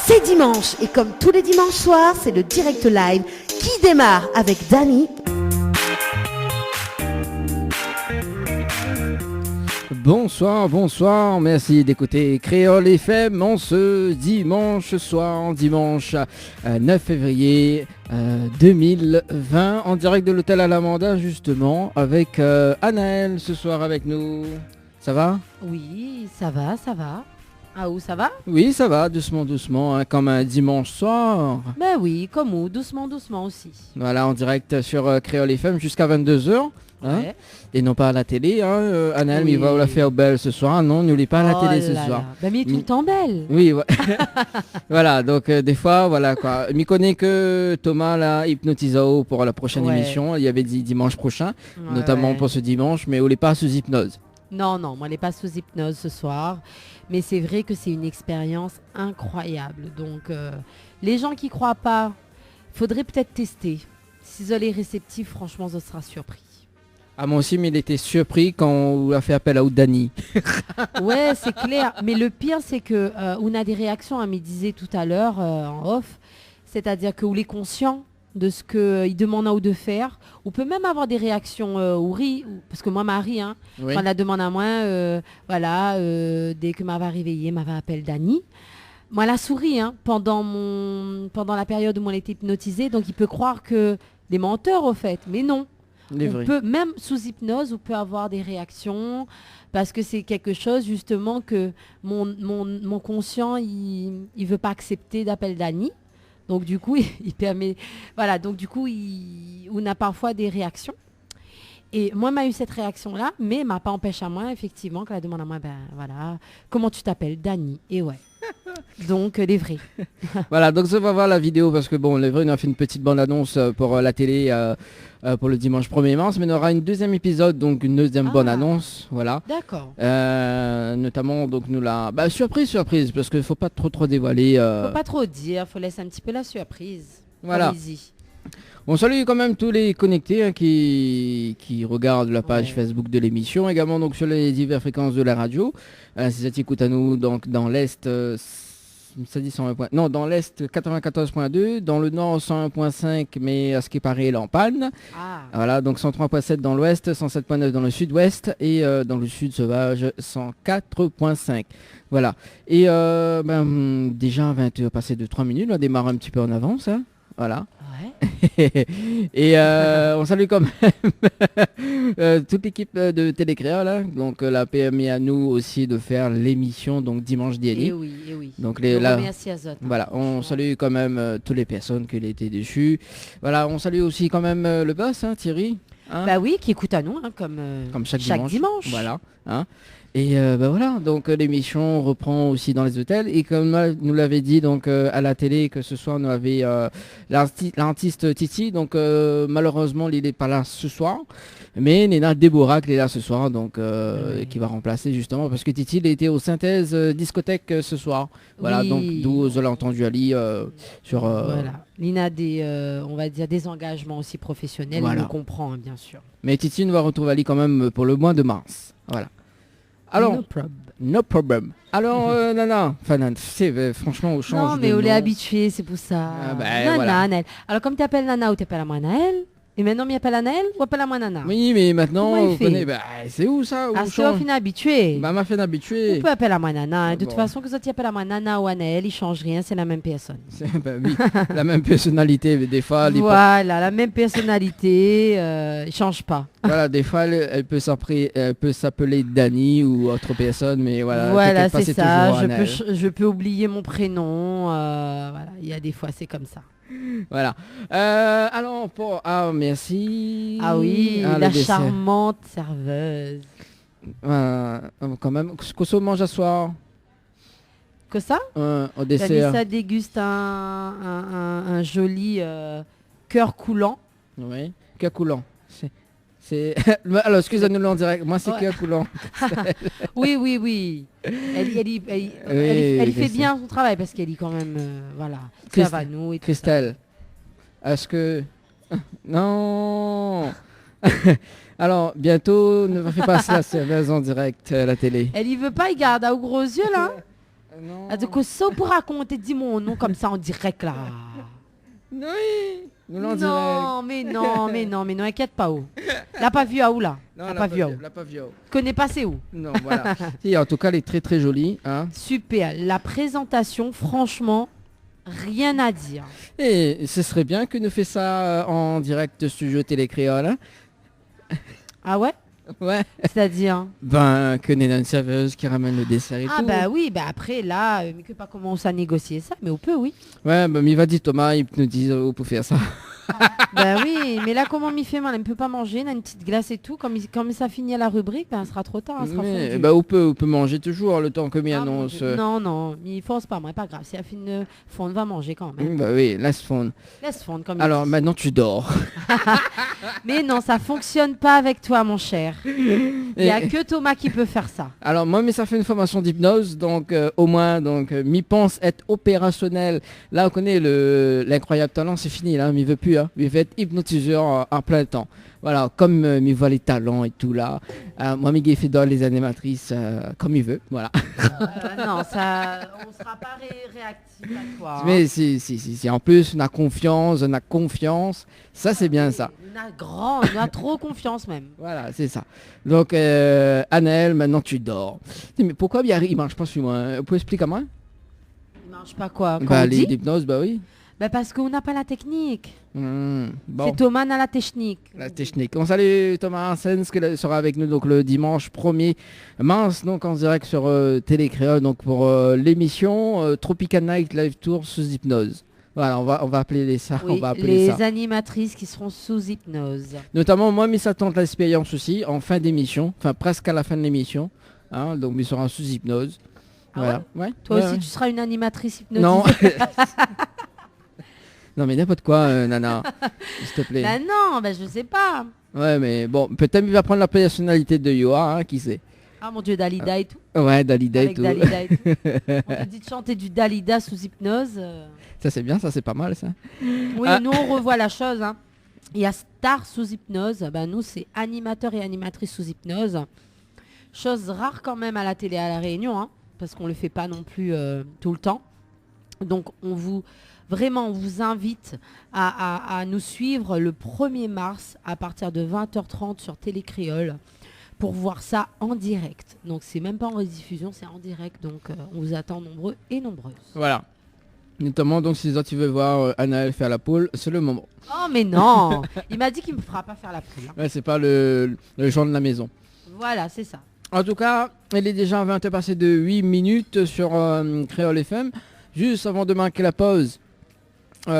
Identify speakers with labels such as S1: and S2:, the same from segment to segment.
S1: C'est dimanche et comme tous les dimanches soirs, c'est le direct live qui démarre avec Dany.
S2: Bonsoir, merci d'écouter Créole FM en ce dimanche soir, dimanche 9 février 2020, en direct de l'hôtel Alamanda justement, avec Anaël ce soir avec nous. Ça va ?
S3: Oui, ça va. Ah où ça va ?
S2: Oui, ça va, doucement, hein, comme un dimanche soir.
S3: Ben oui, comme où, doucement aussi.
S2: Voilà, en direct sur Créole FM jusqu'à 22h. Hein,
S3: ouais.
S2: Et non pas à la télé, hein. Anaël,
S3: Oui.
S2: il va la faire belle ce soir. Non, n'oublie pas à la télé ce soir.
S3: Ben mais tout le temps belle.
S2: Oui, ouais. Voilà, donc des fois, voilà quoi. Je m'y connais que Thomas l'a hypnotisé pour la prochaine émission. Il y avait dit dimanche prochain, notamment pour ce dimanche, mais on n'est pas sous hypnose.
S3: Non, moi, elle n'est pas sous hypnose ce soir. Mais c'est vrai que c'est une expérience incroyable. Donc, les gens qui ne croient pas, il faudrait peut-être tester. Si vous êtes réceptifs, franchement, ce sera surpris.
S2: Ah, moi aussi, mais il était surpris quand on a fait appel à Dany.
S3: Ouais, c'est clair. Mais le pire, c'est que on a des réactions, hein, me disait tout à l'heure en off. C'est-à-dire que vous est conscient de ce qu'il demande à ou de faire. On peut même avoir des réactions ou rire, parce que moi, Marie, hein,
S2: Oui.
S3: quand elle la demande à moi, dès que m'avait réveillée, m'avait appelé Dany. Moi, elle a souri pendant la période où on était hypnotisée, donc il peut croire que des menteurs, au fait, mais non. On peut, même sous hypnose, on peut avoir des réactions, parce que c'est quelque chose, justement, que mon conscient, il veut pas accepter d'appel Dany. Donc du coup, il permet, voilà. Donc du coup, on a parfois des réactions. Et moi, m'a eu cette réaction-là, mais m'a pas empêché à moi, effectivement, quand elle demande à moi, ben voilà, comment tu t'appelles, Dany. Et ouais. Donc les vrais.
S2: Voilà, donc ça va voir la vidéo parce que bon, les vrais, on a fait une petite bande-annonce pour la télé pour le dimanche 1er mars, mais on aura une deuxième épisode, donc une deuxième bande-annonce, voilà.
S3: D'accord.
S2: Notamment, donc nous la surprise, parce qu'il faut pas trop dévoiler.
S3: Faut pas trop dire, faut laisser un petit peu la surprise.
S2: Voilà.
S3: Allez-y.
S2: On salue quand même tous les connectés qui regardent la page Facebook de l'émission, également donc sur les diverses fréquences de la radio. Si ça t'écoute à nous donc dans l'Est, ça dit 101. Non, dans l'Est 94.2, dans le Nord 101.5, mais à ce qui paraît elle est en panne.
S3: Ah.
S2: Voilà, donc 103.7 dans l'Ouest, 107.9 dans le Sud-Ouest et dans le Sud sauvage 104.5. Voilà. Et déjà 20h passé de 3 minutes, on démarre un petit peu en avance, hein. Voilà.
S3: Ouais.
S2: Et on salue quand même toute l'équipe de Télécréole, là. Donc la permis à nous aussi de faire l'émission donc dimanche dernier.
S3: Et oui.
S2: Donc
S3: merci à Zot.
S2: voilà, on salue quand même toutes les personnes qui étaient dessus. Voilà, on salue aussi quand même le boss, hein, Thierry. Hein,
S3: Bah oui, qui écoute à nous, comme chaque dimanche.
S2: Voilà. Hein. Et voilà, donc l'émission reprend aussi dans les hôtels. Et comme nous l'avait dit donc à la télé que ce soir, nous avait l'artiste Titi. Donc malheureusement, il n'est pas là ce soir. Mais Néna Déborah qui est là ce soir, donc qui va remplacer justement. Parce que Titi, il était aux Synthèse discothèque ce soir. Voilà, donc d'où vous l'avez entendu Ali sur...
S3: Voilà. Lina on va dire des engagements aussi professionnels. Voilà. On comprend, bien sûr.
S2: Mais Titi nous va retrouver Ali quand même pour le mois de mars. Voilà. Alors, no problem. Alors, Nana, franchement, on change.
S3: Non, mais on est habitué, c'est pour ça. Nana, voilà. Nel. Alors, comme tu appelles Nana ou tu appelles à moi Naël, et maintenant, tu appelles à Naël ou appelles à moi Nana?
S2: Oui, mais maintenant, on connaît. C'est où ça?
S3: Ah, c'est au final habitué.
S2: M'a fait habitué.
S3: On peut appeler à moi Nana. De toute façon, que tu appelles à moi Nana ou à Naël, il change rien, c'est la même personne.
S2: Oui, la même personnalité, mais des fois.
S3: Voilà, la même personnalité, il change pas.
S2: Voilà, des fois, elle peut s'appeler Dany ou autre personne, mais voilà.
S3: Voilà, c'est ça. Je peux oublier mon prénom. Voilà, il y a des fois, c'est comme ça.
S2: Voilà. Alors, merci.
S3: Ah oui, la charmante serveuse.
S2: Quand même, qu'est-ce qu'on mange à soir?
S3: Que ça?
S2: Au dessert.
S3: Ça déguste un joli cœur coulant.
S2: Oui, cœur coulant. Alors, excusez-nous en direct. Moi, c'est cœur coulant.
S3: Oui. Elle fait bien son travail parce qu'elle est quand même, voilà. Ça va nous et
S2: Christelle, est-ce que... Non. Alors, bientôt, ne fais pas ça, serveuse en direct à la télé.
S3: Elle y veut pas, il garde aux gros yeux, là.
S2: Non.
S3: Ah, donc ça pour raconter, dis mon nom comme ça en direct là.
S2: Oui. Nous l'en direct.
S3: Non, mais non, inquiète pas où. L'a pas vu à où là?
S2: Non,
S3: L'a pas vu à où?
S2: l'a pas vu.
S3: Connais pas c'est où?
S2: Non, voilà. Si, en tout cas, elle est très très jolie. Hein.
S3: Super. La présentation, franchement, rien à dire.
S2: Et ce serait bien que nous fait ça en direct studio Télé Créole. Hein.
S3: Ah ouais?
S2: Ouais.
S3: C'est-à-dire?
S2: Ben, que n'est une serveuse qui ramène le dessert et
S3: Ah
S2: tout.
S3: bah oui, bah après là, mais que pas commencer à négocier ça, mais on peut oui.
S2: Ouais, ben, il va dire Thomas, il nous dit, on peut faire ça.
S3: Bah oui, mais là comment m'y fait mal, elle ne peut pas manger, elle a une petite glace et tout, comme ça finit à la rubrique, ben, ça sera trop tard, elle sera
S2: Mais,
S3: fondue.
S2: ben, on peut manger toujours le temps que m'y
S3: Ah, mon
S2: annonce.
S3: Dieu. Non, il force pas, moi, pas grave, si elle finit de fondre, va manger quand même.
S2: Bah oui, laisse fondre.
S3: Laisse fondre comme il
S2: Alors
S3: dit.
S2: maintenant tu dors.
S3: Mais non, ça fonctionne pas avec toi mon cher. Il n'y a
S2: Et-
S3: que Thomas qui peut faire ça.
S2: Alors moi, mais ça fait une formation d'hypnose, donc au moins, donc m'y pense être opérationnel. Là, on connaît l'incroyable talent, c'est fini là, m'y veut plus, hein. Il veut être hypnotiseur en plein temps. Voilà, comme m'y voit les talents et tout là. Moi, Miguel fait dans les animatrices comme il veut, voilà.
S3: Non, ça, on sera pas réactif à toi. Hein.
S2: Mais si, en plus, on a confiance, ça c'est bien ça.
S3: On a trop confiance même.
S2: Voilà, c'est ça. Donc, Annelle, maintenant tu dors. Mais pourquoi il marche pas sur moi, hein? Vous pouvez expliquer à moi?
S3: Il marche pas quoi quand
S2: Bah,
S3: on dit
S2: l'hypnose, bah oui.
S3: Bah parce qu'on n'a pas la technique.
S2: Bon,
S3: C'est Thomas n'a la technique.
S2: la technique. On salue Thomas Hansens qui sera avec nous donc le dimanche 1er mars, donc en direct sur Télé Créole, donc pour l'émission Tropical Night Live Tour sous hypnose. Voilà, on va appeler ça.
S3: Oui,
S2: On va appeler
S3: les
S2: ça.
S3: animatrices qui seront sous hypnose.
S2: Notamment moi, mais ça tente l'expérience aussi en fin d'émission, enfin presque à la fin de l'émission. Hein, donc il sera sous hypnose.
S3: Ah
S2: Voilà. Ouais.
S3: Toi
S2: Ouais,
S3: aussi
S2: ouais.
S3: tu seras une animatrice hypnotisée.
S2: Non. Non mais n'importe quoi, Nana, s'il te plaît.
S3: Bah non, bah je sais pas.
S2: Ouais, mais bon, peut-être il va prendre la personnalité de Yoa, hein, qui sait.
S3: Ah mon dieu, Dalida et tout.
S2: Ouais, Dalida et
S3: Avec
S2: tout.
S3: Dalida et tout. On te dit de chanter du Dalida sous hypnose.
S2: Ça c'est bien, ça c'est pas mal ça.
S3: Oui,
S2: Ah.
S3: nous on revoit la chose. Hein. Il y a star sous hypnose. Bah, nous c'est animateur et animatrice sous hypnose. Chose rare quand même à la télé à La Réunion, hein, parce qu'on le fait pas non plus tout le temps. Donc on vous invite à nous suivre le 1er mars à partir de 20h30 sur Télé Créole pour voir ça en direct. Donc c'est même pas en rediffusion, c'est en direct. Donc on vous attend nombreux et nombreuses.
S2: Voilà. Notamment donc si les autres tu veux voir Anaël faire la poule, c'est le moment.
S3: Oh mais non. Il m'a dit qu'il me fera pas faire la poule. Hein.
S2: Ouais, c'est pas le genre de la maison.
S3: Voilà, c'est ça.
S2: En tout cas, elle est déjà 20h passé de 8 minutes sur Créole FM. Juste avant de marquer la pause, on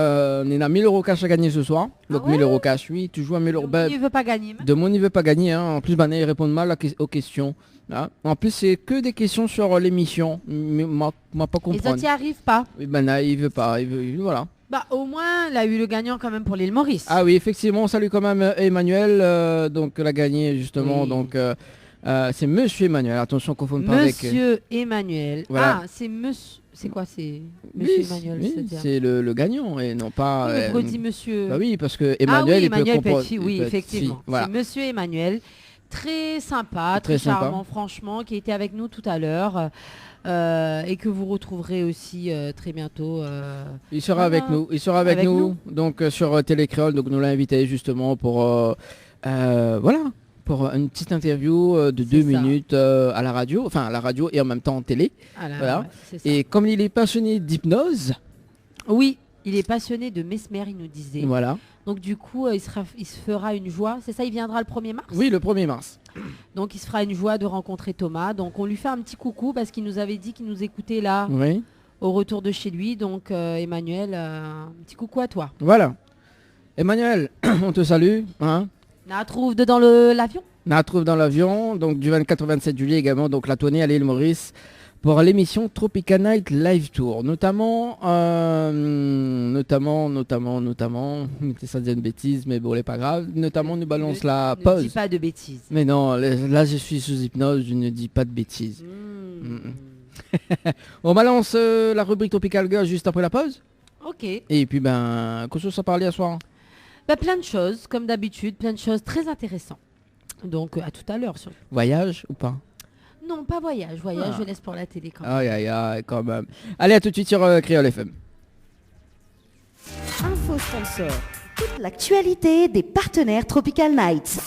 S2: a 1000 euros cash à gagner ce soir. Donc
S3: ouais
S2: 1000 euros cash, oui, tu joues à 1000 euros.
S3: Il veut pas gagner. Mais...
S2: De mon niveau pas gagné, hein. En plus, il répond mal aux questions. Hein. En plus, c'est que des questions sur l'émission. Moi, pas
S3: Les
S2: comprendre.
S3: autres n'y arrivent pas.
S2: Oui, il veut pas. Voilà.
S3: Bah au moins, il a eu le gagnant quand même pour l'île Maurice.
S2: Ah oui, effectivement, on salue quand même Emmanuel. Donc, elle a gagné justement.
S3: Oui.
S2: Donc, c'est Monsieur Emmanuel. Attention, qu'on ne pas avec.
S3: Monsieur Emmanuel.
S2: Voilà.
S3: Ah, c'est monsieur. C'est quoi, c'est Monsieur
S2: Oui,
S3: Emmanuel,
S2: oui,
S3: c'est-à-dire
S2: c'est le gagnant et non pas.
S3: Oui, mais redis monsieur.
S2: Bah oui, parce que
S3: Ah
S2: Emmanuel,
S3: oui,
S2: il peut
S3: Emmanuel
S2: comprendre.
S3: Petit, oui,
S2: il peut être
S3: effectivement.
S2: fille, voilà.
S3: C'est Monsieur Emmanuel, très sympa,
S2: Très
S3: très
S2: sympa.
S3: charmant, franchement, qui était avec nous tout à l'heure et que vous retrouverez aussi très bientôt.
S2: Il sera
S3: Voilà.
S2: avec nous. Il sera avec,
S3: Avec
S2: nous. Donc sur Télé Créole. Donc nous l'a invité justement pour voilà, pour une petite interview de 2
S3: ça.
S2: minutes à la radio, enfin à la radio et en même temps en télé.
S3: Voilà,
S2: Voilà.
S3: ouais, c'est ça.
S2: Et comme il est passionné d'hypnose,
S3: Oui, il est passionné de Mesmer, il nous disait.
S2: voilà.
S3: Donc du coup, il se fera une joie. C'est ça, il viendra le 1er mars.
S2: Oui, le 1er mars.
S3: Donc il se fera une joie de rencontrer Thomas. Donc on lui fait un petit coucou parce qu'il nous avait dit qu'il nous écoutait là
S2: Oui.
S3: au retour de chez lui. Donc Emmanuel, un petit coucou à toi.
S2: Voilà. Emmanuel, on te salue. Hein.
S3: On trouve dedans l'avion.
S2: On la trouve dans l'avion, donc du 24 au 27 juillet également, donc la tournée à l'île Maurice pour l'émission Tropical Night Live Tour, notamment, ça dit une bêtise, mais bon, c'est pas grave, notamment nous balance la
S3: Ne
S2: pause.
S3: dis pas de bêtises.
S2: Mais non, là je suis sous hypnose, je ne dis pas de bêtises. On balance la rubrique Tropical Girl juste après la pause,
S3: Ok.
S2: et puis ben, qu'est-ce que ça parlait à soir?
S3: Bah, plein de choses, comme d'habitude, plein de choses très intéressantes. Donc à tout à l'heure.
S2: Voyage ou pas?
S3: Non, pas voyage. Je laisse pour la télé quand même.
S2: Aïe aïe aïe, quand même. Allez, à tout de suite sur Créole FM.
S1: Info sponsor. Toute l'actualité des partenaires Tropical Nights.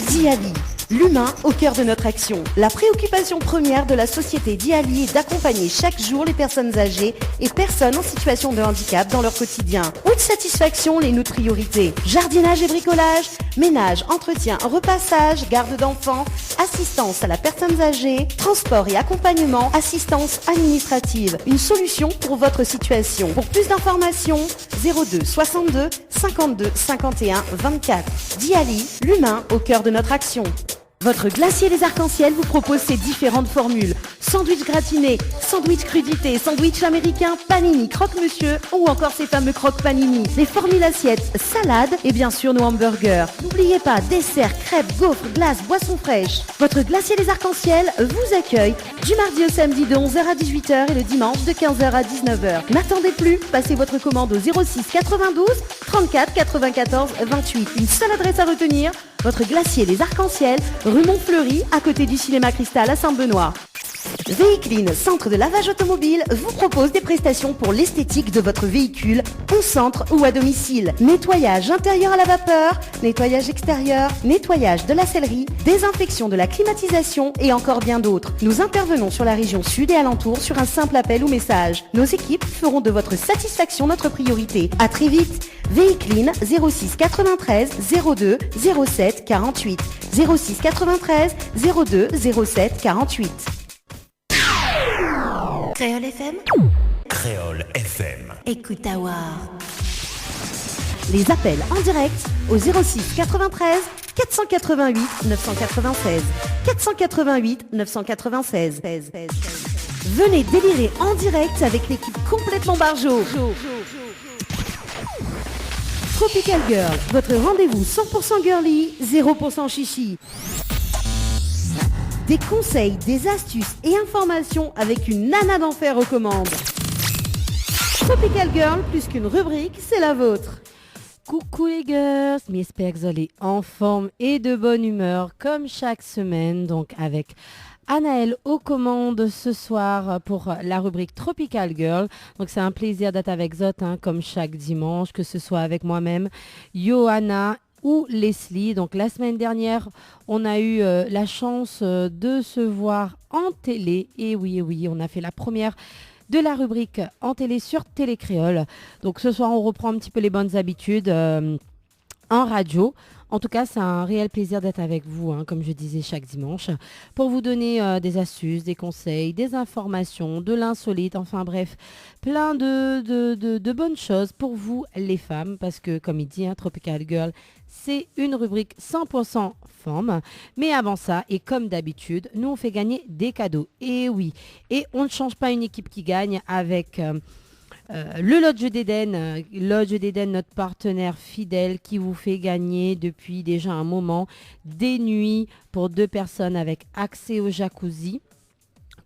S1: Diali, l'humain au cœur de notre action. La préoccupation première de la société Diali est d'accompagner chaque jour les personnes âgées et personnes en situation de handicap dans leur quotidien. Haute satisfaction, les notre priorité. Jardinage et bricolage, ménage, entretien, repassage, garde d'enfants, assistance à la personne âgée, transport et accompagnement, assistance administrative. Une solution pour votre situation. Pour plus d'informations, 02 62 52 51 24. Diali, l'humain au cœur de notre action. Votre glacier des arcs-en-ciel vous propose ses différentes formules. Sandwich gratiné, sandwich crudité, sandwich américain, panini, croque-monsieur ou encore ces fameux croque-panini. Les formules assiettes, salades et bien sûr nos hamburgers. N'oubliez pas, dessert, crêpes, gaufres, glaces, boissons fraîches. Votre glacier des arcs-en-ciel vous accueille du mardi au samedi de 11h à 18h et le dimanche de 15h à 19h. N'attendez plus, passez votre commande au 06 92 34 94 28. Une seule adresse à retenir, votre glacier Les Arcs-en-Ciel, rue Montfleury, à côté du cinéma Cristal à Saint-Benoît. Véhicline, centre de lavage automobile, vous propose des prestations pour l'esthétique de votre véhicule, au centre ou à domicile. Nettoyage intérieur à la vapeur, nettoyage extérieur, nettoyage de la sellerie, désinfection de la climatisation et encore bien d'autres. Nous intervenons sur la région sud et alentour sur un simple appel ou message. Nos équipes feront de votre satisfaction notre priorité. À très vite. Véhicline 06 93 02 07 48. 06 93 02 07 48. Créole FM.
S4: Créole FM.
S1: Écoute à voir. Les appels en direct au 06 93 488 996. 488 996. Venez délirer en direct avec l'équipe complètement barjo. Tropical Girl, votre rendez-vous 100% girly, 0% chichi. Des conseils, des astuces et informations avec une nana d'enfer aux commandes. Tropical Girl, plus qu'une rubrique, c'est la vôtre.
S3: Coucou les girls, j'espère que vous allez en forme et de bonne humeur comme chaque semaine, donc avec Anaëlle aux commandes ce soir pour la rubrique Tropical Girl. Donc c'est un plaisir d'être avec Zot comme chaque dimanche, que ce soit avec moi-même, Johanna ou Leslie. Donc la semaine dernière, on a eu la chance de se voir en télé. Et oui, on a fait la première de la rubrique en télé sur Télé Créole. Donc ce soir, on reprend un petit peu les bonnes habitudes en radio. En tout cas, c'est un réel plaisir d'être avec vous, comme je disais chaque dimanche, pour vous donner des astuces, des conseils, des informations, de l'insolite, enfin bref, plein de bonnes choses pour vous les femmes, parce que comme il dit, Tropical Girl, c'est une rubrique 100% femmes. Mais avant ça, et comme d'habitude, nous on fait gagner des cadeaux. Et oui, et on ne change pas une équipe qui gagne avec le Lodge d'Éden, notre partenaire fidèle qui vous fait gagner depuis déjà un moment des nuits pour 2 personnes avec accès au jacuzzi.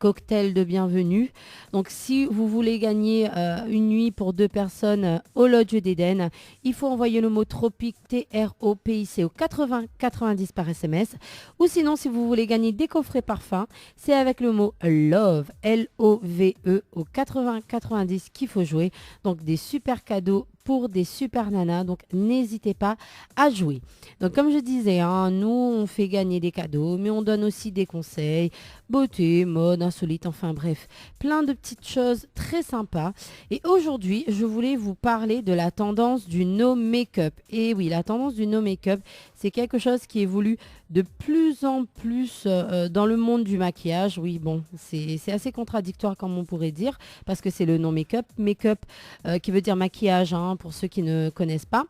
S3: Cocktail de bienvenue. Donc si vous voulez gagner une nuit pour 2 personnes au Lodge d'Éden, il faut envoyer le mot tropique TROPIC au 80 90 par SMS. Ou sinon, si vous voulez gagner des coffrets parfums, c'est avec le mot LOVE LOVE au 80 90 qu'il faut jouer. Donc des super cadeaux pour des super nanas, donc n'hésitez pas à jouer. Donc comme je disais, nous on fait gagner des cadeaux, mais on donne aussi des conseils, beauté, mode, insolite, enfin bref, plein de petites choses très sympas. Et aujourd'hui, je voulais vous parler de la tendance du no make-up. Et oui, la tendance du no make-up, c'est quelque chose qui évolue de plus en plus dans le monde du maquillage. Oui, bon, c'est assez contradictoire comme on pourrait dire, parce que c'est le no make-up, qui veut dire maquillage, pour ceux qui ne connaissent pas.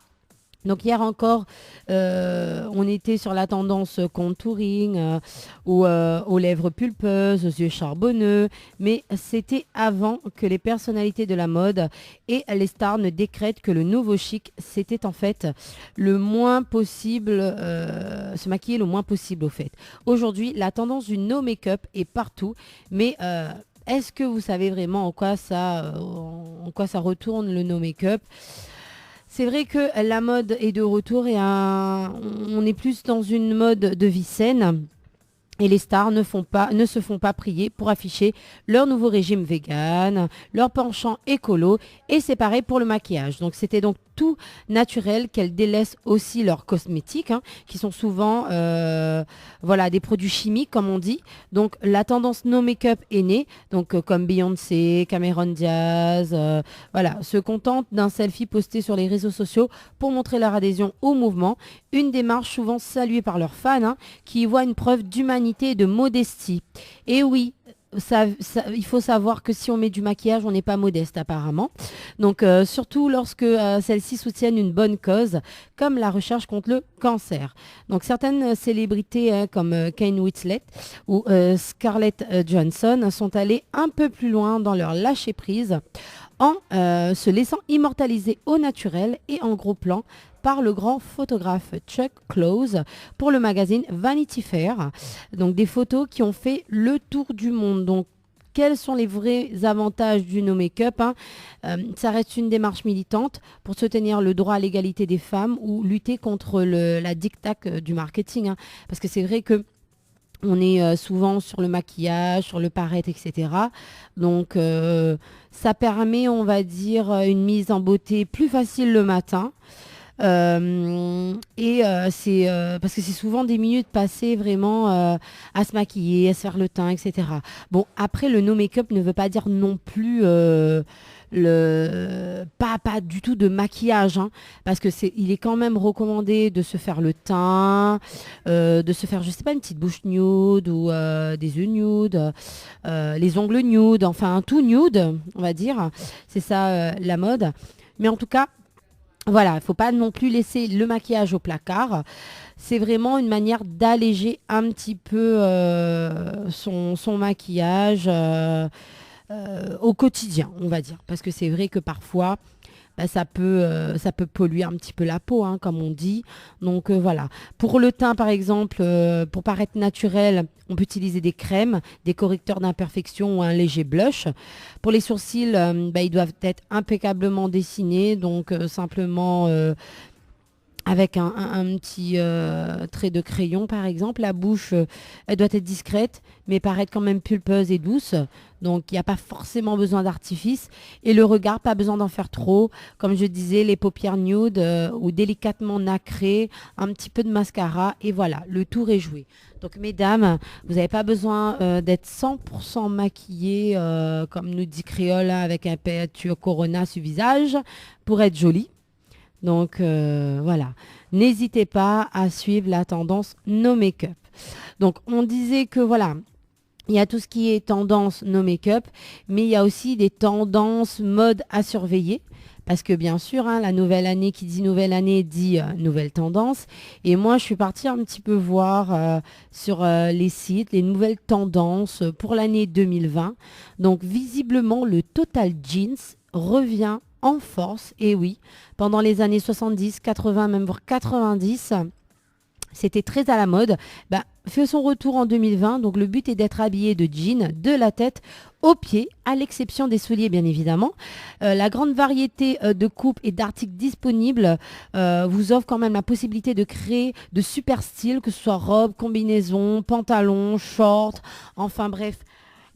S3: Donc hier encore, on était sur la tendance contouring, aux lèvres pulpeuses, aux yeux charbonneux, mais c'était avant que les personnalités de la mode et les stars ne décrètent que le nouveau chic, c'était en fait le moins possible, se maquiller le moins possible au fait. Aujourd'hui, la tendance du no make-up est partout, mais est-ce que vous savez vraiment en quoi ça retourne le no make-up ? C'est vrai que la mode est de retour et on est plus dans une mode de vie saine. Et les stars ne se font pas prier pour afficher leur nouveau régime vegan, leur penchant écolo, et c'est pareil pour le maquillage. Donc c'était donc tout naturel qu'elles délaissent aussi leurs cosmétiques, qui sont souvent des produits chimiques comme on dit. Donc la tendance no make-up est née, donc comme Beyoncé, Cameron Diaz, se contentent d'un selfie posté sur les réseaux sociaux pour montrer leur adhésion au mouvement. Une démarche souvent saluée par leurs fans, qui y voient une preuve d'humanité et de modestie. Et oui, il faut savoir que si on met du maquillage, on n'est pas modeste apparemment. Donc surtout lorsque celles-ci soutiennent une bonne cause, comme la recherche contre le cancer. Donc certaines célébrités comme Kane Winslet ou Scarlett Johansson sont allées un peu plus loin dans leur lâcher-prise en se laissant immortaliser au naturel et en gros plan par le grand photographe Chuck Close pour le magazine Vanity Fair. Donc des photos qui ont fait le tour du monde. Donc quels sont les vrais avantages du no make-up Ça reste une démarche militante pour soutenir le droit à l'égalité des femmes ou lutter contre la diktat du marketing. Parce que c'est vrai que on est souvent sur le maquillage, sur le paraître, etc. Donc ça permet, on va dire, une mise en beauté plus facile le matin. C'est parce que c'est souvent des minutes passées vraiment à se maquiller, à se faire le teint, etc. Bon, après le no make-up ne veut pas dire non plus pas du tout de maquillage, parce que il est quand même recommandé de se faire le teint, de se faire, je sais pas, une petite bouche nude ou des yeux nude, les ongles nude, enfin tout nude, on va dire. C'est ça la mode. Mais en tout cas, voilà, il ne faut pas non plus laisser le maquillage au placard. C'est vraiment une manière d'alléger un petit peu son maquillage au quotidien, on va dire. Parce que c'est vrai que parfois, ça peut polluer un petit peu la peau, comme on dit. Donc voilà. Pour le teint, par exemple, pour paraître naturel, on peut utiliser des crèmes, des correcteurs d'imperfection ou un léger blush. Pour les sourcils, ils doivent être impeccablement dessinés. Donc simplement avec un petit trait de crayon, par exemple. La bouche, elle doit être discrète, mais paraître quand même pulpeuse et douce. Donc, il n'y a pas forcément besoin d'artifice. Et le regard, pas besoin d'en faire trop. Comme je disais, les paupières nude ou délicatement nacrées, un petit peu de mascara. Et voilà, le tour est joué. Donc, mesdames, vous n'avez pas besoin d'être 100% maquillée, comme nous dit Créole, avec un peinture Corona sur visage, pour être jolie. Donc voilà, n'hésitez pas à suivre la tendance no make-up. Donc on disait que voilà, il y a tout ce qui est tendance no make-up, mais il y a aussi des tendances mode à surveiller. Parce que bien sûr, la nouvelle année, qui dit nouvelle année, dit nouvelle tendance. Et moi, je suis partie un petit peu voir sur les sites les nouvelles tendances pour l'année 2020. Donc visiblement, le Total Jeans revient en force, et oui, pendant les années 70, 80, même voire 90, c'était très à la mode, fait son retour en 2020, donc le but est d'être habillé de jeans, de la tête aux pieds, à l'exception des souliers bien évidemment. La grande variété de coupes et d'articles disponibles vous offre quand même la possibilité de créer de super styles, que ce soit robes, combinaisons, pantalons, shorts, enfin bref,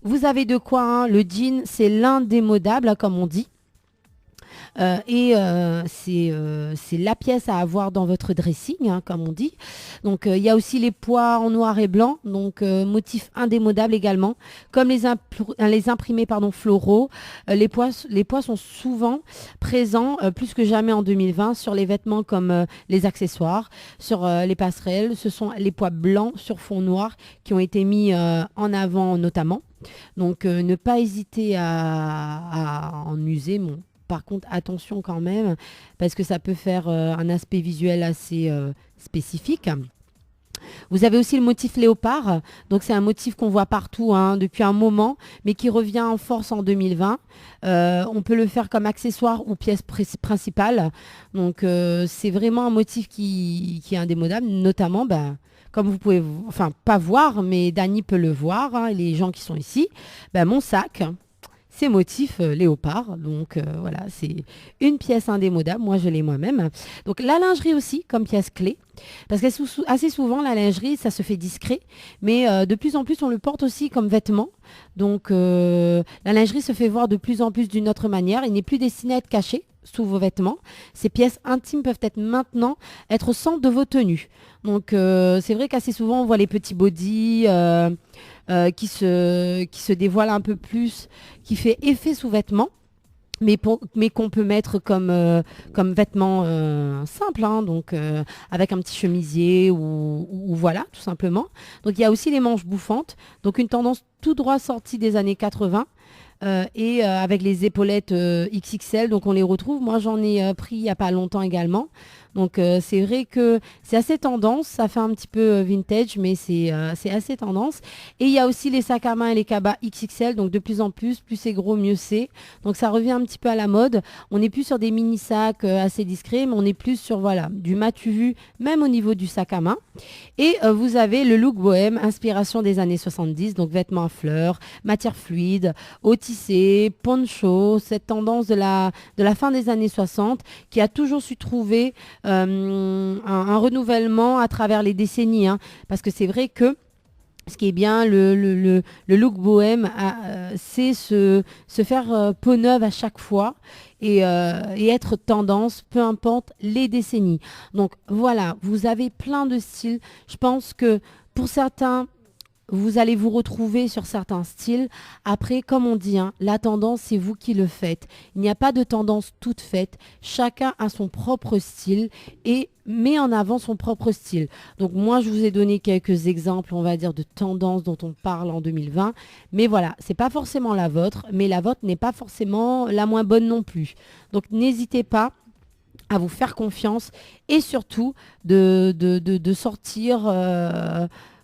S3: vous avez de quoi, le jean c'est l'indémodable comme on dit. C'est la pièce à avoir dans votre dressing, comme on dit. Donc il y a aussi les pois en noir et blanc, donc motif indémodable également, comme les imprimés floraux. Les pois sont souvent présents plus que jamais en 2020 sur les vêtements comme les accessoires, sur les passerelles. Ce sont les pois blancs sur fond noir qui ont été mis en avant notamment. Donc ne pas hésiter à en user. Par contre, attention quand même, parce que ça peut faire un aspect visuel assez spécifique. Vous avez aussi le motif léopard. Donc, c'est un motif qu'on voit partout depuis un moment, mais qui revient en force en 2020. On peut le faire comme accessoire ou pièce principale. Donc, c'est vraiment un motif qui est indémodable, notamment... comme vous pouvez, pas voir, mais Dany peut le voir, les gens qui sont ici. Mon sac... ces motifs léopard. Donc voilà, c'est une pièce indémodable. Moi, je l'ai moi-même. Donc la lingerie aussi, comme pièce clé. Parce qu'assez souvent, la lingerie, ça se fait discret. Mais de plus en plus, on le porte aussi comme vêtement. Donc la lingerie se fait voir de plus en plus d'une autre manière. Il n'est plus destiné à être caché sous vos vêtements. Ces pièces intimes peuvent être maintenant être au centre de vos tenues. Donc c'est vrai qu'assez souvent, on voit les petits bodys qui se dévoilent un peu plus, qui fait effet sous-vêtements. Mais qu'on peut mettre comme vêtements simples, hein, donc avec un petit chemisier ou voilà, tout simplement. Donc il y a aussi les manches bouffantes, donc une tendance tout droit sortie des années 80. Et avec les épaulettes XXL, donc on les retrouve. Moi, j'en ai pris il n'y a pas longtemps également. Donc c'est vrai que c'est assez tendance, ça fait un petit peu vintage, mais c'est assez tendance. Et il y a aussi les sacs à main et les cabas XXL, donc de plus en plus c'est gros, mieux c'est. Donc ça revient un petit peu à la mode. On n'est plus sur des mini sacs assez discrets, mais on est plus sur voilà du matu vu, même au niveau du sac à main. Et vous avez le look bohème, inspiration des années 70, donc vêtements à fleurs, matière fluide, haut tissé, poncho, cette tendance de la fin des années 60 qui a toujours su trouver un renouvellement à travers les décennies, hein, parce que c'est vrai que ce qui est bien, le look bohème, c'est se faire peau neuve à chaque fois et être tendance, peu importe les décennies. Donc voilà, vous avez plein de styles. Je pense que pour certains, vous allez vous retrouver sur certains styles. Après, comme on dit, hein, la tendance, c'est vous qui le faites. Il n'y a pas de tendance toute faite. Chacun a son propre style et met en avant son propre style. Donc moi, je vous ai donné quelques exemples, on va dire, de tendances dont on parle en 2020. Mais voilà, c'est pas forcément la vôtre, mais la vôtre n'est pas forcément la moins bonne non plus. Donc n'hésitez pas à vous faire confiance et surtout de sortir...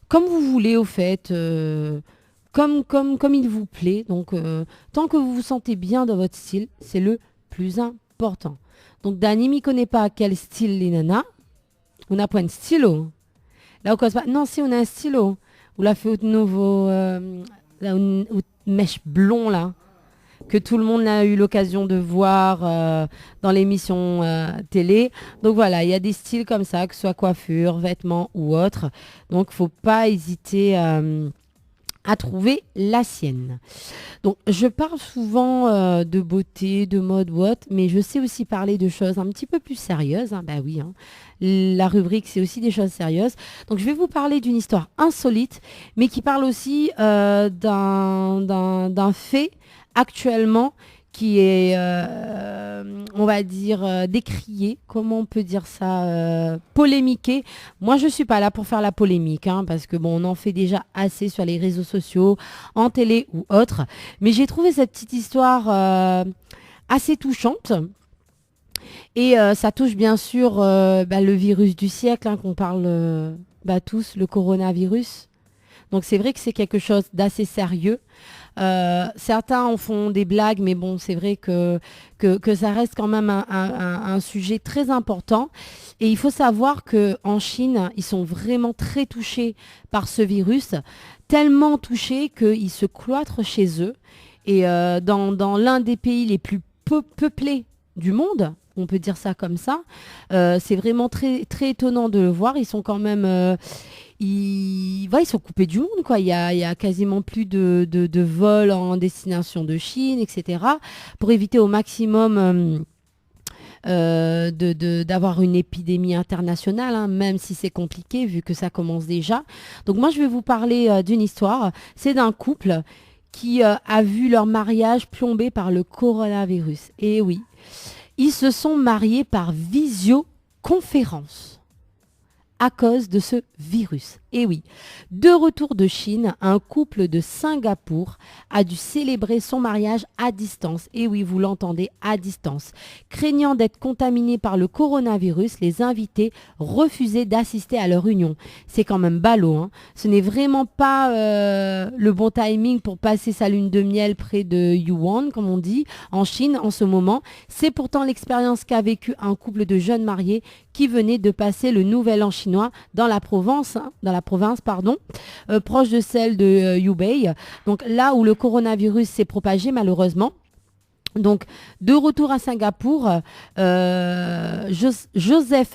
S3: comme vous voulez, au fait, comme il vous plaît. Donc, tant que vous vous sentez bien dans votre style, c'est le plus important. Donc, Dani m'y connaît pas quel style les nanas. On n'a pas un stylo. Là, on cause pas. Non, si, on a un stylo. On l'a fait au nouveau mèche blond, là, que tout le monde a eu l'occasion de voir dans l'émission télé. Donc voilà, il y a des styles comme ça, que ce soit coiffure, vêtements ou autre. Donc faut pas hésiter à trouver la sienne. Donc je parle souvent de beauté, de mode ou autre, mais je sais aussi parler de choses un petit peu plus sérieuses. Hein. Bah oui, hein. La rubrique, c'est aussi des choses sérieuses. Donc je vais vous parler d'une histoire insolite, mais qui parle aussi d'un fait actuellement qui est, on va dire, décrié, comment on peut dire ça, polémiqué. Moi, je ne suis pas là pour faire la polémique, hein, parce que bon, on en fait déjà assez sur les réseaux sociaux, en télé ou autre. Mais j'ai trouvé cette petite histoire assez touchante. Et ça touche bien sûr le virus du siècle, hein, qu'on parle tous, le coronavirus. Donc c'est vrai que c'est quelque chose d'assez sérieux. Certains en font des blagues, mais bon, c'est vrai que ça reste quand même un sujet très important. Et il faut savoir qu'en Chine, ils sont vraiment très touchés par ce virus, tellement touchés qu'ils se cloîtrent chez eux. Et dans l'un des pays les plus peuplés du monde, on peut dire ça comme ça, c'est vraiment très, très étonnant de le voir. Ils sont quand même... ils sont coupés du monde, quoi. Il y a quasiment plus de vols en destination de Chine, etc. Pour éviter au maximum d'avoir une épidémie internationale, hein, même si c'est compliqué vu que ça commence déjà. Donc moi, je vais vous parler d'une histoire. C'est d'un couple qui a vu leur mariage plombé par le coronavirus. Et oui, ils se sont mariés par visioconférence à cause de ce virus. Et oui, de retour de Chine, un couple de Singapour a dû célébrer son mariage à distance. Et oui, vous l'entendez, à distance. Craignant d'être contaminés par le coronavirus, les invités refusaient d'assister à leur union. C'est quand même ballot, hein. Ce n'est vraiment pas le bon timing pour passer sa lune de miel près de Yuan, comme on dit, en Chine en ce moment. C'est pourtant l'expérience qu'a vécu un couple de jeunes mariés qui venaient de passer le nouvel an chinois dans la Provence, hein, dans la province, proche de celle de Hubei. Donc là où le coronavirus s'est propagé malheureusement. Donc, de retour à Singapour, Joseph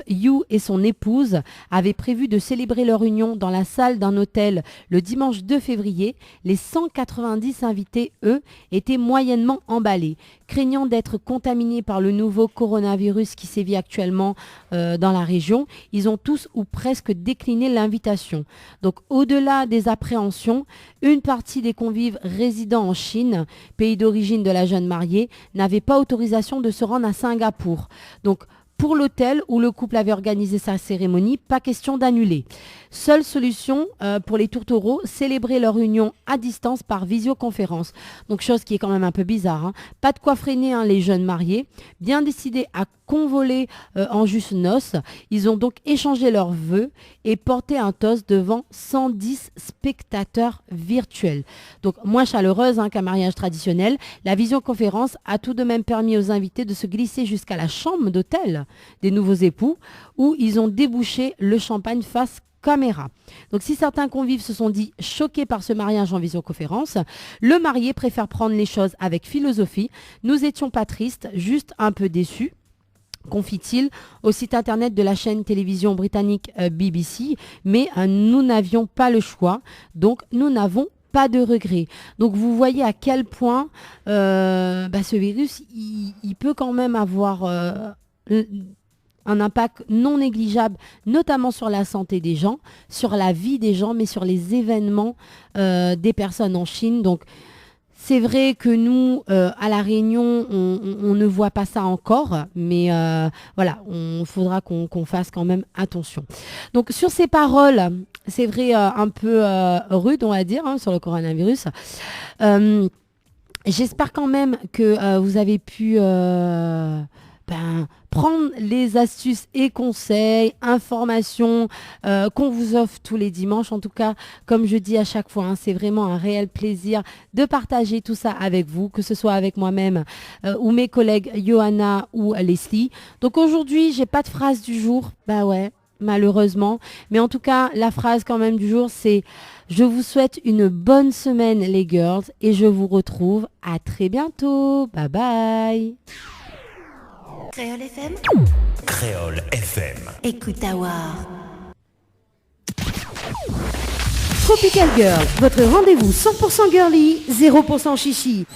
S3: Yu et son épouse avaient prévu de célébrer leur union dans la salle d'un hôtel le dimanche 2 février. Les 190 invités, eux, étaient moyennement emballés. Craignant d'être contaminés par le nouveau coronavirus qui sévit actuellement dans la région, ils ont tous ou presque décliné l'invitation. Donc, au-delà des appréhensions, une partie des convives résidant en Chine, pays d'origine de la jeune mariée, n'avait pas autorisation de se rendre à Singapour. Donc, pour l'hôtel où le couple avait organisé sa cérémonie, pas question d'annuler. Seule solution pour les tourtereaux, célébrer leur union à distance par visioconférence. Donc, chose qui est quand même un peu bizarre. Hein. Pas de quoi freiner les jeunes mariés. Bien décidés à convoler en juste noces, ils ont donc échangé leurs vœux et porté un toast devant 110 spectateurs virtuels. Donc, moins chaleureuse qu'un mariage traditionnel, la visioconférence a tout de même permis aux invités de se glisser jusqu'à la chambre d'hôtel des nouveaux époux où ils ont débouché le champagne face caméra. Donc si certains convives se sont dit choqués par ce mariage en visioconférence, le marié préfère prendre les choses avec philosophie. Nous étions pas tristes, juste un peu déçus, confie-t-il au site internet de la chaîne télévision britannique BBC, mais nous n'avions pas le choix, donc nous n'avons pas de regrets. Donc vous voyez à quel point ce virus, il peut quand même avoir un impact non négligeable, notamment sur la santé des gens, sur la vie des gens, mais sur les événements des personnes en Chine. Donc, c'est vrai que nous, à La Réunion, on ne voit pas ça encore, mais voilà, il faudra qu'on fasse quand même attention. Donc, sur ces paroles, c'est vrai, un peu rudes, on va dire, sur le coronavirus, j'espère quand même que vous avez pu prendre les astuces et conseils, informations qu'on vous offre tous les dimanches. En tout cas, comme je dis à chaque fois, c'est vraiment un réel plaisir de partager tout ça avec vous, que ce soit avec moi-même ou mes collègues Johanna ou Leslie. Donc aujourd'hui, j'ai pas de phrase du jour. Bah ouais, malheureusement. Mais en tout cas, la phrase quand même du jour, c'est « Je vous souhaite une bonne semaine les girls et je vous retrouve à très bientôt. Bye bye !»
S1: Créole FM.
S4: Créole FM.
S1: Écoute Awar. Tropical Girl, votre rendez-vous 100% girly, 0% chichi.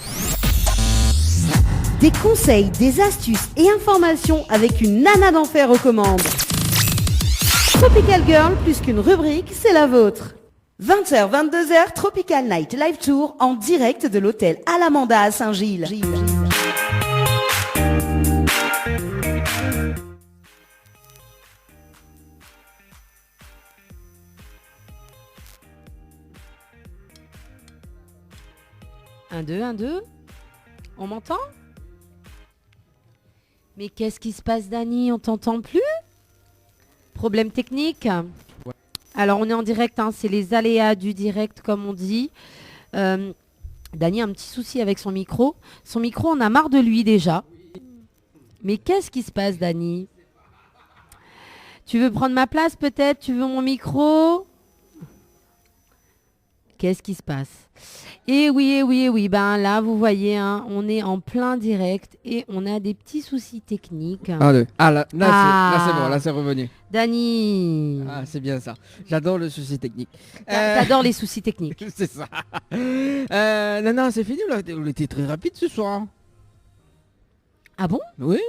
S1: Des conseils, des astuces et informations avec une nana d'enfer aux commandes. Tropical Girl, plus qu'une rubrique, c'est la vôtre. 20h, 22h, Tropical Night Live Tour en direct de l'hôtel Alamanda à Saint-Gilles.
S3: Un, deux. On m'entend? Mais qu'est-ce qui se passe, Dani? On t'entend plus? Problème technique? Ouais. Alors, on est en direct, c'est les aléas du direct, comme on dit. Dani a un petit souci avec son micro. Son micro, on a marre de lui déjà. Mais qu'est-ce qui se passe, Dani? Tu veux prendre ma place, peut-être? Tu veux mon micro? Qu'est-ce qui se passe? Et oui. Ben là, vous voyez, on est en plein direct et on a des petits soucis techniques.
S2: Là, c'est bon, là c'est revenu.
S3: Dani.
S2: Ah, c'est bien ça. J'adore le souci technique.
S3: T'adores les soucis techniques.
S2: C'est ça. Non, c'est fini. Là. On était très rapide ce soir.
S3: Ah bon?
S2: Oui.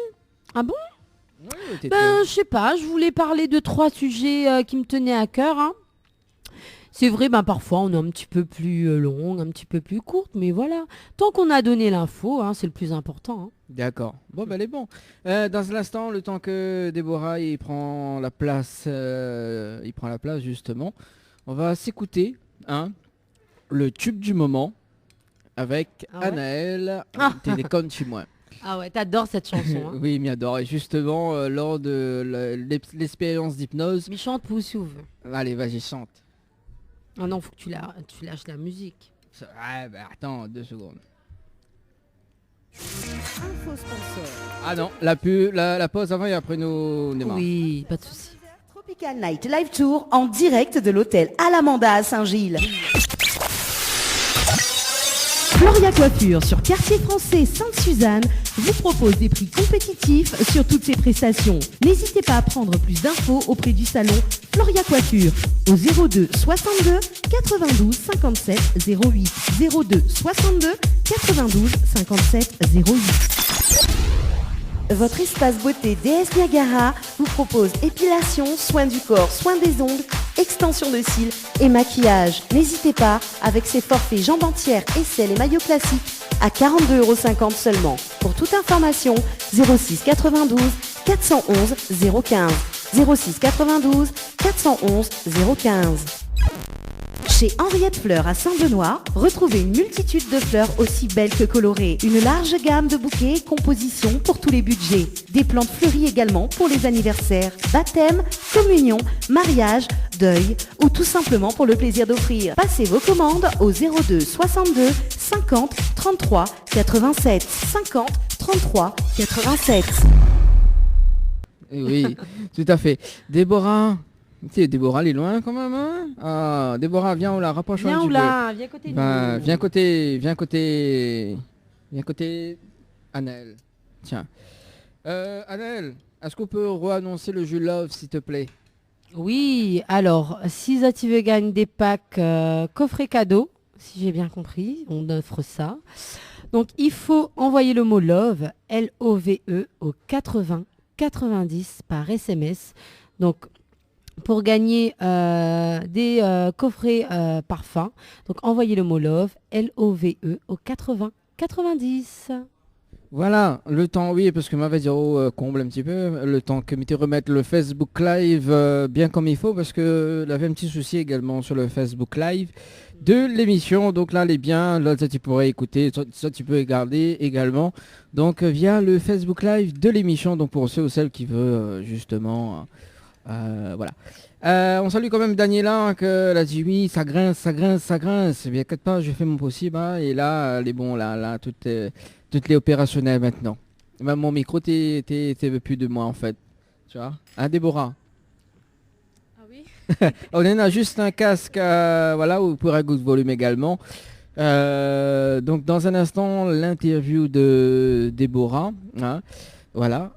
S3: Ah bon?
S2: Oui,
S3: je sais pas. Je voulais parler de 3 sujets qui me tenaient à cœur. C'est vrai, parfois on est un petit peu plus long, un petit peu plus courte, mais voilà. Tant qu'on a donné l'info, c'est le plus important.
S2: D'accord. Bon, elle est bon. Dans l'instant, le temps que Déborah il prend la place justement, on va s'écouter le tube du moment avec Anaël, Télécom chez moi.
S3: Ah ouais, t'adores cette chanson.
S2: Oui, il m'adore. Et justement, lors de l'expérience d'hypnose...
S3: Mais chante pour si vous veut.
S2: Allez, vas-y, chante.
S3: Ah non, faut que tu lâches la musique.
S2: Ouais, attends, 2 secondes.
S1: Info sponsor.
S2: Ah non, la pause avant et après nous démarrons.
S3: Oui, pas de souci.
S1: Tropical Night Live Tour en direct de l'hôtel Alamanda à Saint-Gilles. Floria Coiffure sur Quartier Français Sainte-Suzanne vous propose des prix compétitifs sur toutes ses prestations. N'hésitez pas à prendre plus d'infos auprès du salon Floria Coiffure au 02 62 92 57 08 02 62 92 57 08. Votre espace beauté DS Niagara vous propose épilation, soins du corps, soins des ongles, extension de cils et maquillage. N'hésitez pas avec ses forfaits jambes entières, aisselles et maillots classiques à 42,50 € seulement. Pour toute information, 06 92 411 015. 06 92 411 015. Chez Henriette Fleurs à Saint-Benoît, retrouvez une multitude de fleurs aussi belles que colorées. Une large gamme de bouquets et compositions pour tous les budgets. Des plantes fleuries également pour les anniversaires, baptêmes, communions, mariages, deuil ou tout simplement pour le plaisir d'offrir. Passez vos commandes au 02 62 50 33 87. 50 33 87.
S2: Oui, tout à fait. Déborah, Déborah, elle est loin quand même. Hein, ah, Déborah, viens, on la rapproche un
S3: Viens
S2: petit
S3: ou
S2: peu.
S3: là, viens côté
S2: Ben,
S3: nous.
S2: viens côté Annelle. Tiens. Annelle, est-ce qu'on peut re-annoncer le jeu Love, s'il te plaît?
S3: Oui, alors, si tu veux gagner des packs coffret cadeau, si j'ai bien compris, on offre ça. Donc, il faut envoyer le mot LOVE, L-O-V-E, au 80 90 par SMS. Donc, pour gagner des coffrets parfums, donc envoyez le mot LOVE, L-O-V-E, au 80 90.
S2: Voilà, le temps, oui, parce que m'avait dit, comble un petit peu, le temps que tu remettes le Facebook Live bien comme il faut, parce que il avait un petit souci également sur le Facebook Live de l'émission, donc là, elle est bien, là, ça, tu pourrais écouter, ça, tu peux regarder également, donc via le Facebook Live de l'émission, donc pour ceux ou celles qui veulent justement, voilà. On salue quand même Daniela, que elle a dit oui, ça grince, bien quelque part, je fais mon possible, hein, et là, elle est bon, là, tout est opérationnel maintenant. Même mon micro, t'es plus de moi en fait. Tu vois? Hein, Déborah?
S5: Ah oui?
S2: On en a juste un casque, voilà, où vous pourrez goûter de volume également. Donc dans un instant, l'interview de Déborah. Hein, voilà.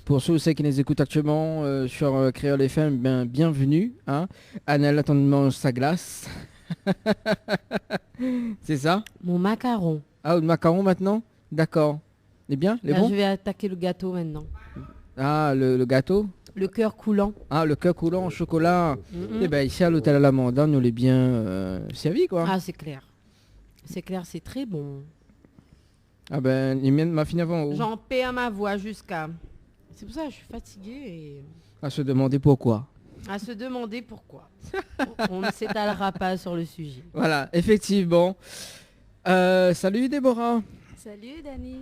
S2: Pour ceux qui nous écoutent actuellement sur Créole FM, bienvenue. Hein. Annelle attend de manger sa glace. C'est ça?
S3: Mon macaron.
S2: Ah, le macaron maintenant? D'accord. Il est bien? Il est
S3: Là,
S2: bon?
S3: je vais attaquer le gâteau maintenant.
S2: Ah, le gâteau?
S3: Le cœur coulant.
S2: Ah, le cœur coulant au chocolat.
S3: Mhm.
S2: Eh ben ici à l'hôtel Alamanda, nous l'est bien servi quoi.
S3: Ah, c'est clair. C'est clair, c'est très bon.
S2: Ah ben, les miennes m'a fini avant.
S3: J'en paie à ma voix jusqu'à... C'est pour ça que je suis fatiguée et
S2: À se demander pourquoi.
S3: à se demander pourquoi. On ne s'étalera pas sur le sujet.
S2: Voilà, effectivement. Salut Déborah.
S5: Salut Dani.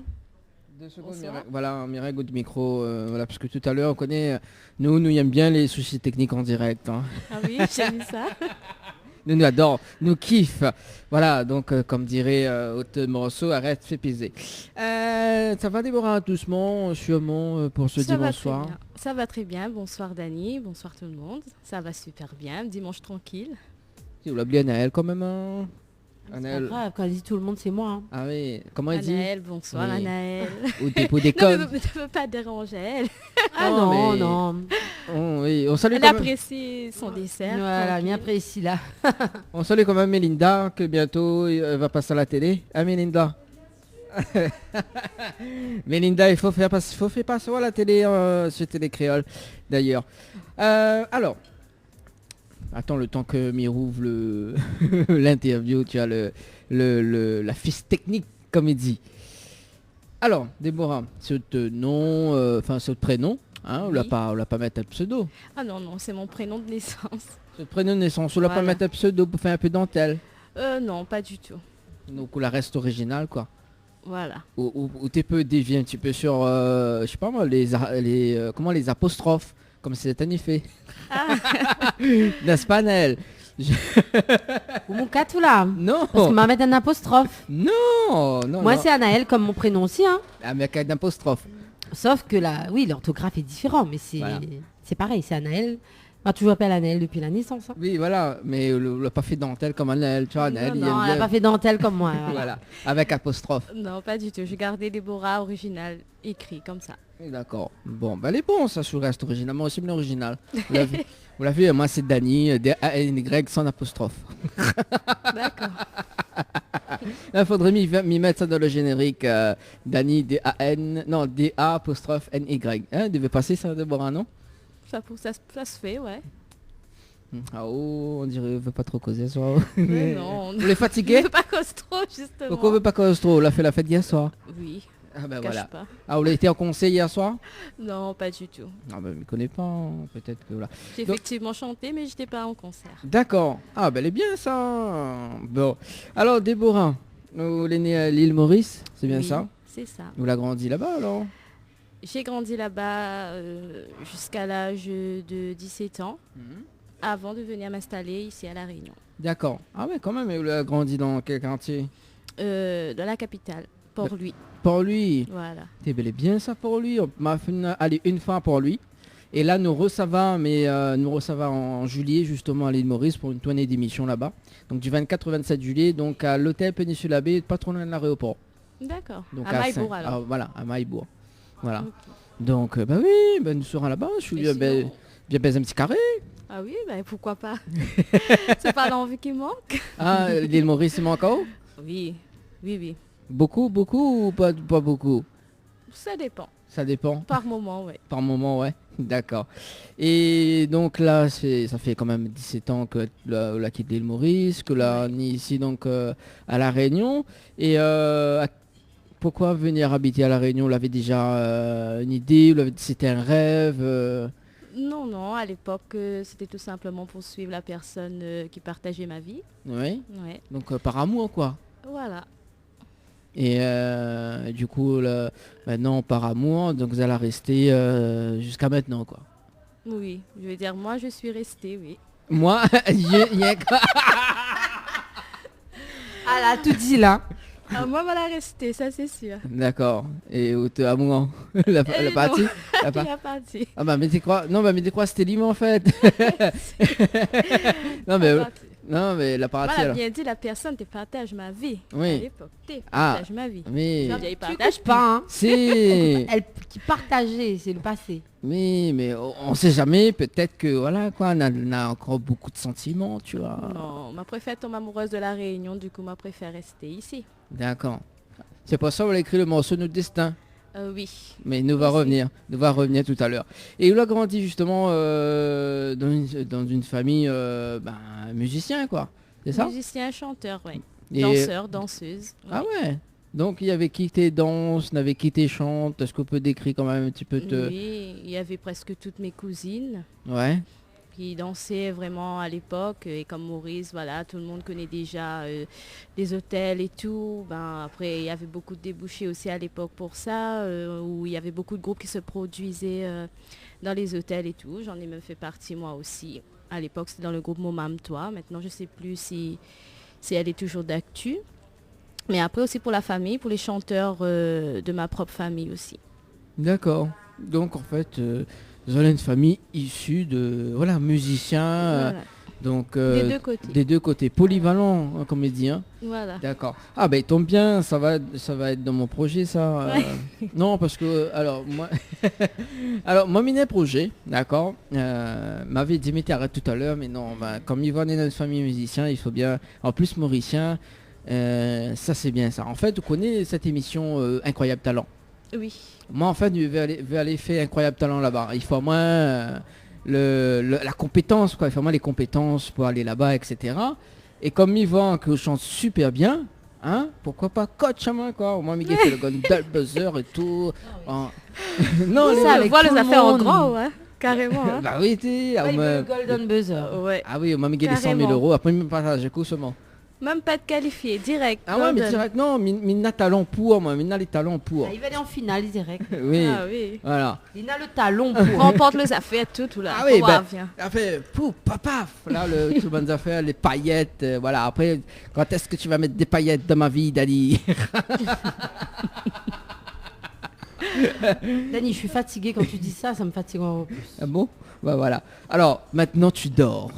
S2: 2 secondes,
S5: Bonsoir.
S2: Mireille. Voilà, Mireille goûte micro. Voilà, parce que tout à l'heure, on connaît... Nous aimons bien les soucis techniques en direct. Hein.
S5: Ah oui, j'aime ça.
S2: Nous adorons, nous kiffe. Voilà, donc comme dirait Haute Morceau, arrête, fais piser. Ça va Déborah, doucement, sûrement, pour ce
S5: Ça va
S2: dimanche
S5: très
S2: soir.
S5: bien. Ça va très bien. Bonsoir Dani, bonsoir tout le monde. Ça va super bien. Dimanche tranquille.
S2: Tu l'as oublié Anaël quand même. Hein.
S3: C'est pas
S2: Anaël.
S3: grave, quand elle dit tout le monde, c'est moi. Hein.
S2: Ah oui, comment elle dit?
S5: Anaël, bonsoir
S2: Oui.
S5: Anaël.
S2: Ou des pots
S5: Non,
S2: d'école.
S5: mais ne veux pas déranger elle.
S3: Ah
S2: Non,
S3: non,
S2: mais-
S3: non.
S2: Oh, oui, on salue
S5: Elle
S2: quand même,
S5: apprécie son dessert.
S3: Voilà,
S5: tranquille.
S3: bien précis là.
S2: on salue quand même Mélinda, que bientôt elle va passer à la télé. Ah Mélinda. Mélinda, il faut faire passer à la télé sur Télé Créole d'ailleurs. Alors, attends le temps que m'y rouvre l'interview, tu as la fiche technique comme il dit. Alors, Déborah, ce nom, enfin ce prénom, hein, on l'a
S5: Oui.
S2: pas mettre un pseudo.
S5: Ah non, non, c'est mon prénom de naissance.
S2: Ce prénom de naissance, on l'a pas
S5: Voilà.
S2: mettre un pseudo pour faire un peu dentelle.
S5: Non, pas du tout.
S2: Donc on la reste originale quoi.
S5: Voilà.
S2: Ou tu peux dévier un petit peu sur, je sais pas moi, les apostrophes, comme c'est un effet. N'est-ce pas Nel?
S3: Ou mon catou là.
S2: Non,
S3: Parce qu'on m'a mettre un apostrophe.
S2: non.
S3: Moi,
S2: non.
S3: c'est Anaël comme mon prénom aussi. Hein.
S2: Ah, mais avec un apostrophe.
S3: Sauf que là, oui, l'orthographe est différent, mais c'est
S2: Voilà.
S3: c'est pareil, c'est Anaël. On m'a toujours appelé Annelle depuis la naissance. Hein.
S2: Oui, voilà, mais elle n'a pas fait dentelle comme Annelle, tu vois, Annelle.
S3: Non, elle n'a pas fait dentelle comme moi. Voilà.
S2: Voilà, avec apostrophe.
S5: Non, pas du tout. J'ai gardé Déborah original écrit comme ça.
S2: D'accord. Bon, ben elle est bon, ça, je reste original. Moi aussi, bien original. Vous l'avez vu, moi, c'est Dany, D-A-N-Y sans apostrophe.
S5: D'accord.
S2: Il faudrait m'y mettre ça dans le générique. Dany, D-A-N, non, D-A apostrophe N-Y. Hein, il devait passer ça, Déborah, non?
S5: Ça se fait, ouais.
S2: Ah oh, on dirait qu'on veut pas trop causer ce soir.
S5: Mais non.
S2: Vous les fatiguez?
S5: Je veux pas cause trop, justement.
S2: Pourquoi on veut pas cause trop? On a fait la fête hier soir.
S5: Oui,
S2: Ah ben
S5: cache
S2: voilà.
S5: pas.
S2: Ah, vous avez été en conseil hier soir?
S5: Non, pas du tout.
S2: Ah ben, je ne connais pas, hein. Peut-être que voilà.
S5: J'ai
S2: Donc-
S5: effectivement chanté, mais j'étais pas en concert.
S2: D'accord. Ah ben elle est bien ça. Bon. Alors Déborah, vous êtes née à l'île Maurice, c'est bien
S5: Oui,
S2: ça?
S5: C'est ça.
S2: Vous l'avez grandi là-bas alors?
S5: J'ai grandi là-bas jusqu'à l'âge de 17 ans, avant de venir m'installer ici à La Réunion,
S2: D'accord. Ah ouais, quand même, vous l'avez grandi dans quel quartier?
S5: dans la capitale, Port-Louis.
S2: Pour lui.
S5: Voilà.
S2: C'est bel et bien ça pour lui. On m'a fait aller une fois pour lui. Et là, nous recevons, en juillet justement à l'île Maurice pour une tournée d'émission là-bas. Donc du 24 au 27 juillet, donc à l'hôtel Péninsula Bay, pas trop loin de l'aéroport.
S5: D'accord.
S2: Donc
S5: À Maillebourg
S2: Saint-
S5: alors.
S2: Voilà, à Maillebourg. Voilà.
S5: Ok.
S2: Donc bah oui, ben, nous serons là-bas. Je suis
S5: Et
S2: bien,
S5: sinon-
S2: bien baisé un petit carré.
S5: Ah oui, ben pourquoi pas. C'est pas l'envie qui manque.
S2: Ah, l'île Maurice, c'est encore
S5: Oui, oui, oui.
S2: beaucoup ou pas beaucoup?
S5: Ça dépend.
S2: Ça dépend.
S5: Par moment, oui.
S2: Par moment, ouais. D'accord. Et donc là, ça fait quand même 17 ans que la quitte l'île Maurice, que là, on est ici donc à La Réunion. Et pourquoi venir habiter à La Réunion? Vous l'avez déjà une idée? C'était un rêve?
S5: Non, non, à l'époque, c'était tout simplement pour suivre la personne qui partageait ma vie.
S2: Oui.
S5: Ouais,
S2: Donc par amour, quoi.
S5: voilà.
S2: Et du coup, maintenant, par amour, donc vous allez rester jusqu'à maintenant, quoi.
S5: Oui, je veux dire, moi, je suis restée, oui.
S2: Moi,
S3: Ah là, tout dit là.
S5: Ah, moi, voilà, rester, ça, c'est sûr.
S2: D'accord. Et où t'es amour la
S5: non.
S2: partie la
S5: Il
S2: par-
S5: a parti.
S2: Ah bah mais t'es quoi? Non bah mais t'es quoi? C'était Lima en fait. non mais la partie
S5: Voilà,
S2: alors.
S5: bien dit, la personne te partage ma vie.
S2: Oui.
S5: À l'époque, te
S2: Ah.
S5: partage ma vie.
S2: Mais
S5: Tu
S3: Tu
S5: partage
S3: coupes pas, hein.
S2: si.
S3: Elle qui partageait, c'est le passé.
S2: mais on sait jamais. Peut-être que voilà quoi. On a encore beaucoup de sentiments, tu vois.
S5: Non, ma préfère tombe amoureuse de la Réunion, du coup, ma préfère rester ici.
S2: D'accord. C'est pour ça qu'on a écrit le morceau Notre Destin.
S5: Oui.
S2: Mais nous va
S5: Aussi.
S2: revenir tout à l'heure. Et il a grandi justement dans une famille musicien quoi. C'est ça?
S5: Musicien, chanteur, oui.
S2: Et-
S5: Danseur, danseuse.
S2: Ah ouais. Donc il y avait qui tes danses, il y avait qui tes chantes. Est-ce qu'on peut décrire quand même un petit peu
S5: Oui, il y avait presque toutes mes cousines
S2: Ouais.
S5: qui dansaient vraiment à l'époque. Et comme Maurice, voilà, tout le monde connaît déjà des hôtels et tout. Ben, après, il y avait beaucoup de débouchés aussi à l'époque pour ça, où il y avait beaucoup de groupes qui se produisaient dans les hôtels et tout. J'en ai même fait partie moi aussi. À l'époque, c'était dans le groupe Momam Toi. Maintenant, je ne sais plus si elle est toujours d'actu. Mais après aussi pour la famille, pour les chanteurs de ma propre famille aussi.
S2: D'accord. Donc en fait, vous avez une famille issue de musiciens.
S5: Voilà.
S2: Donc
S5: Des deux côtés.
S2: des deux côtés, polyvalent hein, comédien.
S5: Voilà.
S2: D'accord. Ah ben il tombe bien, ça va être dans mon projet ça. Non parce que alors moi mon projet, d'accord. M'avait dit mais arrête tout à l'heure, mais non, comme Yvonne est dans une famille musicien, il faut bien. En plus mauricien, ça c'est bien ça. En fait, vous connaissez cette émission Incroyable Talent.
S5: Oui.
S2: Moi en fait je vais aller faire Incroyable Talent là-bas. Il faut au moins la compétence quoi. Il faut au moins les compétences pour aller là-bas, etc. Et comme Yvan que je chante super bien, hein, pourquoi pas coach à moi quoi. Au moins Miguel fait le Gondal Buzzer et tout. Non,
S3: Ça,
S2: les-
S3: avec
S5: voit
S3: tout
S5: les
S3: le
S5: affaires en
S3: monde.
S5: grand, ouais. Carrément. Hein.
S2: bah oui, t'es.
S3: Ouais, il veut le Golden Buzzer.
S5: Ouais.
S2: Ah oui, au moins Miguel les 100 000
S5: Carrément.
S2: euros. Après, même pas j'ai coup seulement.
S5: Même pas de qualifié, direct.
S2: Ah ouais, mais
S5: Golden.
S2: direct, non, Mina talent pour, moi, Mina les talents pour.
S3: Ah, il va aller en finale direct.
S2: Oui,
S5: Ah oui.
S2: voilà.
S3: Il a le talon pour.
S5: Remporte les affaires, tout là.
S2: Ah oui,
S5: Wow,
S2: ben,
S5: viens.
S2: après, pouf, paf, là, tout le bonnes affaires, les paillettes, voilà. Après, quand est-ce que tu vas mettre des paillettes dans ma vie, Dali?
S3: Dani, je suis fatiguée quand tu dis ça, ça me fatigue encore plus.
S2: Ah bon? Bah voilà. Alors, maintenant tu dors.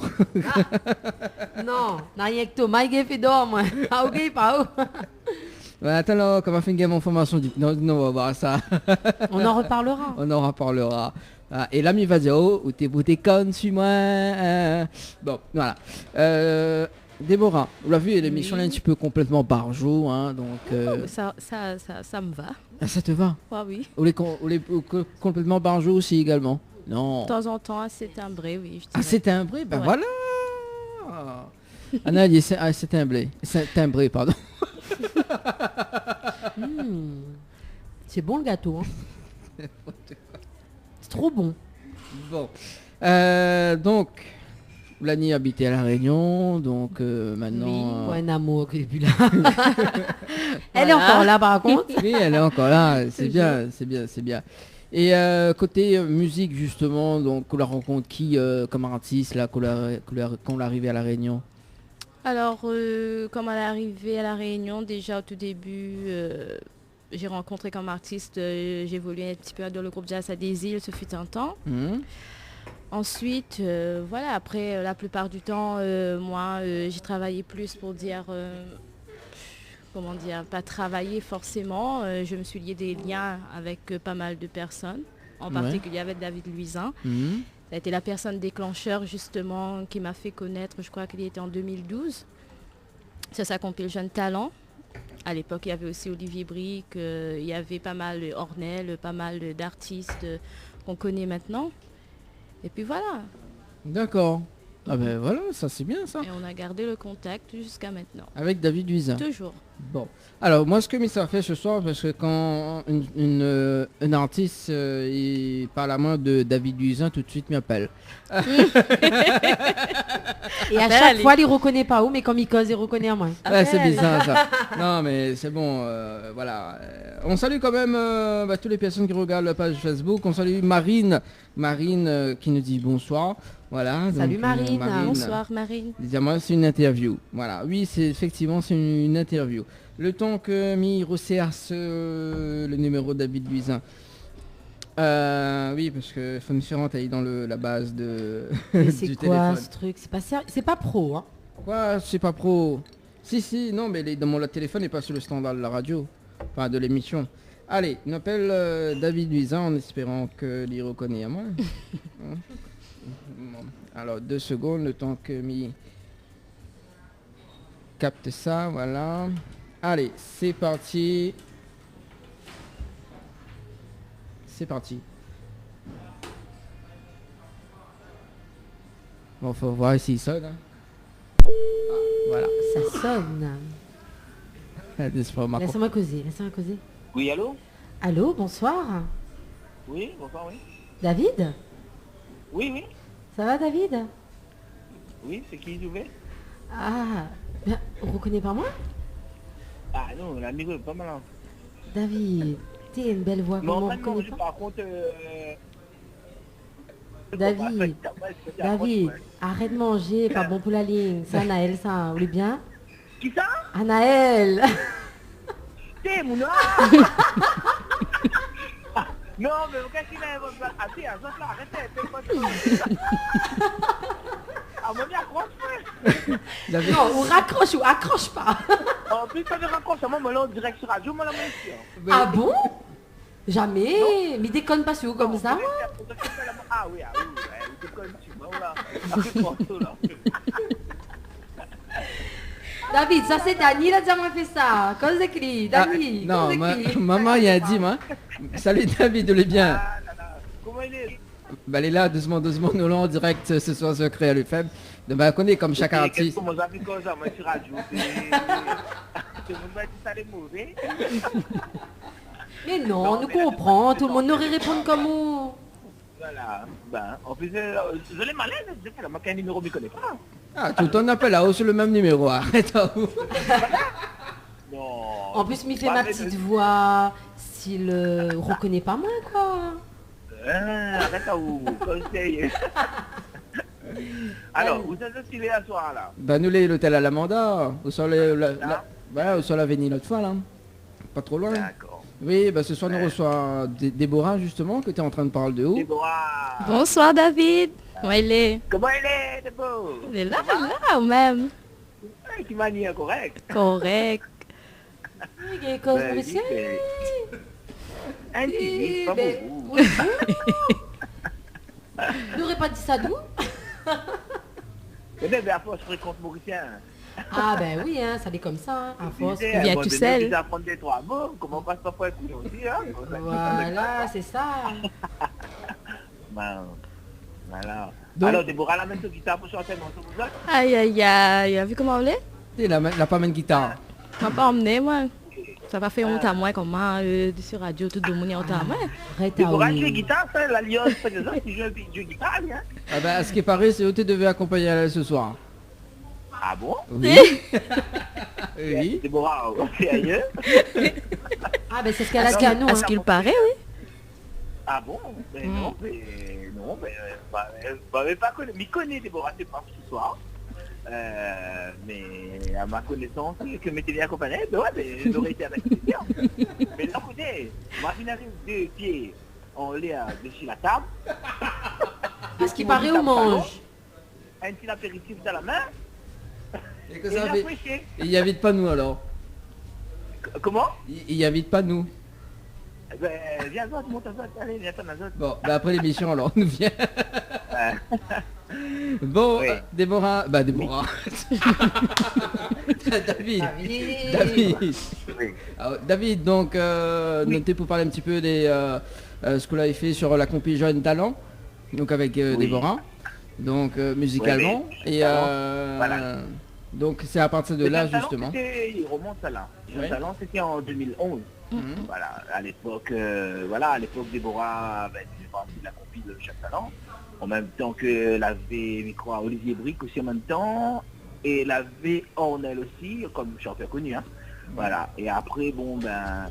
S3: Non, n'a rien que toi, Mike fait d'or, moi. Ah ok, pas où.
S2: Bah, attends là, comment fait une game en formation d'hypnose? Non, on va voir ça.
S3: On en reparlera.
S2: On en reparlera. Ah, et l'ami va dire, oh, où t'es conne, suis-moi. Bon, voilà. Déborah, vous l'avez vu, l'émission est un petit peu complètement barjot, hein, donc...
S5: Ça me va.
S2: Ah, ça te va?
S5: Ah oui.
S2: Ou les complètement barjot aussi également? Non.
S5: De temps en temps, assez timbré, oui. Je
S2: Ah,
S5: dirais.
S2: c'est timbré? Ben
S5: Ouais.
S2: voilà. Anna, c'est timbré. C'est timbré, pardon.
S3: C'est bon le gâteau, hein. C'est trop bon.
S2: Bon. Donc, Lani habitait à La Réunion, donc maintenant...
S3: Ouais, un amour qui est plus là. Elle est
S5: Voilà.
S3: encore là par contre.
S2: Oui, elle est encore là, c'est bien, c'est bien, c'est bien. Et côté musique justement, donc on la rencontre qui comme artiste là quand on est arrivé à La Réunion?
S5: Alors, comme elle est arrivée à La Réunion, déjà au tout début, j'ai rencontré comme artiste, j'ai évolué un petit peu dans le groupe Jazz à des îles, ce fut un temps. Ensuite, voilà, après, la plupart du temps, moi, j'ai travaillé plus pour dire, comment dire, pas travailler forcément. Je me suis lié des liens avec pas mal de personnes, en
S2: Ouais.
S5: particulier avec David Luisin. Ça a été la personne déclencheur justement qui m'a fait connaître, je crois qu'il était en 2012. Ça s'appelle Jeune Talent. À l'époque, il y avait aussi Olivier Brick, il y avait pas mal Ornel, pas mal d'artistes qu'on connaît maintenant. Et puis voilà,
S2: D'accord. Ah ben voilà, ça c'est bien ça.
S5: et on a gardé le contact jusqu'à maintenant.
S2: Avec David Luisin.
S5: Toujours.
S2: Bon. Alors moi ce que Missa fait ce soir, parce que quand une artiste il parle à moi de David Luisin, tout de suite m'appelle.
S3: Et à chaque
S5: Allez.
S3: fois, il reconnaît pas où, mais comme il cause, il reconnaît à moi.
S2: Ouais, c'est bizarre ça. Non mais c'est bon, voilà. On salue quand même toutes les personnes qui regardent la page Facebook. On salue Marine qui nous dit bonsoir. Voilà.
S3: Salut Marine.
S5: Bonsoir Marine.
S2: Dis-moi, c'est une interview. Voilà. Oui, c'est effectivement c'est une interview. Le temps que Mi recherche le numéro de David Luisin. Oui, parce que Fun Ferrand est dans la base de
S3: Mais c'est
S2: du
S3: quoi
S2: téléphone.
S3: ce truc? C'est pas sérieux, c'est pas pro, hein.
S2: Quoi, c'est pas pro. Si, non, mais dans mon téléphone n'est pas sur le standard de la radio, enfin de l'émission. Allez, on appelle David Luisin en espérant qu'il reconnaît à moi. Hein. Bon. Alors 2 secondes, le temps que Mi capte ça, voilà. Allez, c'est parti. C'est parti. Bon, faut voir s'il sonne. Hein. Ah, voilà.
S3: Ça sonne. Laisse-moi causer, laisse-moi causer.
S6: Oui, allô?
S3: Allô, bonsoir.
S6: Oui, bonsoir, oui.
S3: David?
S6: Oui, oui.
S3: Ça va, David?
S6: Oui, c'est qui, Jouvet?
S3: Ah, ben, on reconnaît pas moi?
S6: Ah non, l'amigo est pas mal. Hein.
S3: David, t'es une belle voix,
S6: Mais
S3: comment on
S6: en fait, non,
S3: reconnaît pas?
S6: par contre...
S3: David, David, arrête de manger, pas bon pour la ligne. C'est Anaël, ça, vous voulez bien?
S6: Qui ça?
S3: Anaël.
S6: T'es mon nom. Non, mais qu'est-ce qu'il a? Arrêtez, faites pas ça. Ah, moi, bien, accroche,
S2: David,
S3: Non, ou raccroche ou accroche pas.
S6: en plus, ça ne raccroche, moi, me lance direct sur radio, moi, la main.
S3: Ah bon? Jamais. Mais déconne pas sur vous comme ça, moi.
S6: Ah oui, il te connais, tu vois, là. Après, pour tout, là.
S3: David, ça c'est Dani, il a déjà fait ça. Quand c'est écrit, Dani.
S2: non,
S3: quand c'est écrit.
S2: maman il a dit, moi. Salut David, vous allez bien?
S6: Ah là là. Comment il est?
S2: Bah, elle est là, doucement, nous l'avons en direct ce soir sur Créole FM. Donc, bah, on connaît comme chaque artiste.
S6: Comment ça fait comme ça, moi, sur radio? Tout le monde va dire ça, les mauvais.
S3: Mais non,
S6: Non,
S3: on nous
S6: mais là,
S3: comprend.
S6: c'est
S3: Tout le monde aurait répondu comme vous.
S6: Voilà. Ben, en plus, je l'ai malade, je sais pas, moi, qu'un numéro, je ne connais pas.
S2: Ah, tout on appelle là-haut sur le même numéro. Arrête.
S6: Non.
S3: En plus, m'y fait
S6: Bah,
S3: ma
S6: mais-
S3: petite voix. S'il reconnaît pas moi, quoi.
S6: Arrête à vous, conseil. Alors, vous êtes stylé à soir, là.
S2: Bah, nous, l'hôtel à l'Amanda. Au sol, voilà, au sol Avenue l'autre fois, là. Pas trop loin.
S6: D'accord.
S2: Oui, bah ce soir nous reçoit Déborah justement, que tu es en train de parler de haut.
S6: Déborah.
S5: Bonsoir David. Comment il est?
S6: Comment il est, Déborah?
S5: Il est là ou même?
S6: Qui manie correct.
S5: Correct.
S3: Il y a une cause policière.
S6: Un petit, pas beaucoup.
S3: N'aurais pas dit ça d'où?
S6: Mais à force, je fréquente Mauricien.
S3: Ah ben oui, hein, ça est comme ça, hein, à force.
S5: Il vient tout seul.
S6: Tu apprendre des trois mots, comment on passe parfois écouter aussi, hein.
S3: Voilà, c'est ça.
S6: Ben, voilà.
S2: Donc-
S6: Alors, Déborah, la même chose guitare pour chanter mon son pour ça.
S5: Aïe aïe aïe. T'as vu comment on est?
S2: Il n'a pas même guitare.
S5: On m'a pas emmené moi. Ça va faire honte à moi comment sur radio tout le monde est honte à moi.
S3: Arrête à
S6: Déborah, tu joues
S3: oui.
S6: guitare, ça, l'alliance, par exemple, tu joues guitare, hein.
S2: Ah bah, à ce qui paraît, c'est eux qui devaient accompagner elle ce soir.
S6: Ah bon?
S2: Oui. Oui.
S6: Déborah, c'est ailleurs.
S3: Ah ben c'est ce qu'elle a dit à nous.
S5: À
S3: Hein.
S5: ce qu'il paraît, oui.
S6: Ah bon? Mais non, m'avait pas connu. M'y connaît Déborah, c'est pas ce soir. Mais à ma connaissance, que m'était bien accompagné, ben ouais, mais j'aurais été avec plaisir. Mais d'un côté, ma finalité deux pieds en l'air dessus la table.
S3: À ce qui paraît, on mange.
S6: Un petit apéritif dans la main.
S2: Et que
S6: Et
S2: ça
S6: il a
S2: fait...
S6: prêché.
S2: Il y invite pas nous alors.
S6: Comment?
S2: Il y invite pas nous.
S6: Ben, viens toi, tu montes à ça, allez, viens toi, dans
S2: Bon, bah après l'émission alors, on nous vient.
S6: Ouais.
S2: Bon,
S6: Oui.
S2: Déborah. David.
S3: David.
S2: David.
S6: Oui.
S2: Alors, David, donc, notez pour parler un petit peu des ce que vous avez fait sur la compil Jeune Talent, donc avec Déborah, donc musicalement.
S6: Oui,
S2: Et
S6: voilà.
S2: donc c'est à partir de
S6: Le
S2: là
S6: Jeune Talent,
S2: justement.
S6: il remonte à là. Le Jeune
S2: Ouais.
S6: Talent, c'était en 2011.
S2: Mhm.
S6: Voilà, à l'époque, Déborah faisait partie de la compil de Jeune Talent. En même temps que la V, je crois, Olivier Brick aussi en même temps. Et la V Ornel aussi, comme chanteur connu. Hein. Voilà. Et après, bon, ben,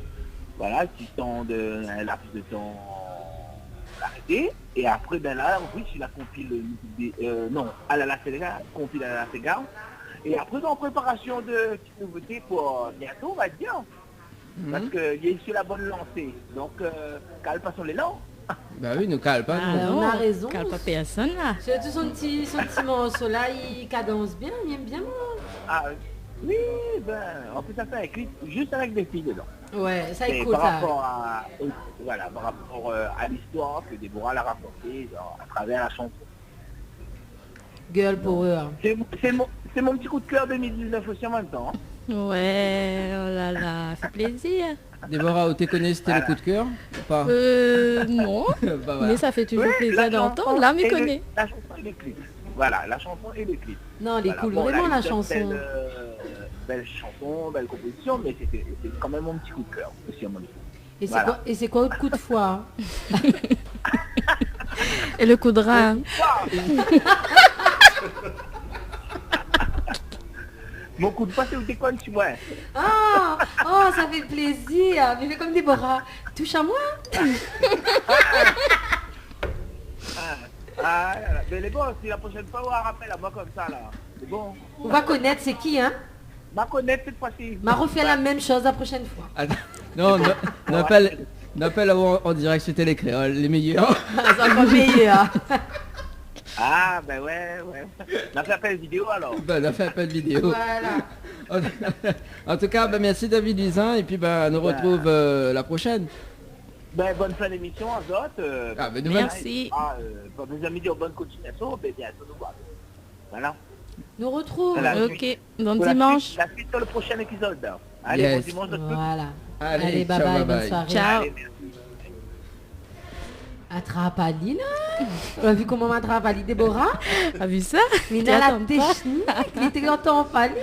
S6: voilà, petit temps de, un laps de temps arrêté. Et après, ben là, oui, je la compile, non, à la Sega, compile à la Sega. Et après, en préparation de petites nouveautés pour bientôt, on va dire. Parce qu'il y a eu sur la bonne lancée. Donc, calme pas sur l'élan.
S2: Bah oui, nous cale pas.
S3: Ah,
S2: nous.
S3: on a raison.
S5: Calme pas personne là.
S3: Surtout son petit morceau là, il cadence bien, il aime bien.
S6: Ah, oui, ben, on peut ça faire avec lui, juste avec des filles dedans.
S3: Ouais, ça
S6: Et
S3: est cool
S6: par
S3: ça.
S6: rapport à, voilà, par rapport à l'histoire que Déborah l'a racontée à travers la chanson.
S3: Girl power.
S6: C'est mon petit coup de cœur 2019 aussi en même temps. Hein.
S5: Ouais, oh là là, fait plaisir.
S2: Déborah, où t'es connu, c'était le coup de cœur ou pas
S5: Non,
S2: Bah, voilà.
S5: mais ça fait toujours
S6: Oui,
S5: plaisir
S6: la
S5: d'entendre.
S6: chanson
S5: Là, me
S6: et
S5: connaît.
S6: la chanson et le clip. Voilà, la chanson et le clip.
S3: Non, elle est
S6: Voilà,
S3: cool,
S6: bon,
S3: vraiment
S6: là,
S3: la
S6: il
S3: chanson.
S6: donne belle chanson, belle composition, mais c'est quand même mon petit coup de cœur aussi en même temps.
S3: Et c'est
S6: Voilà.
S3: quoi, et c'est quoi autre coup de foi?
S5: Et le coup de rein.
S6: Mon coup de poing, c'est où t'es con, tu vois.
S3: Ah, oh, ça fait plaisir. Mais fais comme Déborah. Touche à moi.
S6: Ah, mais les bon, si la prochaine fois, on rappelle à moi comme ça, là. C'est bon.
S3: On va connaître c'est qui, hein.
S6: Ma connaître cette fois-ci.
S3: M'a refait la même chose la prochaine fois.
S2: Attends, non, n'appelle en direct sur Télécréole, les meilleurs.
S3: Ah, c'est encore meilleur.
S6: Ah, ben ouais. On a fait appel vidéo alors.
S2: Bah, on a fait appel vidéo.
S3: Voilà.
S2: En tout cas, bah, merci David Luzin et puis bah, on nous retrouve la prochaine.
S6: Ben, bonne fin d'émission à autres.
S2: Ah, ben, nous
S5: Merci.
S6: Pour mes amis dire bonne continuation, ben bientôt nous voir. Voilà.
S3: Nous retrouve.
S6: Voilà.
S5: Ok, bon
S6: Pour la
S5: dimanche.
S6: suite- La suite sur le prochain épisode. Allez,
S2: Yes.
S6: bon dimanche à tous.
S3: Voilà.
S2: Allez,
S3: bye
S2: ciao,
S3: bye,
S2: bye
S3: bonne
S2: bye.
S3: soirée.
S5: Ciao.
S6: Allez, merci.
S3: Attrape Ali là. On a vu comment m'attrape Ali Déborah.
S5: T'as vu ça?
S3: Mais
S5: Tu
S3: dans la
S5: attends pas.
S3: technique, il était longtemps en fallu.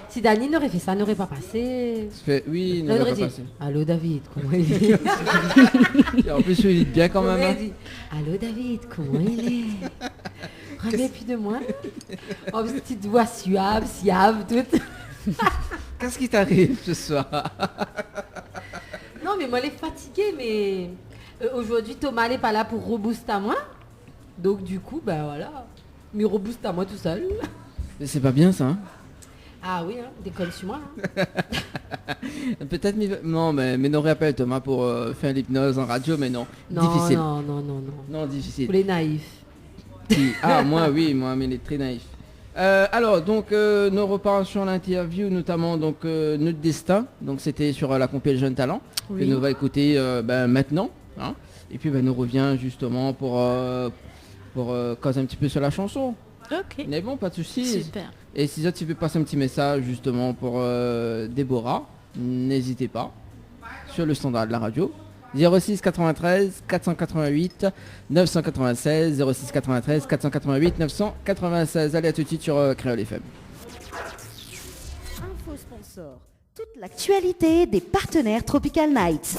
S3: Si Dani n'aurait fait ça, n'aurait pas passé.
S2: Oui,
S3: Là,
S2: ne
S3: il
S2: va
S3: aurait
S2: pas
S3: dit,
S2: passer.
S3: allô David, comment il est?
S2: Et en plus, il est bien quand
S3: Il
S2: même.
S3: aurait
S2: Hein.
S3: dit, allô David, comment il est? Rappelez plus de moi. En plus, petite voix suave, toute.
S2: Qu'est-ce qui t'arrive ce soir?
S3: Non, mais moi, elle est fatiguée, mais aujourd'hui, Thomas n'est pas là pour rebooster à moi. Donc, du coup, ben voilà. Mais rebooste à moi tout seul.
S2: Mais c'est pas bien ça. Hein.
S3: Ah oui, hein, déconne sur moi. Hein.
S2: Peut-être, non, mais nous rappelle Thomas pour faire l'hypnose en radio, mais non.
S3: Non,
S2: Difficile.
S3: non.
S2: Non, difficile.
S3: Pour les naïfs.
S2: Ah, moi, oui, moi, mais il est très naïf. Alors, donc, nous repartons sur l'interview, notamment donc notre destin. Donc, c'était sur la compil Jeune Talent que nous va écouter maintenant. Hein. Et puis, nous revient justement pour causer un petit peu sur la chanson.
S5: Ok.
S2: Mais bon, pas de soucis.
S5: Super.
S2: Et si tu veux passer un petit message justement pour Déborah, n'hésitez pas sur le standard de la radio. 06 93 488 996 06 93 488 996. Allez, à tout de suite sur Créole FM.
S1: Info sponsor. Toute l'actualité des partenaires Tropical Nights.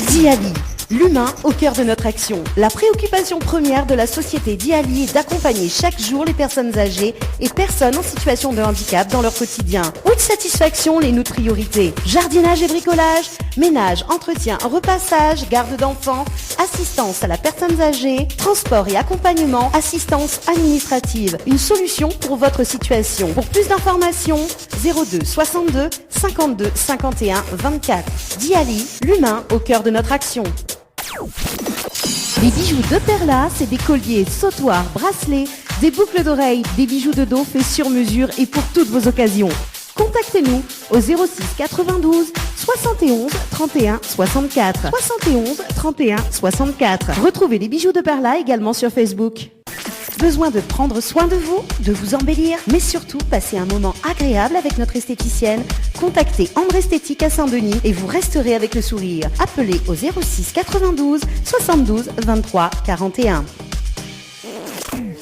S1: Diali, l'humain au cœur de notre action. La préoccupation première de la société Diali est d'accompagner chaque jour les personnes âgées et personnes en situation de handicap dans leur quotidien. Haute satisfaction, les notre priorité. Jardinage et bricolage, ménage, entretien, repassage, garde d'enfants, assistance à la personne âgée, transport et accompagnement, assistance administrative. Une solution pour votre situation. Pour plus d'informations, 02 62 52 51 24. Diali, l'humain au cœur de notre action. Les bijoux de Perla, c'est des colliers, sautoirs, bracelets, des boucles d'oreilles, des bijoux de dos faits sur mesure et pour toutes vos occasions. Contactez-nous au 06 92 71 31 64. 71 31 64. Retrouvez les bijoux de Perla également sur Facebook. Besoin de prendre soin de vous, de vous embellir, mais surtout passer un moment agréable avec notre esthéticienne? Contactez Ambre Esthétique à Saint-Denis et vous resterez avec le sourire. Appelez au 06 92 72 23 41.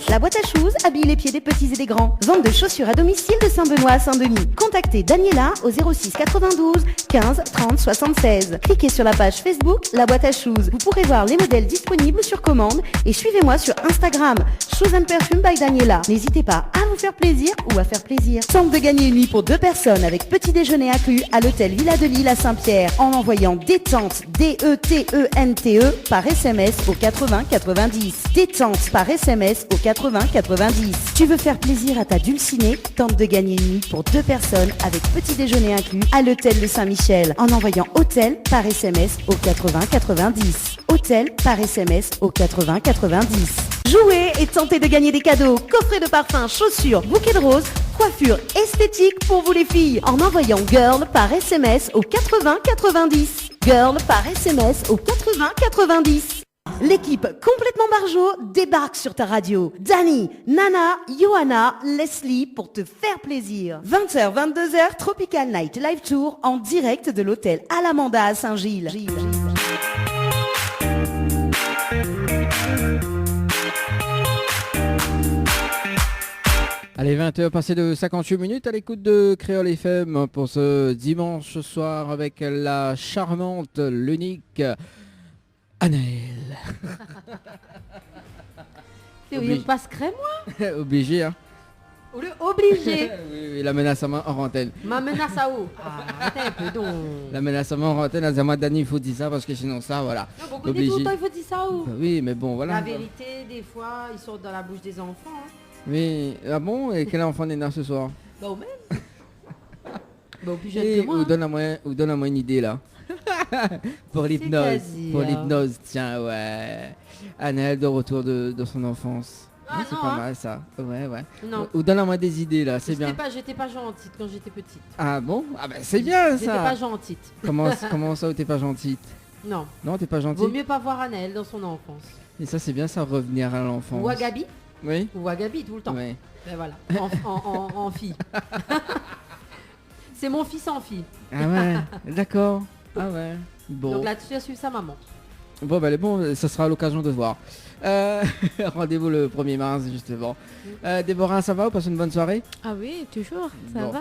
S1: La boîte à shoes habille les pieds des petits et des grands. Vente de chaussures à domicile de Saint-Benoît à Saint-Denis. Contactez Daniela au 06 92 15 30 76. Cliquez sur la page Facebook La Boîte à Shoes. Vous pourrez voir les modèles disponibles sur commande et suivez-moi sur Instagram Shoes and Perfume by Daniela. N'hésitez pas à vous faire plaisir ou à faire plaisir. Tente de gagner une nuit pour 2 personnes avec petit déjeuner inclus à l'hôtel Villa de Lille à Saint-Pierre en envoyant détente DETENTE par SMS au 80 90. Détente par SMS au 80 90. Tu veux faire plaisir à ta dulcinée? Tente de gagner une nuit pour 2 personnes avec petit déjeuner inclus à l'hôtel de Saint-Michel en envoyant hôtel par SMS au 80 90. Hôtel par SMS au 80 90. Jouez et tentez de gagner des cadeaux, coffrets de parfums, chaussures, bouquets de roses, coiffure esthétique pour vous les filles en envoyant girl par SMS au 80 90. Girl par SMS au 80 90. L'équipe complètement barjo débarque sur ta radio. Dani, Nana, Johanna, Leslie pour te faire plaisir. 20h, 22h, Tropical Night Live Tour en direct de l'hôtel Alamanda à Saint-Gilles.
S2: Allez, 20h passées de 58 minutes à l'écoute de Créole FM pour ce dimanche soir avec la charmante, l'unique Anaëlle.
S3: C'est où il passe crème, moi?
S2: Obligé, hein.
S3: Obligé.
S2: Oui, la menace en antenne.
S3: Ma menace à où? Arrêtez un peu donc.
S2: La menace en antenne, à moi, Dani, il faut dire ça parce que sinon ça, voilà.
S3: Non, beaucoup
S2: Obligé.
S3: dit tout le temps, il faut dire ça où?
S2: Oui, mais bon, voilà.
S3: La vérité, des fois, ils sortent dans la bouche des enfants. Hein.
S2: Oui, ah bon? Et quel enfant est né ce soir?
S3: Bah, au même. Bah, au plus jeune
S2: Et
S3: que moi.
S2: ou donne-moi une idée là. Pour l'hypnose.
S3: C'est-à-dire
S2: Pour l'hypnose, tiens, ouais. Anaëlle de retour de son enfance.
S3: Ah,
S2: Oui, c'est
S3: non,
S2: pas
S3: hein.
S2: mal ça. Ouais.
S3: Non.
S2: Ou donne-moi des idées là, c'est bien.
S3: J'étais pas gentille quand j'étais petite.
S2: Ah bon? Ah ben c'est bien
S3: J'étais pas
S2: ça.
S3: gentille.
S2: Comment ça, t'es pas gentille?
S3: Non.
S2: Non, t'es pas
S3: Vaut
S2: gentille.
S3: mieux pas voir Anaëlle dans son enfance.
S2: Et ça, c'est bien ça, revenir à l'enfance.
S3: Ou à Gabi.
S2: Oui.
S3: Ou à Gabi tout le temps.
S2: Ouais.
S3: Ben voilà. En fille. C'est mon fils en fille.
S2: Ah ouais, d'accord. Ah ouais. Bon.
S3: Donc là-dessus, elle suit sa maman.
S2: Bon, bah, bon, ça sera l'occasion de voir. Rendez-vous le 1er mars, justement. Déborah, ça va? Vous passez une bonne soirée?
S5: Ah oui, toujours, ça
S2: Bon.
S5: va.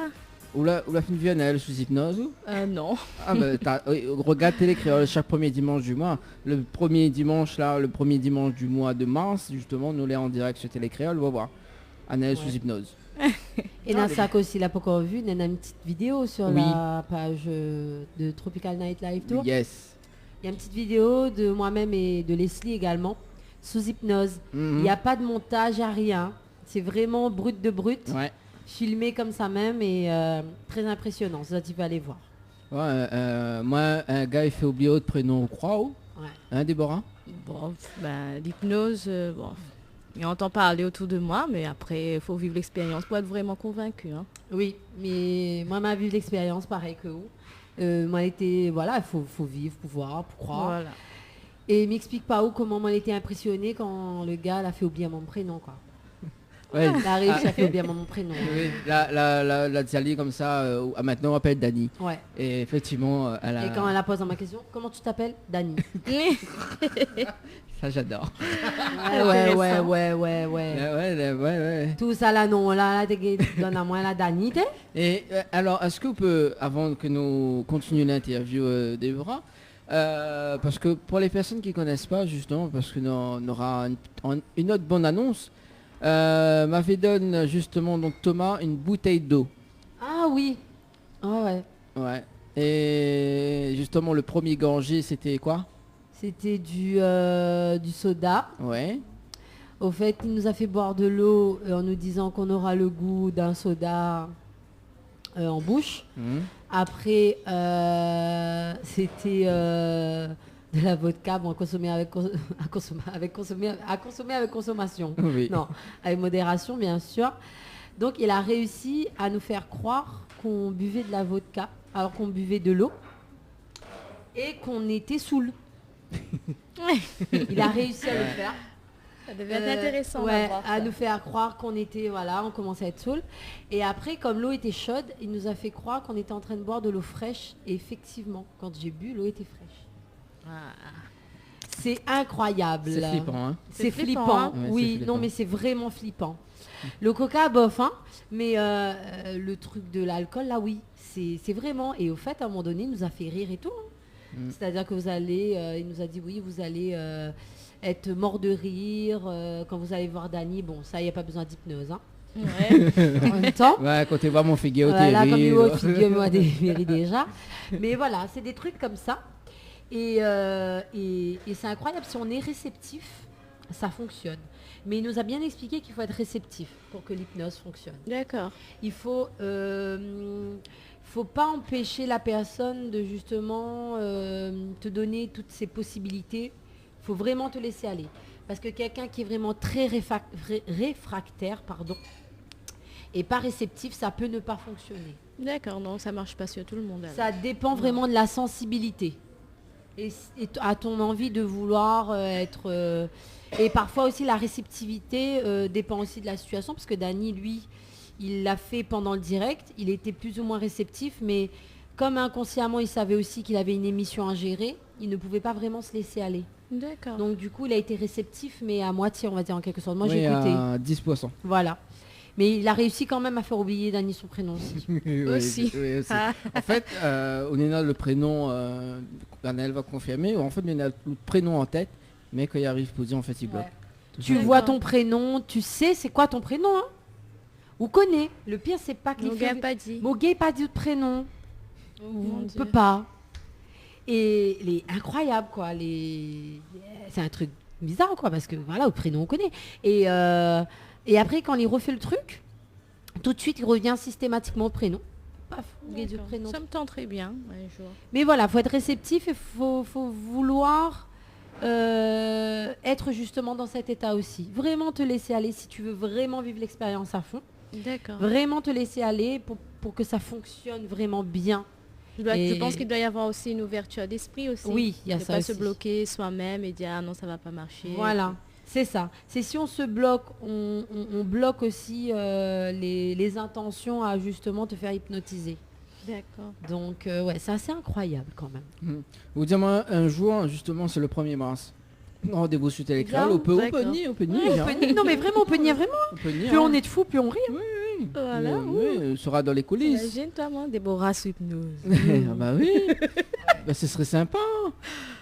S2: Ou la fin de vie, Anaëlle, sous hypnose ou?
S5: Non.
S2: Ah bah, regarde Télé Créole chaque premier dimanche du mois. Le premier dimanche du mois de mars, justement, nous l'est en direct sur Télé Créole, on va voir. Anaëlle sous hypnose.
S3: Et Nassak aussi, l'a pas encore vu. Il y a une petite vidéo sur
S2: Oui.
S3: la page de Tropical Night Live Tour.
S2: Yes.
S3: Il y a une petite vidéo de moi-même et de Leslie également, sous hypnose.
S2: Mhm.
S3: Il n'y a pas de montage, il n'y a rien. C'est vraiment brut de brut.
S2: Ouais.
S3: filmé comme ça même et très impressionnant. Ça, tu vas aller voir.
S2: Ouais, moi, un gars, il fait oublier autre prénom, croix,
S3: Ouais.
S2: hein, Déborah?
S5: Bon, l'hypnose, il entend parler autour de moi, mais après, il faut vivre l'expérience pour être vraiment convaincu. Hein.
S3: Oui, mais moi, ma vue l'expérience, pareil que vous. Moi, elle était, voilà, il faut vivre, pour voir, pour croire.
S5: Voilà.
S3: Et il m'explique pas où comment moi, elle était impressionnée quand le gars l'a fait oublier mon prénom, quoi.
S2: Ouais.
S3: Il a réussi à faire oublier mon prénom.
S2: Oui, la Tiali comme ça, maintenant on appelle Dani.
S3: Ouais.
S2: Et effectivement, elle a...
S3: Et quand elle a posé ma question, comment tu t'appelles? Dani.
S2: Ça j'adore.
S3: Ouais. Tout ça là, non, là, donne à moi la Dani, t'es?
S2: Et alors, est-ce que vous pouvez, avant que nous continuions l'interview Déborah, parce que pour les personnes qui ne connaissent pas, justement, parce que nous on aura une autre bonne annonce, m'avait donné justement donc Thomas une bouteille d'eau.
S3: Ah oui. Ouais.
S2: Ouais. Et justement le premier gorgé c'était quoi?
S3: C'était du soda.
S2: Ouais.
S3: Au fait, il nous a fait boire de l'eau en nous disant qu'on aura le goût d'un soda en bouche.
S2: Mhm.
S3: Après, c'était de la vodka, bon, à consommer avec consommation.
S2: Oui.
S3: Non, avec modération, bien sûr. Donc, il a réussi à nous faire croire qu'on buvait de la vodka alors qu'on buvait de l'eau et qu'on était saoul. Il a réussi à le faire.
S5: Ça devait être intéressant
S3: à
S5: ça.
S3: nous faire croire qu'on était, voilà, on commençait à être saoul. Et après, comme l'eau était chaude, il nous a fait croire qu'on était en train de boire de l'eau fraîche. Et effectivement, quand j'ai bu, l'eau était fraîche. C'est incroyable.
S2: C'est flippant, hein?
S3: C'est
S5: flippant,
S3: flippant.
S5: hein.
S2: Ouais,
S3: Oui,
S2: c'est flippant.
S3: non, mais c'est vraiment flippant. Le coca, bof, hein. Mais le truc de l'alcool, là, oui. C'est vraiment... Et au fait, à un moment donné, il nous a fait rire et tout. Hein.
S2: Mm.
S3: C'est-à-dire que vous allez... il nous a dit, oui, vous allez être mort de rire quand vous allez voir Dani. Bon, ça, il n'y a pas besoin d'hypnose, hein.
S5: Ouais.
S3: En même temps...
S2: Ouais, quand tu vois mon figure,
S3: Voilà,
S2: t'es
S3: comme il
S2: rire.
S3: voit figure moi des mairies déjà. Mais voilà, c'est des trucs comme ça. Et c'est incroyable, si on est réceptif, ça fonctionne. Mais il nous a bien expliqué qu'il faut être réceptif pour que l'hypnose fonctionne.
S5: D'accord.
S3: Il faut pas empêcher la personne de justement te donner toutes ses possibilités. Il faut vraiment te laisser aller. Parce que quelqu'un qui est vraiment très réfractaire, et pas réceptif, ça peut ne pas fonctionner.
S5: D'accord, donc ça marche pas sur tout le monde. alors.
S3: Ça dépend vraiment de la sensibilité et à ton envie de vouloir être... et parfois aussi la réceptivité dépend aussi de la situation, parce que Dani, lui, il l'a fait pendant le direct, il était plus ou moins réceptif, mais comme inconsciemment il savait aussi qu'il avait une émission à gérer, il ne pouvait pas vraiment se laisser aller.
S5: D'accord.
S3: Donc du coup, il a été réceptif, mais à moitié, on va dire, en quelque sorte. Moi, j'ai
S2: Oui,
S3: écouté.
S2: à 10%.
S3: Voilà. Mais il a réussi quand même à faire oublier Dani son prénom aussi.
S2: Oui,
S5: Aussi.
S2: oui, aussi. En fait, on a le prénom, Annelle va confirmer, en fait, on a le prénom en tête, mais quand il arrive posé, en fait, il bloque.
S3: Ouais.
S2: Tout
S3: Tu
S2: ça.
S3: vois ton prénom, tu sais c'est quoi ton prénom, hein? Ou connais. Le pire, c'est pas que les
S5: Mon
S3: filles...
S5: gars pas dit.
S3: Mon gay pas dit de prénom.
S5: Mon
S3: On
S5: Dieu.
S3: peut pas. Et les incroyables, quoi. C'est un truc bizarre, quoi, parce que voilà, le prénom on connaît. Et après, quand il refait le truc, tout de suite, il revient systématiquement au prénom. Paf, gay du
S5: D'accord.
S3: prénom.
S5: Ça me tente très bien un jour.
S3: Mais voilà, faut être réceptif et faut vouloir être justement dans cet état aussi. Vraiment te laisser aller si tu veux vraiment vivre l'expérience à fond.
S5: D'accord.
S3: Vraiment te laisser aller pour que ça fonctionne vraiment bien.
S5: Je pense qu'il doit y avoir aussi une ouverture d'esprit aussi.
S3: Oui, il y a
S5: de
S3: ça
S5: pas
S3: aussi.
S5: se bloquer soi-même et dire ah non ça va pas marcher.
S3: Voilà, c'est ça. C'est si on se bloque, on bloque aussi les intentions à justement te faire hypnotiser.
S5: D'accord.
S3: Donc ouais, c'est assez incroyable quand même.
S2: Vous dire moi un jour, justement, c'est le 1er mars. Rendez-vous sur Télécrol,
S3: Bien,
S2: on peut
S5: d'accord.
S2: nier, on peut nier.
S3: Ouais, on peut nier- non mais vraiment, on peut nier vraiment.
S2: On peut nier,
S3: Plus
S2: hein.
S3: on est de fous, plus on rit.
S5: Voilà.
S2: On sera dans les coulisses.
S5: Imagine-toi moi, Déborah sous hypnose.
S2: Ah bah oui. Bah, ce serait sympa.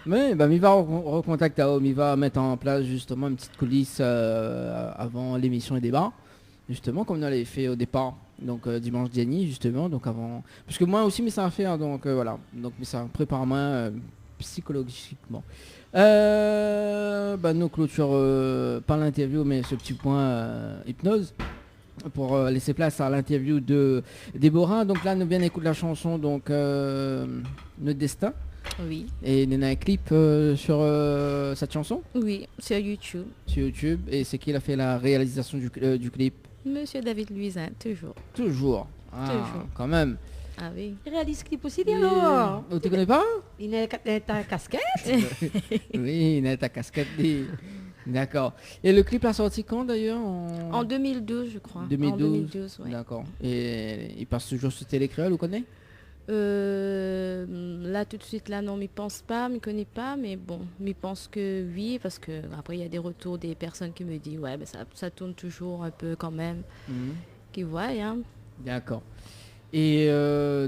S2: Mais bah, il va recontacter Aom, il va mettre en place justement une petite coulisse avant l'émission et débat. Justement comme on l'avait fait au départ. Donc dimanche dernier justement. Donc avant. Parce que moi aussi mais ça a fait. Hein, donc voilà. Donc mais ça prépare moi psychologiquement. Bah, nous clôture par l'interview mais ce petit point hypnose. pour laisser place à l'interview de Déborah. Donc là, nous bien écoute la chanson, donc Notre Destin.
S5: Oui,
S2: Et il y a un clip sur cette chanson
S5: oui, sur YouTube.
S2: sur YouTube. Et c'est qui a fait la réalisation du clip?
S5: Monsieur David Luisin, toujours.
S2: Toujours. Ah,
S5: Toujours.
S2: quand même.
S5: Ah oui.
S3: Il réalise clip aussi, dis alors.
S2: Oh, tu connais pas?
S3: Il a ta casquette.
S2: Oui, il a ta casquette. D'accord. Et le clip a sorti quand d'ailleurs
S5: En 2012, je crois.
S2: 2012.
S5: En 2012, ouais.
S2: D'accord. Et il passe toujours sur Télécréole, vous connaissez?
S5: Là, tout de suite, là, non, m'y pense pas, m'y connais pas, mais bon, m'y pense que oui, parce que après, il y a des retours des personnes qui me disent, ouais, ben, ça tourne toujours un peu quand même, qui voient, hein.
S2: D'accord. Et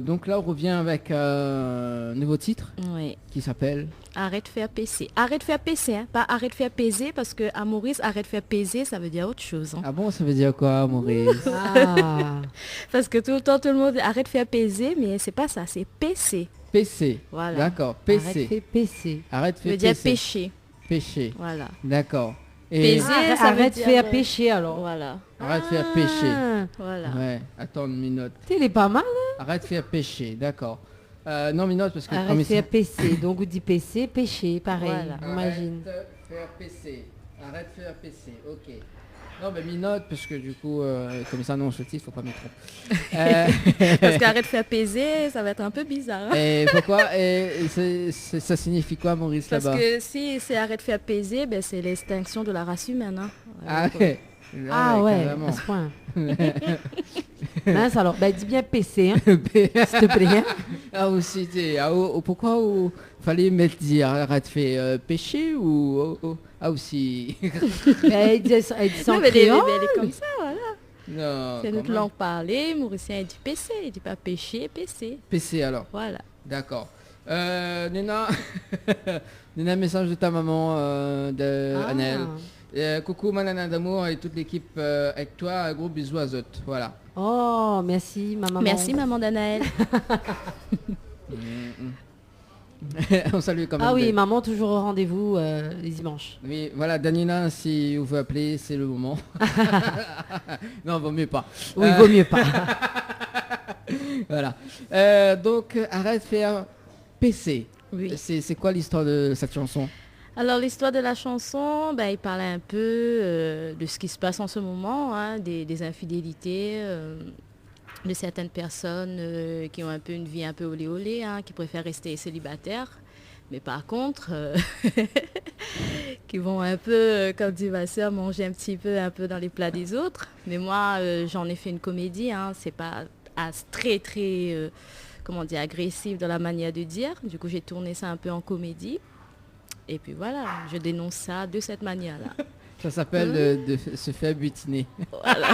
S2: donc là, on revient avec un nouveau titre
S5: Oui.
S2: qui s'appelle...
S5: Arrête de faire PC. Arrête de faire PC, hein. Pas arrête de faire PC, parce que à Maurice, arrête de faire PC, ça veut dire autre chose. Hein.
S2: Ah bon, ça veut dire quoi, Maurice?
S3: Ah.
S5: Parce que tout le temps, tout le monde dit arrête de faire PC, mais c'est pas ça, c'est PC.
S2: PC.
S5: Voilà.
S2: D'accord,
S3: Arrête
S2: PC.
S3: fait PC.
S2: Arrête
S5: Ça
S2: fait
S5: veut dire
S2: PC.
S5: péché.
S2: Péché.
S5: Voilà.
S2: D'accord. Et
S5: Baiser, ça veut
S3: Arrête
S5: dire,
S3: faire péché alors.
S5: Voilà.
S2: arrête de faire péché.
S3: Ah.
S5: Voilà.
S2: Ouais, attends une minute.
S3: Il est pas mal. Hein?
S2: Arrête de faire péché, d'accord. Non, minute, parce que...
S3: Arrête
S2: comme
S3: de
S2: il-
S3: faire PC. Donc, vous dites PC, péché, pareil.
S5: Voilà.
S3: Imagine.
S2: Arrête de faire PC. Arrête de faire PC, ok. Non, mais mi-note, parce que du coup, comme ça, non, ce titre, faut pas me tromper.
S5: Parce qu'arrête de faire PC, ça va être un peu bizarre. Hein.
S2: Et pourquoi ça signifie quoi, Maurice,
S5: Parce
S2: là-bas?
S5: que si c'est arrête de faire PC, ben, c'est l'extinction de la race humaine. Hein.
S2: Ah
S5: Donc,
S2: ouais.
S3: Ah ouais,
S2: carrément.
S3: à ce point. Mince alors, bah, dis bien PC, hein, s'il te plaît.
S2: Ah aussi, pourquoi fallait mettre dire arrête de faire péché ou ah aussi
S3: Elle dit
S5: non,
S3: en
S5: mais
S3: créole.
S5: elle est comme ça, voilà.
S2: non
S5: C'est
S2: quand
S5: notre
S2: même.
S5: langue parlée. Mauricien, il dit PC, il dit pas péché, PC.
S2: PC alors
S5: Voilà.
S2: d'accord. Nena Nena, message de ta maman de
S3: Ah.
S2: Annelle. Coucou Manana d'amour et toute l'équipe avec toi, un gros bisou à Zot, voilà.
S3: Oh, merci, ma maman.
S5: Merci, maman d'Anaël.
S2: On salue quand même.
S3: Ah oui,
S2: des-
S3: maman, toujours au rendez-vous les dimanches.
S2: Oui, voilà, Danina, si vous veut appeler, c'est le moment. Non, vaut mieux pas.
S3: Oui, il vaut mieux pas.
S2: Voilà. Donc, arrête de faire PC.
S5: Oui.
S2: C'est quoi l'histoire de cette chanson?
S5: Alors l'histoire de la chanson, ben, il parlait un peu de ce qui se passe en ce moment, hein, des infidélités de certaines personnes qui ont un peu une vie un peu olé olé, hein, qui préfèrent rester célibataires, mais par contre, qui vont un peu, comme dit ma soeur, manger un peu dans les plats des autres. Mais moi, j'en ai fait une comédie, hein, c'est pas très très, comment dire, agressif dans la manière de dire. Du coup, j'ai tourné ça un peu en comédie. Et puis voilà, je dénonce ça de cette manière-là.
S2: Ça s'appelle de se faire butiner.
S5: Voilà.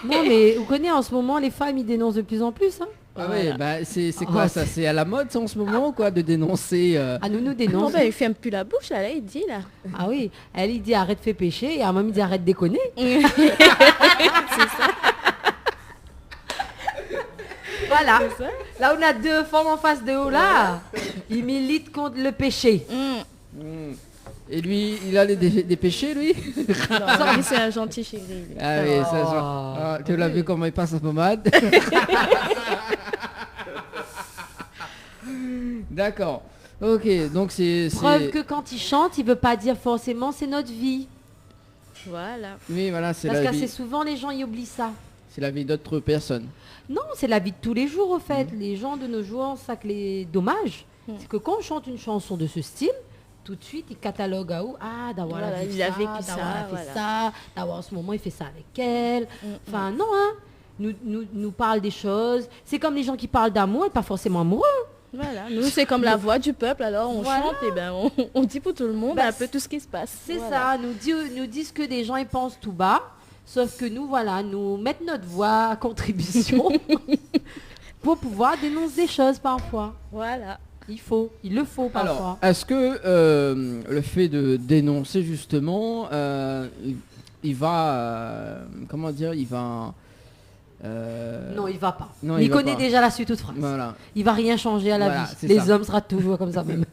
S3: Non, mais vous connaissez, en ce moment, les femmes, ils dénoncent de plus en plus. Hein.
S2: Ah
S5: Voilà.
S2: oui, bah c'est quoi
S3: Oh,
S2: ça? C'est à la mode ça, en ce moment quoi, de dénoncer
S3: Ah, nous
S5: Non,
S3: dénonce.
S5: ben, il ferme plus la bouche, là, il dit, là.
S3: Ah oui, elle, il dit arrête de faire péché, et à maman, il dit arrête de déconner. Voilà.
S5: C'est ça.
S3: Là, on a deux femmes en face de haut, là. Ils militent contre le péché.
S2: Et lui, il a des péchés lui?
S5: Non, lui, c'est un gentil chéri. lui.
S2: Ah oui, ça,
S3: Oh.
S2: ah, tu l'as vu comment il passe sa pommade? D'accord. Ok, donc c'est...
S3: Preuve que quand il chante, il veut pas dire forcément c'est notre vie.
S5: Voilà.
S2: Oui, voilà, c'est
S3: Parce
S2: la
S3: qu'assez
S2: vie.
S3: souvent, les gens y oublient ça.
S2: C'est la vie d'autres personnes.
S3: Non, c'est la vie de tous les jours, au fait. Les gens de nos jours, ça que les dommages, c'est que quand on chante une chanson de ce style, tout de suite, ils cataloguent à où d'avoir
S5: Voilà,
S3: vécu
S5: il a
S3: ça,
S5: vécu
S3: d'avoir
S5: ça,
S3: fait
S5: voilà.
S3: ça, d'avoir en ce moment, il fait ça avec elle. Enfin, non, hein. Nous parle des choses. C'est comme les gens qui parlent d'amour et pas forcément amoureux.
S5: Voilà. Nous, c'est comme la voix du peuple, alors on
S3: Voilà.
S5: chante et ben on dit pour tout le monde
S3: Bah,
S5: un peu tout ce qui se passe.
S3: C'est
S5: Voilà.
S3: ça, nous disent que des gens ils pensent tout bas, sauf que nous, voilà, nous mettre notre voix à contribution pour pouvoir dénoncer des choses parfois.
S5: Voilà.
S3: Il le faut parfois.
S2: Alors, est-ce que le fait de dénoncer justement, il va... comment dire? Il va...
S3: Non, il va pas.
S2: non,
S3: il
S2: il va
S3: connaît
S2: pas.
S3: déjà la suite toute phrase.
S2: Voilà.
S3: Il va rien changer à la
S2: Voilà,
S3: vie.
S2: c'est
S3: Les
S2: ça.
S3: hommes sera toujours comme ça même.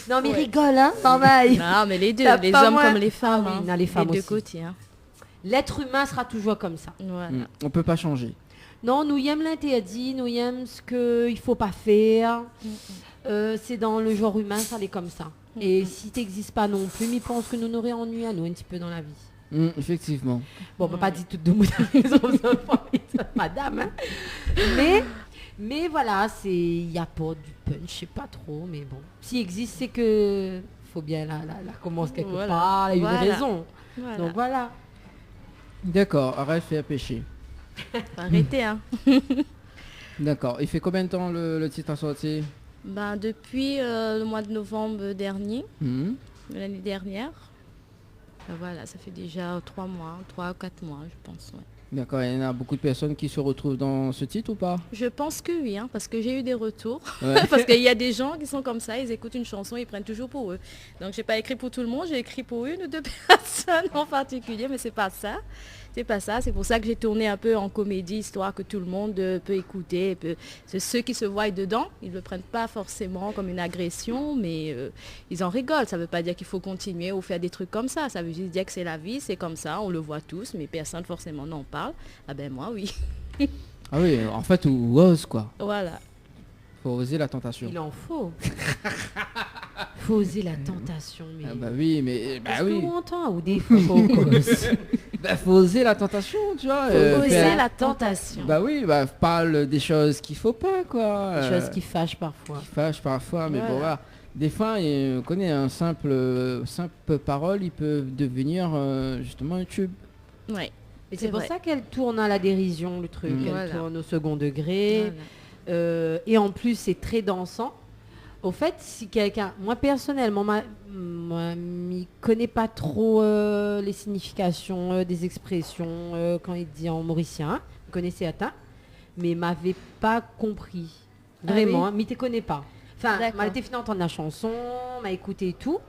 S3: Non mais rigole, hein, normal.
S5: Non, mais les deux,
S3: T'as
S5: les
S3: pas
S5: hommes
S3: moins-
S5: comme les femmes,
S3: Ah oui,
S5: hein,
S3: non, les femmes
S5: deux
S3: aussi.
S5: côtés. Hein.
S3: L'être humain sera toujours comme ça.
S5: Voilà.
S2: On peut pas changer.
S3: Non, nous y aimons l'interdit, nous y aimons ce qu'il ne faut pas faire. C'est dans le genre humain, ça l'est comme ça. Et si tu n'existes pas non plus, mais je pense que nous n'aurions ennuyé à nous un petit peu dans la vie.
S2: Effectivement.
S3: Bon, on ne peut pas dire tout de monde madame. Hein. Mais voilà, il n'y a pas du punch, je sais pas trop, mais bon. S'il existe, c'est que faut bien la commence quelque part, il y a une raison.
S5: Voilà.
S3: Donc voilà.
S2: D'accord, arrête, fais à pêcher.
S5: Arrêtez, hein.
S2: D'accord. Il fait combien de temps le titre a sorti?
S5: Ben, depuis le mois de novembre dernier,
S2: Mhm.
S5: de l'année dernière. Voilà, ça fait déjà 3 ou 4 mois, je pense. Ouais.
S2: D'accord, il y en a beaucoup de personnes qui se retrouvent dans ce titre ou pas?
S5: Je pense que oui, hein, parce que j'ai eu des retours.
S2: Ouais.
S5: Parce qu'il y a des gens qui sont comme ça, ils écoutent une chanson, ils prennent toujours pour eux. Donc j'ai pas écrit pour tout le monde, j'ai écrit pour une ou deux personnes en particulier, mais c'est pas ça. C'est pas ça, c'est pour ça que j'ai tourné un peu en comédie, histoire que tout le monde peut écouter. C'est ceux qui se voient dedans, ils ne le prennent pas forcément comme une agression, mais ils en rigolent. Ça ne veut pas dire qu'il faut continuer ou faire des trucs comme ça. Ça veut juste dire que c'est la vie, c'est comme ça, on le voit tous, mais personne forcément n'en parle. Ah ben moi, oui.
S2: Ah oui, en fait, on ose quoi.
S5: Voilà.
S2: Faut oser la tentation.
S3: Il en faut. Faut oser la tentation. Mais...
S2: Ah bah oui, mais
S3: Est-ce
S2: oui.
S3: qu'on entend ou des fois faut
S2: Faut oser la tentation, tu vois.
S5: Oser
S2: faire-
S5: la tentation.
S2: Bah oui, parle des choses qu'il faut pas quoi.
S3: des choses qui fâchent parfois.
S2: qui fâchent parfois, mais bon
S5: Voilà.
S2: voilà. Des fois, on connaît un simple parole, il peut devenir justement un tube.
S5: Oui.
S3: Et
S5: C'est
S3: c'est pour
S5: vrai.
S3: ça qu'elle tourne à la dérision, le truc. Elle
S5: Voilà.
S3: tourne au second degré.
S5: Voilà.
S3: Et en plus, c'est très dansant. Au fait, si quelqu'un, moi personnellement, moi, m'y connais pas trop les significations des expressions quand il dit en mauricien. Je connais certains, mais m'avait pas compris.
S5: Ah
S3: Vraiment,
S5: oui
S3: hein, m'y te connais pas. Enfin,
S5: D'accord.
S3: m'a été fini d'entendre la chanson, m'a écouté et tout.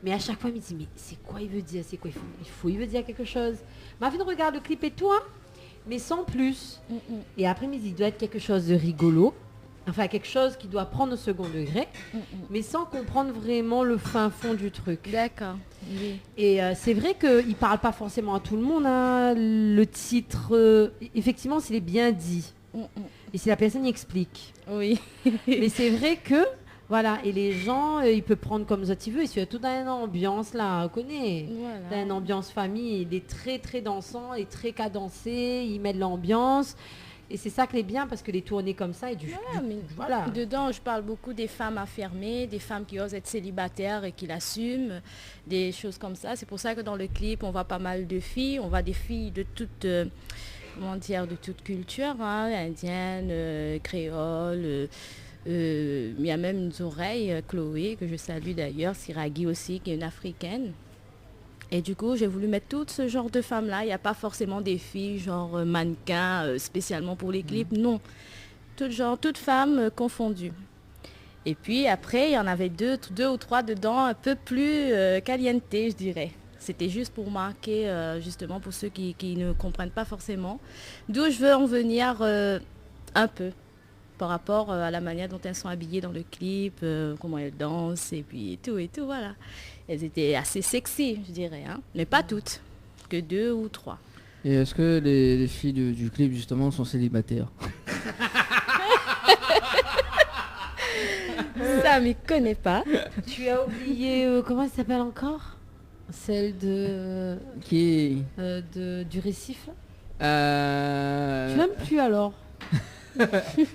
S3: Mais à chaque fois, il me dit, mais c'est quoi il veut dire? C'est quoi il veut dire quelque chose. M'a fait de regarder le clip et tout, hein, mais sans plus. Et après, il me dit, il doit être quelque chose de rigolo. Enfin, quelque chose qui doit prendre au second degré, mais sans comprendre vraiment le fin fond du truc.
S5: D'accord. Oui.
S3: Et c'est vrai qu'il ne parle pas forcément à tout le monde. Hein. Le titre, effectivement, s'il est bien dit. Et si la personne y explique.
S5: Oui.
S3: Mais c'est vrai que, voilà, et les gens, il peut prendre comme ça il veut. Et surtout dans une ambiance, là, on connaît.
S5: Voilà.
S3: Dans une ambiance famille, il est très, très dansant, il est très cadencé, il met de l'ambiance. Et c'est ça qui est bien parce que les tournées comme ça et voilà.
S5: Dedans, je parle beaucoup des femmes affirmées, des femmes qui osent être célibataires et qui l'assument, des choses comme ça. C'est pour ça que dans le clip, on voit pas mal de filles. On voit des filles de toute, de toute culture, hein, indienne, créole. Il y a même une oreille, Chloé, que je salue d'ailleurs, Siragi aussi, qui est une africaine. Et du coup, j'ai voulu mettre tout ce genre de femmes-là. Il n'y a pas forcément des filles, genre mannequins, spécialement pour les clips. Non. Toutes femmes confondues. Et puis après, il y en avait deux ou trois dedans, un peu plus caliente, je dirais. C'était juste pour marquer, justement, pour ceux qui ne comprennent pas forcément. D'où je veux en venir un peu par rapport à la manière dont elles sont habillées dans le clip, comment elles dansent, et puis tout, voilà. Elles étaient assez sexy, je dirais, hein. Mais pas toutes, que 2 ou 3.
S2: Et est-ce que les filles du clip justement sont célibataires?
S5: Ça, m'y connais pas.
S3: Tu as oublié, comment elle s'appelle encore? Celle de
S2: Qui
S3: du récif là.
S2: euh...
S3: Je l'aime plus alors.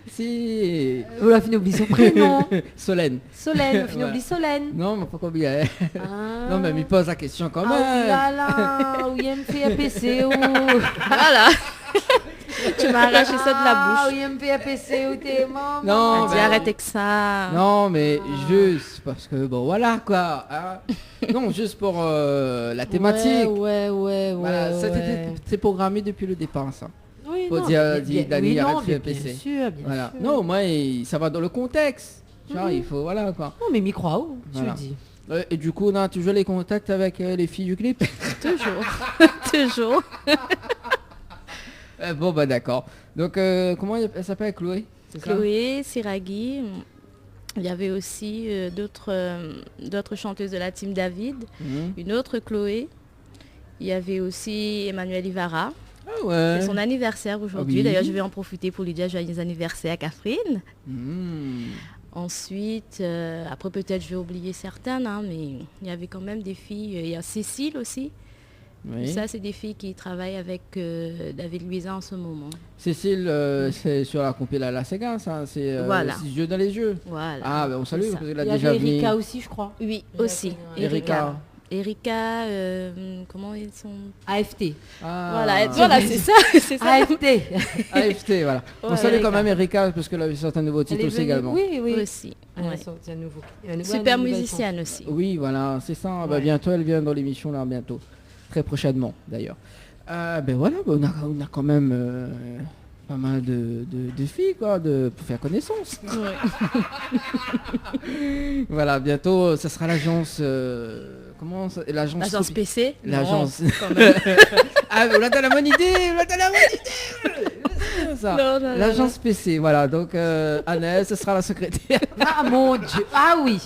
S2: Si.
S3: On a fini oublier son prénom.
S2: Solène.
S3: Solène, on a fini
S2: Ouais.
S3: oublier Solène.
S2: Non, mais pourquoi oublier?
S3: Ah.
S2: Non, mais il pose la question quand
S3: Ah,
S2: même.
S3: là là, où il me fait APC ou...
S5: Voilà. Tu m'as arraché ça de la
S3: Ah, où
S5: bouche.
S3: il me fait APC ou t'es mort.
S2: Non,
S5: Dis,
S2: mais-
S5: arrête avec ça.
S2: Non, mais juste parce que bon, voilà quoi. Hein. Non, juste pour la thématique.
S3: Ouais.
S2: Voilà,
S3: ouais.
S2: c'est programmé depuis le départ, ça.
S3: Oui,
S2: Faut
S3: non,
S2: dire,
S3: bien-
S2: Dani,
S3: oui,
S2: arrête
S3: non,
S2: de faire
S3: bien
S2: APC.
S3: sûr, bien
S2: Voilà.
S3: sûr.
S2: Non, moi, ça va dans le contexte. Genre, il faut, voilà quoi.
S3: Non, mais micro où tu
S2: Voilà.
S3: le dis.
S2: Et du coup, on a toujours les contacts avec les filles du clip.
S5: Toujours. Toujours.
S2: Bon, bah d'accord. Donc, comment elle s'appelle, Chloé? C'est ça?
S5: Chloé, Siragi. Il y avait aussi d'autres chanteuses de la team David.
S2: Mhm.
S5: Une autre Chloé. Il y avait aussi Emmanuel Ivara.
S2: Ah ouais.
S5: C'est son anniversaire aujourd'hui.
S2: Ah oui.
S5: D'ailleurs, je vais en profiter pour lui dire joyeux anniversaire à Catherine.
S2: Hmm.
S5: Ensuite, après peut-être je vais oublier certaines, hein, mais il y avait quand même des filles. Il y a Cécile aussi.
S2: Oui.
S5: Ça, c'est des filles qui travaillent avec David Luiza en ce moment.
S2: Cécile, c'est sur la compil à la Sega, ça. C'est
S5: Voilà.
S2: 6 yeux dans les yeux.
S5: Voilà.
S2: Ah, ben on salue
S5: C'est
S2: parce
S5: ça.
S2: qu'elle a
S3: Il y
S2: déjà
S3: avait
S2: mis.
S3: Erika aussi, je crois.
S5: Oui,
S3: J'ai
S5: aussi.
S3: connu, ouais.
S2: Erika.
S5: Comment ils sont
S3: AFT.
S2: Ah.
S5: Voilà, c'est ça. C'est ça.
S3: AFT.
S2: AFT, voilà. On
S5: Ouais,
S2: salue quand
S3: Erika.
S2: même Erika parce qu'elle a eu certains nouveaux
S3: Elle
S2: titres
S3: est
S2: aussi
S3: venue-
S2: également.
S3: Oui, oui.
S5: Aussi.
S3: Elle a
S5: Ouais.
S3: sorti un nouveau.
S5: Super
S3: une nouvelle
S5: musicienne aussi.
S2: Oui, voilà, c'est ça. Bah,
S3: Ouais.
S2: bientôt, elle vient dans l'émission, là, bientôt. Très prochainement, d'ailleurs. Ben voilà, on a quand même pas mal de filles, quoi, pour faire connaissance. Voilà, bientôt, ça sera l'agence... comment ça, l'agence...
S5: L'agence PC.
S2: L'agence...
S5: Non, quand même.
S2: Ah, là, t'as la bonne idée. Ça.
S5: Non, non, non,
S2: L'agence PC, voilà. Donc, Annelle, ce sera la secrétaire.
S3: Ah mon Dieu. Ah oui.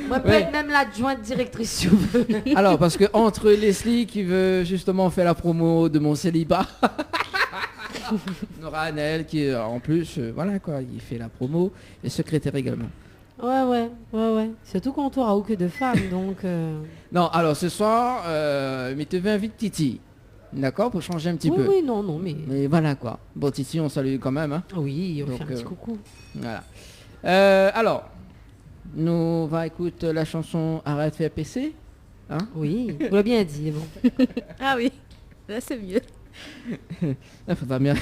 S3: Moi, peut
S2: Ouais.
S3: être même l'adjointe directrice. si vous voulez.
S2: Alors, parce que entre Leslie qui veut justement faire la promo de mon célibat, on aura Annelle qui, en plus, voilà quoi, il fait la promo et secrétaire également.
S3: Ouais. Surtout quand on aura que de femmes, donc...
S2: Non, alors ce soir, mais tu veux inviter Titi, d'accord, pour changer un petit peu.
S3: Oui, non, mais...
S2: Mais voilà quoi. Bon, Titi, on salue quand même, hein.
S3: Oui, on
S2: Donc,
S3: fait un petit coucou.
S2: Voilà. Alors, nous va écouter la chanson Arrête faire PC. Hein?
S3: Oui, vous l'avez bien dit, bon.
S5: Ah oui, là c'est mieux.
S2: Il faudra bien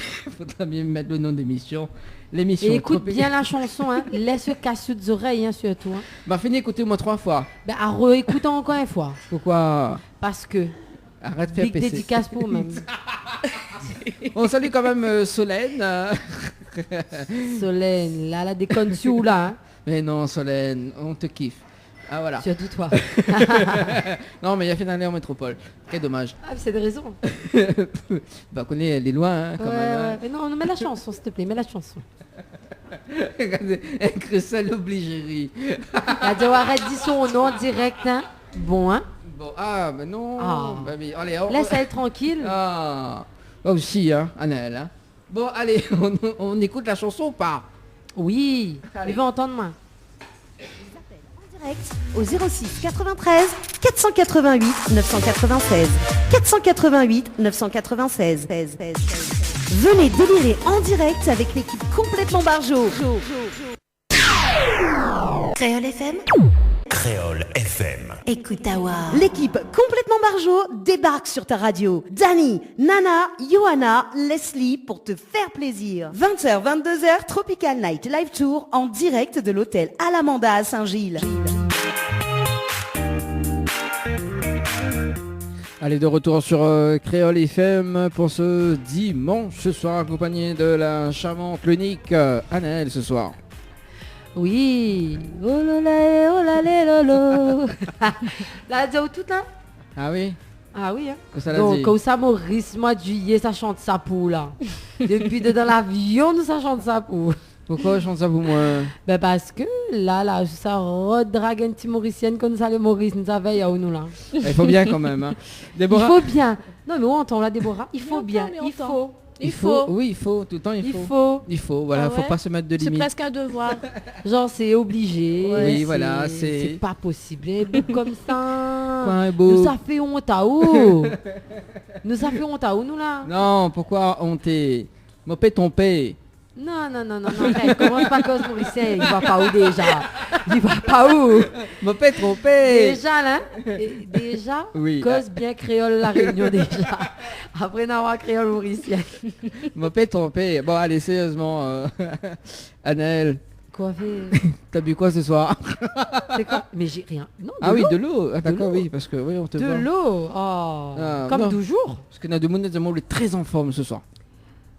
S2: mettre le nom d'émission. L'émission.
S3: Et écoute
S2: Tropique.
S3: bien la chanson, hein. Laisse casser des oreilles, hein, surtout. Hein.
S2: Bah, fini écouter moi 3 fois.
S3: Ben, à réécouter encore une fois.
S2: Pourquoi
S3: Parce que...
S2: Arrête faire
S3: Big
S2: PC.
S3: dédicace pour même.
S2: On salue quand même Solène.
S3: Solène, là, la déconne sous, là. Hein.
S2: Mais non, Solène, on te kiffe. Ah voilà.
S3: Surtout toi.
S2: Non, mais il a fait d'aller en métropole. Quel dommage.
S3: Ah, c'est de raison.
S2: Bah, on est, elle est loin, hein, quand
S3: Ouais,
S2: même. hein.
S3: ouais. Mais non, mets la chanson, s'il te plaît, mets la chanson.
S2: Regardez, avec ça l'obligerie.
S3: La Jawara dit son nom en direct, hein. Bon, hein.
S2: Bon, ah, mais non.
S3: Ah.
S2: Bah, mais, allez, on...
S3: Laisse elle tranquille.
S2: Ah, aussi, hein, Annelle. Hein. Bon, allez, on écoute la chanson ou pas?
S3: Oui,
S2: Allez.
S3: il veut entendre moi.
S1: Direct au 06 93 488 996. 488 996. Venez délirer en direct avec l'équipe complètement barjo. Créole FM,
S4: Créole FM.
S1: écoute Awa. L'équipe complètement barjo débarque sur ta radio. Dani, Nana, Johanna, Leslie pour te faire plaisir. 20h, 22h, Tropical Night Live Tour en direct de l'hôtel Alamanda à Saint-Gilles.
S2: Allez, de retour sur Créole FM pour ce dimanche ce soir, accompagné de la charmante, l'unique Annelle ce soir.
S3: Oui. Oh là là, lolo. Là, dit tout là.
S2: Ah oui?
S3: Ah oui, hein.
S2: Que ça l'a
S3: Donc,
S2: dit.
S3: quand ça Maurice, mois de juillet, ça chante ça pour là. Depuis dans l'avion, nous ça chante ça pour.
S2: Pourquoi je chante ça pour moi?
S3: Ben parce que là, ça redrague un petit mauricienne comme ça, le Maurice, nous avait à nous là.
S2: Il faut bien quand même. Hein.
S3: Il
S2: Déborah,
S3: faut bien. Non, mais on entend là, Déborah. Il faut
S5: entend,
S3: bien.
S5: mais on
S3: Il
S5: entend.
S3: faut.
S5: Il faut.
S2: Oui, il faut. Tout le temps, il
S3: Il
S2: faut.
S3: faut.
S2: Il faut, voilà,
S5: Ah
S2: faut
S5: ouais?
S2: pas se mettre de
S5: C'est
S2: limite.
S5: presque un devoir.
S3: Genre, c'est obligé.
S2: Oui, voilà, c'est-
S3: C'est pas possible. Et bon, comme ça.
S2: Quoi, un
S3: Nous,
S2: beau...
S3: ça fait honte à où? Nous, ça fait honte à où, nous, là?
S2: Non, pourquoi on t'est... Mopé ton pé.
S3: Non. Hey, commence pas cause Mauricien. Il va pas où déjà? Il va pas où?
S2: Mopé ton pé.
S3: Déjà, là? Déjà?
S2: Oui.
S3: Cause bien créole la réunion déjà. Après n'avoir créole mauricien.
S2: Mopé ton pé. Bon, allez, sérieusement. Annelle,
S3: Quoi fait?
S2: t'as bu quoi ce soir?
S3: C'est quoi? Mais j'ai rien. Non,
S2: Ah oui,
S3: l'eau.
S2: de l'eau. Ah, d'accord,
S3: l'eau.
S2: oui, parce que oui, on te
S3: De
S2: voit.
S3: l'eau. Oh.
S2: Ah,
S3: Comme
S2: non.
S3: toujours.
S2: Parce que Nademoun est très en forme ce soir.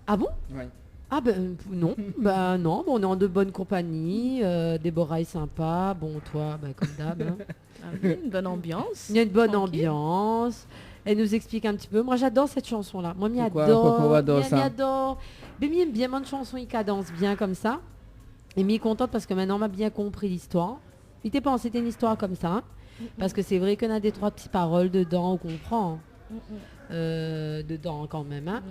S3: Ah bon?
S2: Oui.
S3: Ah ben non. Ben non, bon, on est en de bonne compagnie. Déborah est sympa. Bon, toi, ben, comme d'hab. Hein.
S5: Ah oui, une bonne ambiance.
S3: Il y a une bonne
S5: Tranquille.
S3: ambiance. Elle nous explique un petit peu. Moi, j'adore cette chanson-là. Moi, m'y
S2: Pourquoi
S3: adore.
S2: on adore ça?
S3: M'y adore. Mais m'y aime bien mon chanson, il cadence bien comme ça. Et m'y est contente parce que maintenant, on m'a bien compris l'histoire. Il était pensé, c'était une histoire comme ça. Parce que c'est vrai qu'on a des 3 petites paroles dedans, on comprend. Dedans quand même. Hein.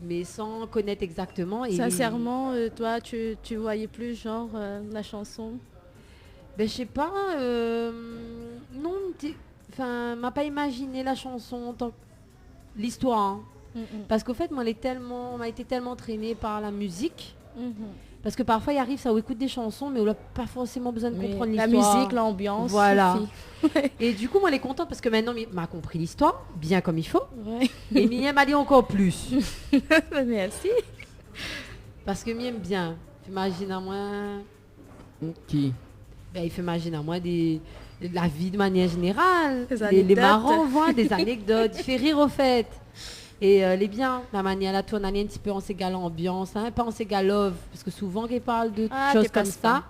S3: Mais sans connaître exactement. Et
S5: Sincèrement, toi, tu voyais plus genre la chanson?
S3: Ben, je sais pas. Non, enfin, m'a pas imaginé la chanson en tant que l'histoire. Hein. Parce qu'au fait, moi, on a été tellement traînée par la musique. Parce que parfois, il arrive, ça, on écoute des chansons, mais on n'a pas forcément besoin de comprendre
S5: La
S3: l'histoire.
S5: musique, l'ambiance.
S3: Voilà.
S5: suffit.
S3: Et du coup, moi, elle est contente parce que maintenant, il m'a compris l'histoire, bien comme il faut.
S5: Ouais.
S3: Et Miem m'a dit encore plus.
S5: Merci.
S3: Parce que Miem bien. J'imagine à moi...
S2: Qui?
S3: Ben, il fait imaginer à moi de la vie de manière générale.
S5: Des
S3: Les
S5: anecdotes.
S3: marrants, voient des anecdotes. Il fait rire au fait. Et elle est bien, la manière la tourne, elle est un petit peu en ségale ambiance, hein, pas en ségalove, parce que souvent qu'il parle de choses
S5: t'es pas
S3: comme ça,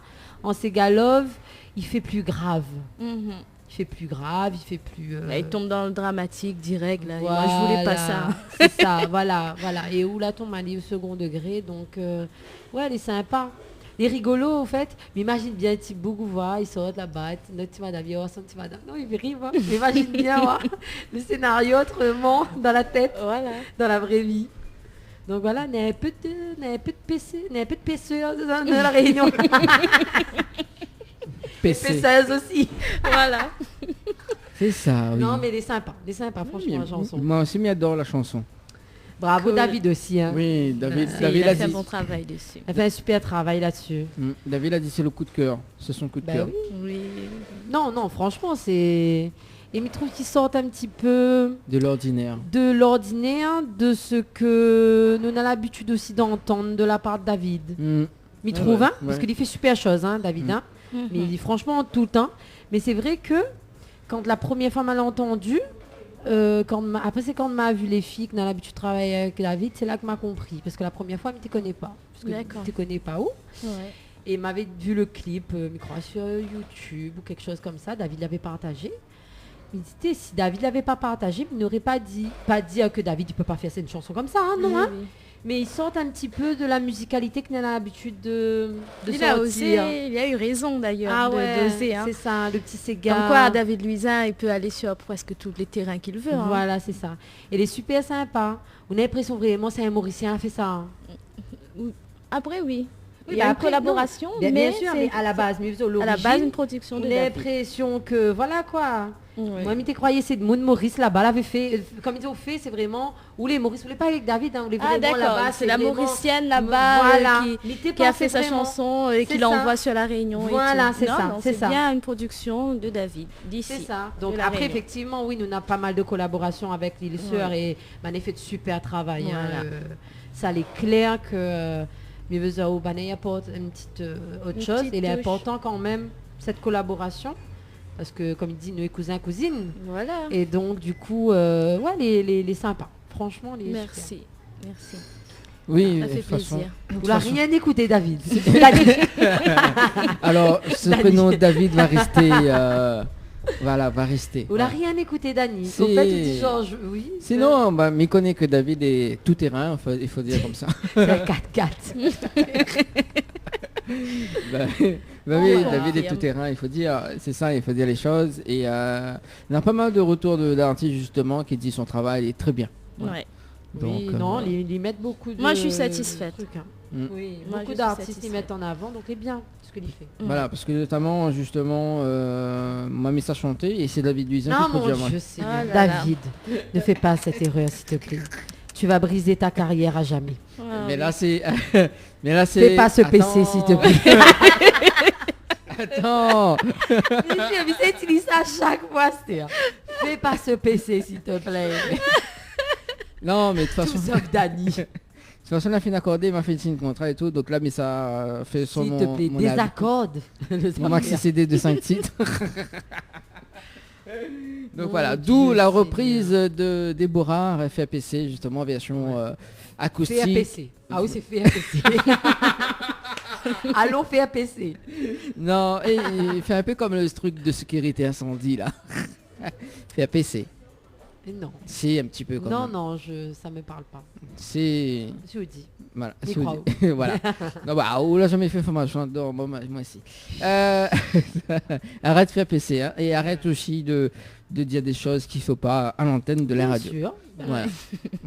S3: en ségalove, il fait plus grave.
S5: Mhm.
S3: Il fait plus grave, il fait plus...
S5: Il tombe dans le dramatique direct. Là. Et moi, je voulais pas ça.
S3: C'est ça, voilà. Et où la tombe elle est au second degré, donc ouais, elle est sympa. Les rigolos, au fait, mais imagine bien, type beaucoup voix, ils sortent là-bas, notre petit madame, il petit madame. Non, il fait rire, hein. Mais imagine bien, ouais, le scénario autrement, dans la tête,
S5: Voilà.
S3: dans la vraie vie. Donc voilà, il y a un peu de PC, il y a un peu de PC dans la réunion.
S2: PC.
S3: PCeuse aussi.
S5: Voilà.
S2: C'est ça, oui.
S3: Non, mais il est sympa, franchement, la chanson.
S2: Moi aussi, j'adore la chanson.
S3: Bravo
S5: Cool.
S3: David aussi. Hein.
S2: Oui, David,
S5: Il
S2: David
S5: a
S2: a
S5: fait un
S2: dit.
S5: bon travail dessus.
S3: Elle fait un super travail là-dessus.
S2: David a dit c'est le coup de cœur. C'est son coup de
S3: Ben
S2: cœur.
S3: oui.
S5: Oui.
S3: Non, franchement, c'est... Et il trouve qu'ils sortent un petit peu
S2: De l'ordinaire.
S3: de l'ordinaire, de ce que nous avons l'habitude aussi d'entendre de la part de David.
S2: Mm.
S3: Il
S2: Ouais,
S3: trouve,
S2: ouais,
S3: hein, parce
S2: ouais.
S3: qu'il fait super chose, hein, David. Hein.
S5: Mhm.
S3: Mais il dit franchement tout le temps. Mais c'est vrai que quand la première fois m'a entendu, après c'est quand on m'a vu les filles qui ont l'habitude de travailler avec David, c'est là que m'a compris. Parce que la première fois, je ne te connais pas. Parce que
S5: D'accord.
S3: je ne te connais pas où.
S5: Ouais.
S3: Et il m'avait vu le clip, je crois, sur YouTube ou quelque chose comme ça. David l'avait partagé. Il dit, si David l'avait pas partagé, il n'aurait pas dire que David ne peut pas faire une chanson comme ça, hein, non,
S5: Oui,
S3: hein.
S5: oui.
S3: Mais ils sortent un petit peu de la musicalité qu'il a l'habitude de
S5: Il
S3: sortir.
S5: a osé, il a eu raison d'ailleurs
S3: Ah ouais,
S5: d'oser. Hein.
S3: c'est ça, le petit Sega.
S5: Comme quoi, David Luisin, il peut aller sur presque tous les terrains qu'il veut. Hein.
S3: Voilà, c'est ça. Et il est super sympa. On a l'impression vraiment c'est un Mauricien qui a fait ça. Hein.
S5: Après, oui.
S3: Oui,
S5: Il y a
S3: bah
S5: une
S3: après,
S5: collaboration,
S3: Bien,
S5: mais
S3: bien sûr,
S5: c'est
S3: mais à la base, mais
S5: à la base une production de
S3: on a
S5: David.
S3: l'impression que, voilà quoi.
S5: Ouais.
S3: Moi, je croyais c'est de Maurice là-bas, l'avait fait. Comme ils ont fait, c'est vraiment. Ou les Maurice, vous voulez pas avec David, hein, vous voulez
S5: Ah
S3: vraiment
S5: d'accord,
S3: là-bas.
S5: c'est la
S3: vraiment-
S5: Mauricienne là-bas
S3: Voilà.
S5: qui
S3: Mais t'es
S5: a
S3: pas,
S5: fait
S3: c'est
S5: sa
S3: vraiment-
S5: chanson et qui
S3: c'est
S5: l'envoie
S3: ça.
S5: sur la Réunion.
S3: Voilà,
S5: et tout.
S3: c'est
S5: Non,
S3: ça,
S5: non,
S3: c'est
S5: c'est
S3: ça.
S5: bien une production de David d'ici.
S3: C'est ça. Donc
S5: de la
S3: après,
S5: Réunion.
S3: effectivement, oui, nous avons pas mal de collaborations avec les sœurs et on a fait de super travail. Hein,
S5: Voilà.
S3: ça il est clair que mais au Banay apporte une petite autre
S5: Une
S3: chose.
S5: petite
S3: Il est
S5: touche.
S3: important quand même cette collaboration parce que comme il dit, nous sommes cousins cousines
S5: Voilà.
S3: et donc du coup, ouais, les sympas. Franchement, les
S5: Merci. Merci.
S2: Oui,
S5: Ça
S2: de
S5: fait
S2: toute façon.
S5: plaisir.
S3: super. Vous l'avez rien écouté, David.
S2: Alors, ce
S3: Dani.
S2: prénom David va rester. Voilà, va rester.
S3: Vous l'avez rien écouté, Dani.
S2: C'est-
S3: Au fait, il dit genre, oui.
S2: Sinon, bah, mais connaît que David est tout terrain, il faut dire comme ça.
S3: c'est un 4x4.
S2: Bah, bah oui,
S5: Ouais.
S2: David est tout terrain, il faut dire, c'est ça, il faut dire les choses. Et on a pas mal de retours d'artistes justement qui disent son travail est très bien.
S5: Ouais.
S3: Oui,
S2: Donc,
S3: non, ils mettent beaucoup de.
S5: Moi, je suis satisfaite.
S3: trucs, hein.
S2: Mm.
S3: Oui,
S5: Moi, je
S3: beaucoup
S5: suis
S3: d'artistes
S5: satisfaite.
S3: ils mettent en avant, donc c'est bien ce qu'il fait.
S2: Voilà, parce que notamment, justement, m'a mis ça chanter et c'est David Luisin
S3: Non,
S2: qui
S3: mon
S2: produit à moi.
S3: Dieu, c'est
S5: Ah
S3: bien.
S5: là là.
S3: David, ne fais pas cette erreur, s'il te plaît. Tu vas briser ta carrière à jamais.
S5: Ah,
S2: Mais
S5: oui.
S2: là, c'est. Mais là, c'est.
S3: Fais pas ce PC, s'il te plaît.
S2: Attends.
S3: Je utilise ça à chaque fois, Stéa. Fais pas ce PC, s'il te plaît.
S2: Non, mais de toute
S3: Tout
S2: façon.
S3: sauf Dani.
S2: De toute façon, la fin accordée m'a fait signer le contrat et tout, donc là, mais ça fait sur
S3: S'il
S2: mon.
S3: te plaît,
S2: mon avis.
S3: désaccorde.
S2: Mon maxi CD de 5 titres. Donc
S3: Mon
S2: voilà,
S3: Dieu
S2: d'où la
S3: Seigneur.
S2: reprise de Déborah, FAPC, justement, version acoustique.
S3: FAPC. Ah oui, c'est FAPC. Allons FAPC.
S2: Non, et il fait un peu comme le truc de sécurité incendie, là. FAPC.
S3: Et non.
S2: C'est un petit peu quand
S3: Non,
S2: même.
S3: non, ça me parle pas.
S2: C'est...
S3: Je vous dis.
S2: Voilà.
S3: Mais
S2: c'est-
S3: crois.
S2: voilà. Non, bah, on l'a jamais fait formation là-dedans. Bon, moi aussi. Arrête de faire PC, hein, et arrête aussi de dire des choses qu'il faut pas à l'antenne de la
S3: Bien
S2: radio.
S3: sûr. Ben,
S2: Voilà.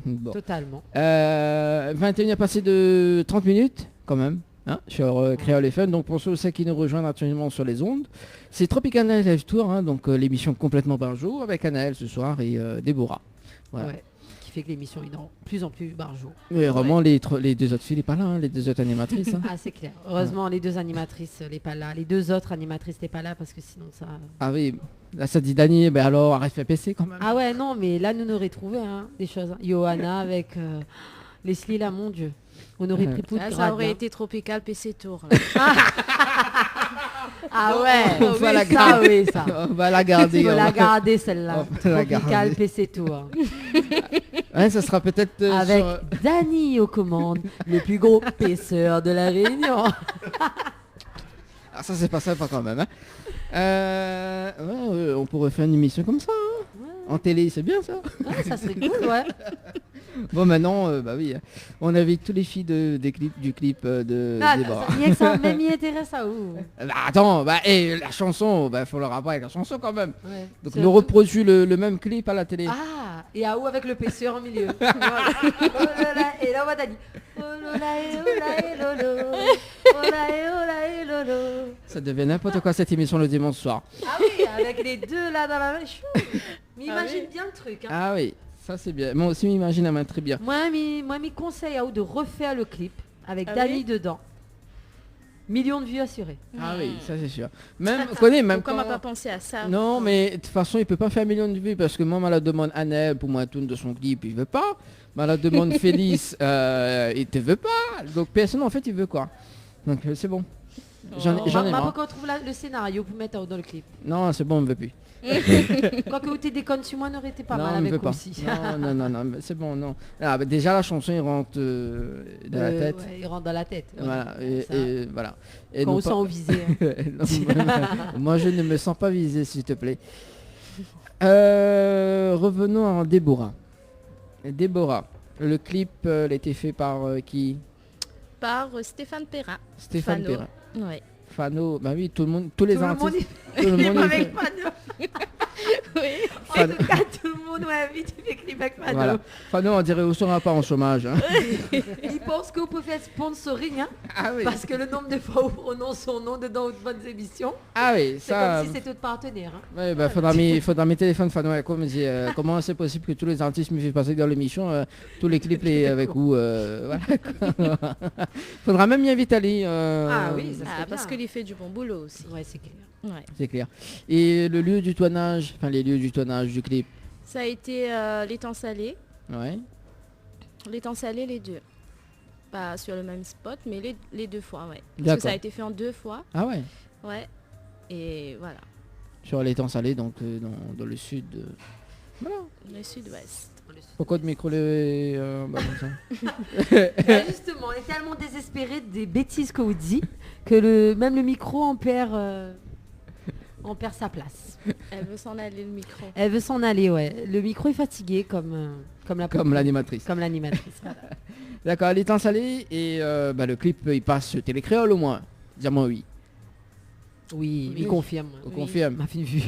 S2: Bon.
S3: Totalement.
S2: 21 passé de 30 minutes, quand même, hein, sur Créole FM. Donc pour ceux qui nous rejoignent actuellement sur les ondes, c'est Tropical Night Live Tour, hein, donc l'émission complètement par jour avec Anaël ce soir et Déborah. Voilà.
S3: Ouais. Qui fait que l'émission est de plus en plus barjo.
S2: Et vraiment, les deux autres filles, pas là, hein, les deux autres animatrices. Hein.
S3: Ah, c'est clair. Heureusement, les deux animatrices, n'est pas là. Les deux autres animatrices, n'est pas là parce que sinon ça.
S2: Ah oui, là ça dit Dany, ben alors arrête de faire PC quand même.
S3: Ah ouais, non, mais là, nous aurait trouvé des choses. Hein. Johanna avec Leslie, là, mon Dieu. On aurait pris beaucoup de
S5: Ça
S3: grades,
S5: aurait
S3: là.
S5: été Tropical PC Tour. Là.
S3: Ah ouais,
S2: On va la
S3: ça,
S2: garder.
S3: oui, ça.
S2: On va la garder.
S3: Il faut
S2: on
S3: la
S2: va-
S3: garder, celle-là.
S2: On va la
S3: Tropical
S2: garder.
S3: PC Tour.
S2: Ouais, ça sera peut-être
S3: Avec
S2: sur-
S3: Dany aux commandes, le plus gros pêcheur de la Réunion.
S2: Ah, ça c'est pas sympa quand même. Hein. Ouais, on pourrait faire une émission comme ça. Hein. En télé, c'est bien ça.
S3: Ouais, ça serait cool, ouais.
S2: Bon maintenant, bah oui, hein. On avait tous les filles du clip de
S3: Ah,
S2: Déborah.
S3: ça, ça même y intéresse à où
S2: Bah, attends, bah, et la chanson, bah faut le rapport avec la chanson quand même.
S3: ouais.
S2: Donc
S3: C'est
S2: nous
S3: un-
S2: reproduit le même clip à la télé.
S3: Ah, et à où avec le pêcheur au milieu. Voilà. Oh là là, et là, on va Dany. Oh là là, et oh là, et lolo. Oh là, et oh là, et lolo.
S2: Ça devient n'importe quoi cette émission le dimanche soir.
S3: Ah oui, avec les deux là dans la main. chou. Mais imagine bien le truc. Hein.
S2: Ah oui, ça c'est bien. Moi aussi m'imagine la main très bien.
S3: Moi, mes conseils à où de refaire le clip avec
S5: Ah
S3: Dany
S5: oui
S3: dedans. Millions de vues assurées.
S2: Ah oui, ça c'est sûr. Même, connais même
S5: Pourquoi on
S2: quand...
S5: m'a pas pensé à ça?
S2: Non, mais de toute façon, il peut pas faire 1 million de vues parce que moi, la demande Annelle pour moi tourne de son clip, il veut pas. La demande Félix, il te veut pas. Donc personne en fait, il veut quoi. Donc c'est bon. J'en ai
S3: Moi,
S2: marre.
S3: quand on trouve le scénario pour mettre dans le clip.
S2: Non, c'est bon, on ne veut plus.
S3: Quoique où t'es déconnes sur moi, n'aurait été pas
S2: non,
S3: mal
S2: on ne
S3: avec
S2: veut pas.
S3: aussi.
S2: Non, mais c'est bon, non. Ah, bah, déjà, la chanson, il rentre dans la tête.
S3: Ouais, il rentre dans la tête. ouais.
S2: Voilà.
S3: Ça.
S2: Et voilà. Et
S3: Quand
S2: non
S3: on
S2: pas-
S3: sent au visé. Hein.
S2: Non, moi, je ne me sens pas visé, s'il te plaît. Revenons à Déborah. Déborah, le clip, il a été fait par qui?
S5: Par Stéphane Perrin.
S2: Stéphane
S5: Fano.
S2: Perrin.
S5: Ouais.
S2: Fano, bah oui, tout le monde, tous les
S3: Tout le monde
S2: artistes.
S3: est
S2: Tout le monde est
S3: avec
S2: fait.
S3: Fano.
S5: Oui.
S3: En
S2: Fano.
S3: tout cas, tout le monde ouais, vite fait clip avec Fano.
S2: Voilà. Fano, on dirait, on sera pas en chômage. Hein.
S3: Il pense qu'on peut faire sponsoring, hein,
S2: Ah oui.
S3: parce que le nombre de fois où on prononce son nom dedans de bonnes émissions,
S2: Ah oui,
S3: c'est
S2: ça.
S3: comme si c'était notre partenaire. Hein.
S2: Ouais, bah, faudra mes téléphones Fano avec quoi me dire comment c'est possible que tous les artistes me fassent passer dans l'émission, tous les clips les, avec vous. Voilà. Quoi. Faudra même y inviter Ali.
S3: Ah oui, ça
S5: Ah,
S3: serait
S5: parce
S3: bien.
S5: qu'il fait du bon boulot aussi.
S3: Ouais, c'est clair.
S5: Ouais.
S2: C'est clair. Et le lieu du tournage, enfin les lieux du tournage du clip.
S5: Ça a été l'étang salé.
S2: Ouais.
S5: L'étang salé, les deux. Pas sur le même spot, mais les deux fois, ouais. Parce que
S2: D'accord.
S5: ça a été fait en 2 fois.
S2: Ah ouais.
S5: Ouais. Et voilà.
S2: Sur l'étang salé, donc dans le sud. Voilà.
S5: Le sud-ouest.
S2: Pourquoi de micro les bah, comme ça.
S3: Bah, justement, on est tellement désespéré des bêtises qu'on dit que même le micro on perd sa place.
S5: Elle veut s'en aller le micro.
S3: Elle veut s'en aller, ouais. Le micro est fatigué comme
S2: Comme l'animatrice.
S3: Comme l'animatrice. Voilà.
S2: D'accord, l'étang salé et bah, le clip il passe sur Télécréole au moins. Dis-moi oui.
S3: Oui,
S5: Oui.
S3: il confirme.
S2: On
S5: Oui.
S2: confirme.
S3: Ma fine vue.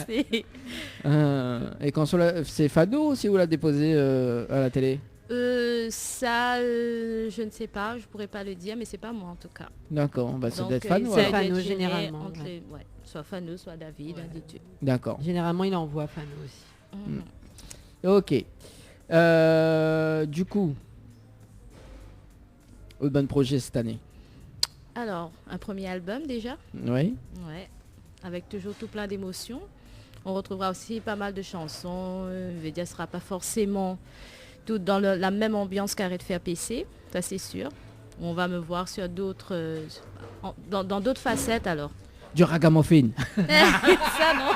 S5: C'est-
S2: Et quand c'est Fado aussi où l'a déposé à la télé.
S5: ça, je ne sais pas, je pourrais pas le dire, mais c'est pas moi en tout cas.
S2: D'accord, bah ça
S5: Donc,
S2: doit être
S5: il
S2: Fano.
S5: s'est
S2: alors.
S3: Fano,
S5: gêné
S3: généralement,
S5: entre
S3: ouais.
S5: ouais, soit Fano, soit David,
S3: Ouais.
S5: un des deux.
S2: D'accord.
S3: Généralement, il envoie Fano aussi.
S5: Mhm.
S2: Ok. Du coup, Urban Projet cette année.
S5: Alors, un premier album déjà,
S2: Oui.
S5: ouais, avec toujours tout plein d'émotions. On retrouvera aussi pas mal de chansons. Je veux dire, ce sera pas forcément tout dans la même ambiance qu'Arrête de faire PC, ça c'est sûr. On va me voir sur d'autres, dans d'autres facettes alors.
S2: Du ragamuffin.
S5: Ça non.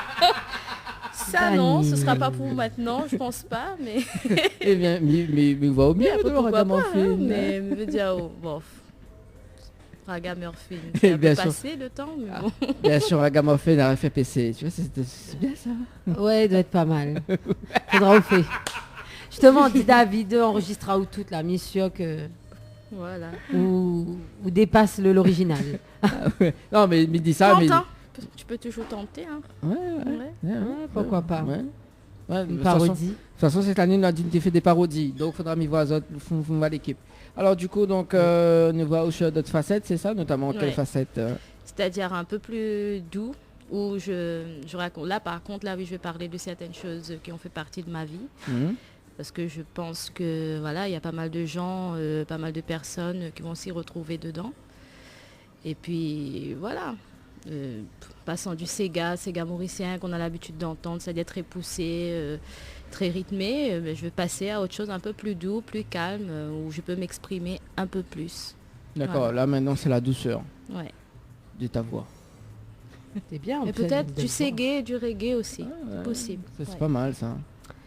S5: Ça non, ce sera pas pour maintenant, je pense pas, mais
S2: Eh bien, mais va au mieux
S5: après,
S2: de
S5: pourquoi pas,
S2: ragamuffin.
S5: hein, mais je veux dire, oh, bon. Ragamuffin. C'est un
S2: Bien
S5: peu
S2: sûr.
S5: passé le temps, mais bon.
S2: Bien sûr, Ragamuffin a fait PC. Tu vois, c'est bien ça.
S3: Ouais, il doit être pas mal. Faudra au fait. Justement, dit David enregistrera ou toute la mission que
S5: Voilà.
S3: ou dépasse l'original.
S2: Non, mais il dit ça, mais...
S5: Tente, hein. Tu peux toujours tenter. Hein.
S2: Ouais,
S5: Ouais.
S3: Ouais, pourquoi pas.
S2: Ouais. Ouais, de
S3: Une
S2: toute façon-
S3: parodie.
S2: De toute façon, cette année, on a dit que tu fais des parodies. Donc, il faudra m'y voir l'équipe. Alors, du coup, donc, on voit aussi d'autres facettes, c'est ça? Notamment, quelles
S5: Ouais.
S2: facettes
S5: C'est-à-dire un peu plus doux, où je raconte. Là, par contre, là, oui, je vais parler de certaines choses qui ont fait partie de ma vie.
S2: Mhm.
S5: Parce que je pense que, voilà, il y a pas mal de gens, pas mal de personnes qui vont s'y retrouver dedans. Et puis, voilà. Passant du Sega mauricien qu'on a l'habitude d'entendre, c'est-à-dire très poussé, très rythmé, je vais passer à autre chose un peu plus doux, plus calme, où je peux m'exprimer un peu plus.
S2: D'accord,
S5: Voilà.
S2: là, maintenant, c'est la douceur
S5: Ouais.
S2: de ta voix.
S3: C'est bien.
S5: Et
S3: en fait,
S5: peut-être
S3: de
S5: du
S3: le voir.
S5: reggae, du reggae aussi,
S2: Ouais,
S5: possible.
S2: Ça, c'est
S5: Ouais.
S2: pas mal, ça.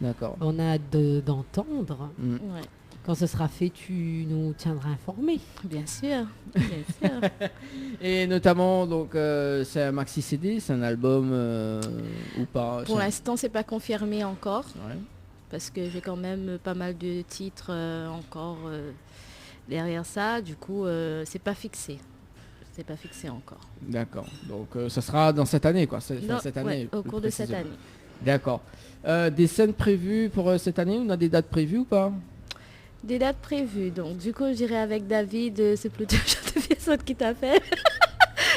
S2: D'accord.
S3: On a hâte d'entendre.
S2: Mm.
S5: Ouais.
S3: Quand ce sera fait, tu nous tiendras informés.
S5: Bien sûr, bien sûr.
S2: Et notamment, donc, c'est un maxi CD, c'est un album ou pas?
S5: Pour
S2: c'est-
S5: l'instant, c'est pas confirmé encore,
S2: Ouais.
S5: parce que j'ai quand même pas mal de titres encore derrière ça. Du coup, c'est pas fixé. C'est pas fixé encore.
S2: D'accord. Donc, ça sera dans cette année, quoi.
S5: Non,
S2: Cette
S5: ouais,
S2: année.
S5: au
S2: plus
S5: cours de cette
S2: précisément.
S5: année.
S2: D'accord. Des scènes prévues pour cette année? On a des dates prévues ou pas?
S5: Des dates prévues. Donc, du coup, je dirais avec David, c'est plutôt le genre de personne qui t'appelle.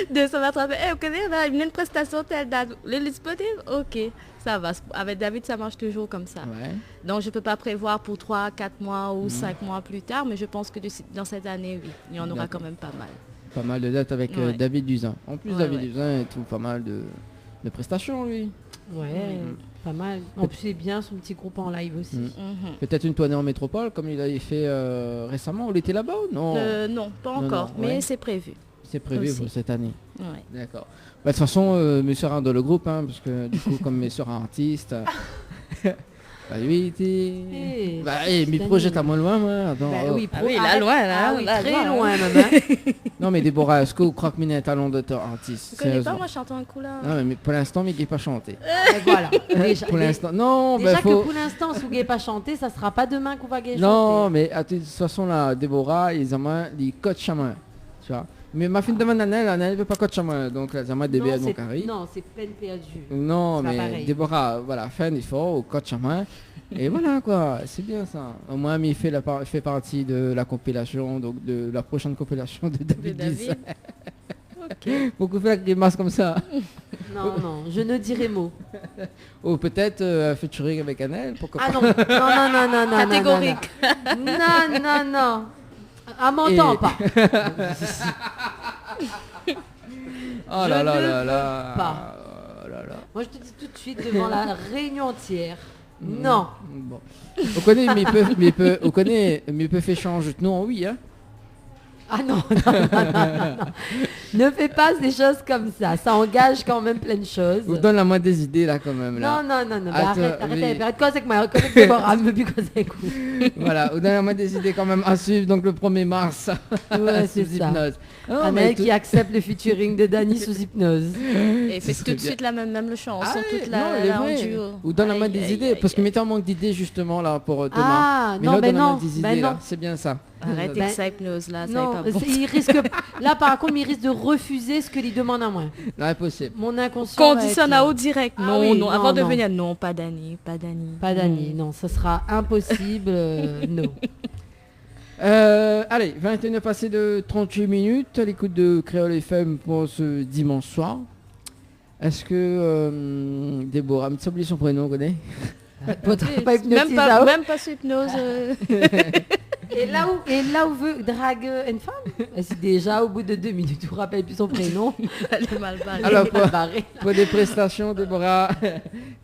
S5: De se mettre à faire, hey, vous connaissez, là, il y a une prestation telle date. Le disponible? Ok, ça va. Avec David, ça marche toujours comme ça.
S2: Ouais.
S5: Donc, je ne peux pas prévoir pour 3, 4 mois ou 5 mois plus tard, mais je pense que dans cette année, oui, il y en aura
S2: D'accord.
S5: quand même pas mal.
S2: Pas mal de dates avec
S5: Ouais.
S2: David Duzin. En plus,
S5: Ouais,
S2: David
S5: ouais.
S2: Duzin trouve pas mal de prestations, lui.
S3: Ouais, pas mal. En plus, c'est bien son petit groupe en live aussi.
S2: Mm.
S5: Mhm.
S2: Peut-être une tournée en métropole, comme il avait fait récemment. Il était là-bas ou non?
S5: Non, pas
S2: Non,
S5: encore,
S2: non,
S5: mais
S2: ouais.
S5: c'est prévu.
S2: C'est prévu
S5: aussi.
S2: pour cette année.
S5: Ouais.
S2: D'accord. Bah, de toute façon, mes soeurs sont dans le groupe, hein, parce que du coup, comme mes soeurs sont artistes, bah oui,
S3: Eh,
S2: bah,
S3: c'est
S2: mes
S3: Dani.
S2: projets à moi loin, moi. Attends,
S3: Bah
S2: oh.
S3: oui,
S5: Ah oui, là,
S3: arrête.
S5: loin, là,
S3: Ah oui,
S5: là,
S3: très
S5: loin,
S3: loin même. Hein.
S2: Non, mais Déborah, est-ce que vous croyez que j'ai un talent d'auteur artiste?
S5: Tu connais pas,
S2: Sérieusement.
S5: moi, je chante en couleur.
S2: Non, mais pour l'instant, mais qui pas chanté.
S3: Et voilà. Déjà,
S2: Pour l'instant, non,
S3: déjà
S2: bah,
S3: que
S2: faut...
S3: pour l'instant, si vous n'avez pas chanté, ça sera pas demain qu'on va gagner
S2: Non,
S3: chanter.
S2: mais de toute façon, là, Déborah, ils ont les coachs à moi. Tu vois. Mais ma fille demande à elle ne veut pas coach à moi. Donc, là, j'ai des
S3: Non,
S2: billets de mon
S3: c'est-
S2: carré.
S3: non, c'est peine perdue.
S2: Non,
S3: C'est pas
S2: mais
S3: pareil.
S2: Déborah, voilà, fait un effort au coach à moi. Et voilà, quoi, c'est bien ça. Au moins, il fait partie de la compilation, donc de la prochaine compilation de David.
S5: David.
S2: Duzin.
S5: Ok.
S2: Beaucoup fait la grimace comme ça.
S3: Non, non, je ne dirai mot.
S2: Ou peut-être un featuring avec Annelle, pourquoi
S3: Ah
S2: pas.
S3: non, non, non, non, non, non.
S5: Catégorique.
S3: Non, non, non. Ah, m'entends
S2: Et-
S3: pas.
S2: Oh
S3: Je
S2: là là
S3: ne
S2: là
S3: veux
S2: là.
S3: pas.
S2: Oh là là.
S3: Moi, je te dis tout de suite devant la réunion entière. Non.
S2: Bon. On connaît, on connaît, mais peut faire changer. Non, oui, hein.
S3: Ah non, non, non, non, non, non. Ne fais pas des choses comme ça. Ça engage quand même plein de choses.
S2: Vous donne la moindre des idées là quand même là.
S3: Non, non, non, non. Bah,
S2: Attends,
S3: arrête, arrête,
S2: oui.
S3: arrête. Quoi, c'est que moi, reconnais que Bora, me plus quoi c'est cool.
S2: Voilà, vous donne la moindre des idées quand même à suivre donc le 1er mars.
S3: Ouais, c'est
S2: Sous
S3: ça.
S2: hypnose. Non,
S3: Un
S2: mais
S3: mec qui accepte le featuring de Dany sous hypnose.
S5: Et
S2: Ce
S5: fait
S2: serait
S5: tout de
S2: bien.
S5: suite la même chanson,
S2: Ah,
S5: toute
S2: non,
S5: la,
S2: elle est
S5: la en
S2: vraie.
S5: duo.
S2: Vous donne la moindre
S5: Aïe,
S2: des
S5: aïe,
S2: idées
S5: aïe,
S2: parce que
S5: aïe.
S2: mettez en manque d'idées justement là pour demain.
S3: Ah,
S2: Mais
S3: non,
S2: là,
S3: ben
S2: donne la
S3: non.
S2: moindre des
S3: Ben
S2: idées là,
S3: non.
S2: c'est bien ça.
S5: Arrête
S3: Ben,
S5: avec sa hypnose là, ça
S3: Non,
S5: n'est pas bon.
S3: il risque. Là, par contre, il risque de refuser ce que lui demande à moi.
S2: Là, impossible.
S3: Mon inconscient. va
S5: Conditionne
S3: être-
S5: à haut direct.
S3: Ah
S5: Non,
S3: oui,
S5: non,
S3: non,
S5: avant de
S3: non.
S5: venir, non, pas Dany, pas Dany.
S3: Pas Dany, non, ce sera impossible. Non.
S2: Allez, 21 passé de 38 minutes à l'écoute de Créole FM pour ce dimanche soir. Est-ce que Déborah, me semble son prénom, on connaît?
S3: Pas hypnotisé, ah ouais.
S5: Même pas sous hypnose.
S3: Et là où veut drague une femme, c'est déjà au bout de 2 minutes, tu ne rappelles plus son prénom.
S5: Elle est mal barrée.
S2: Alors,
S3: Elle est mal barrée.
S2: Pour des prestations, Déborah,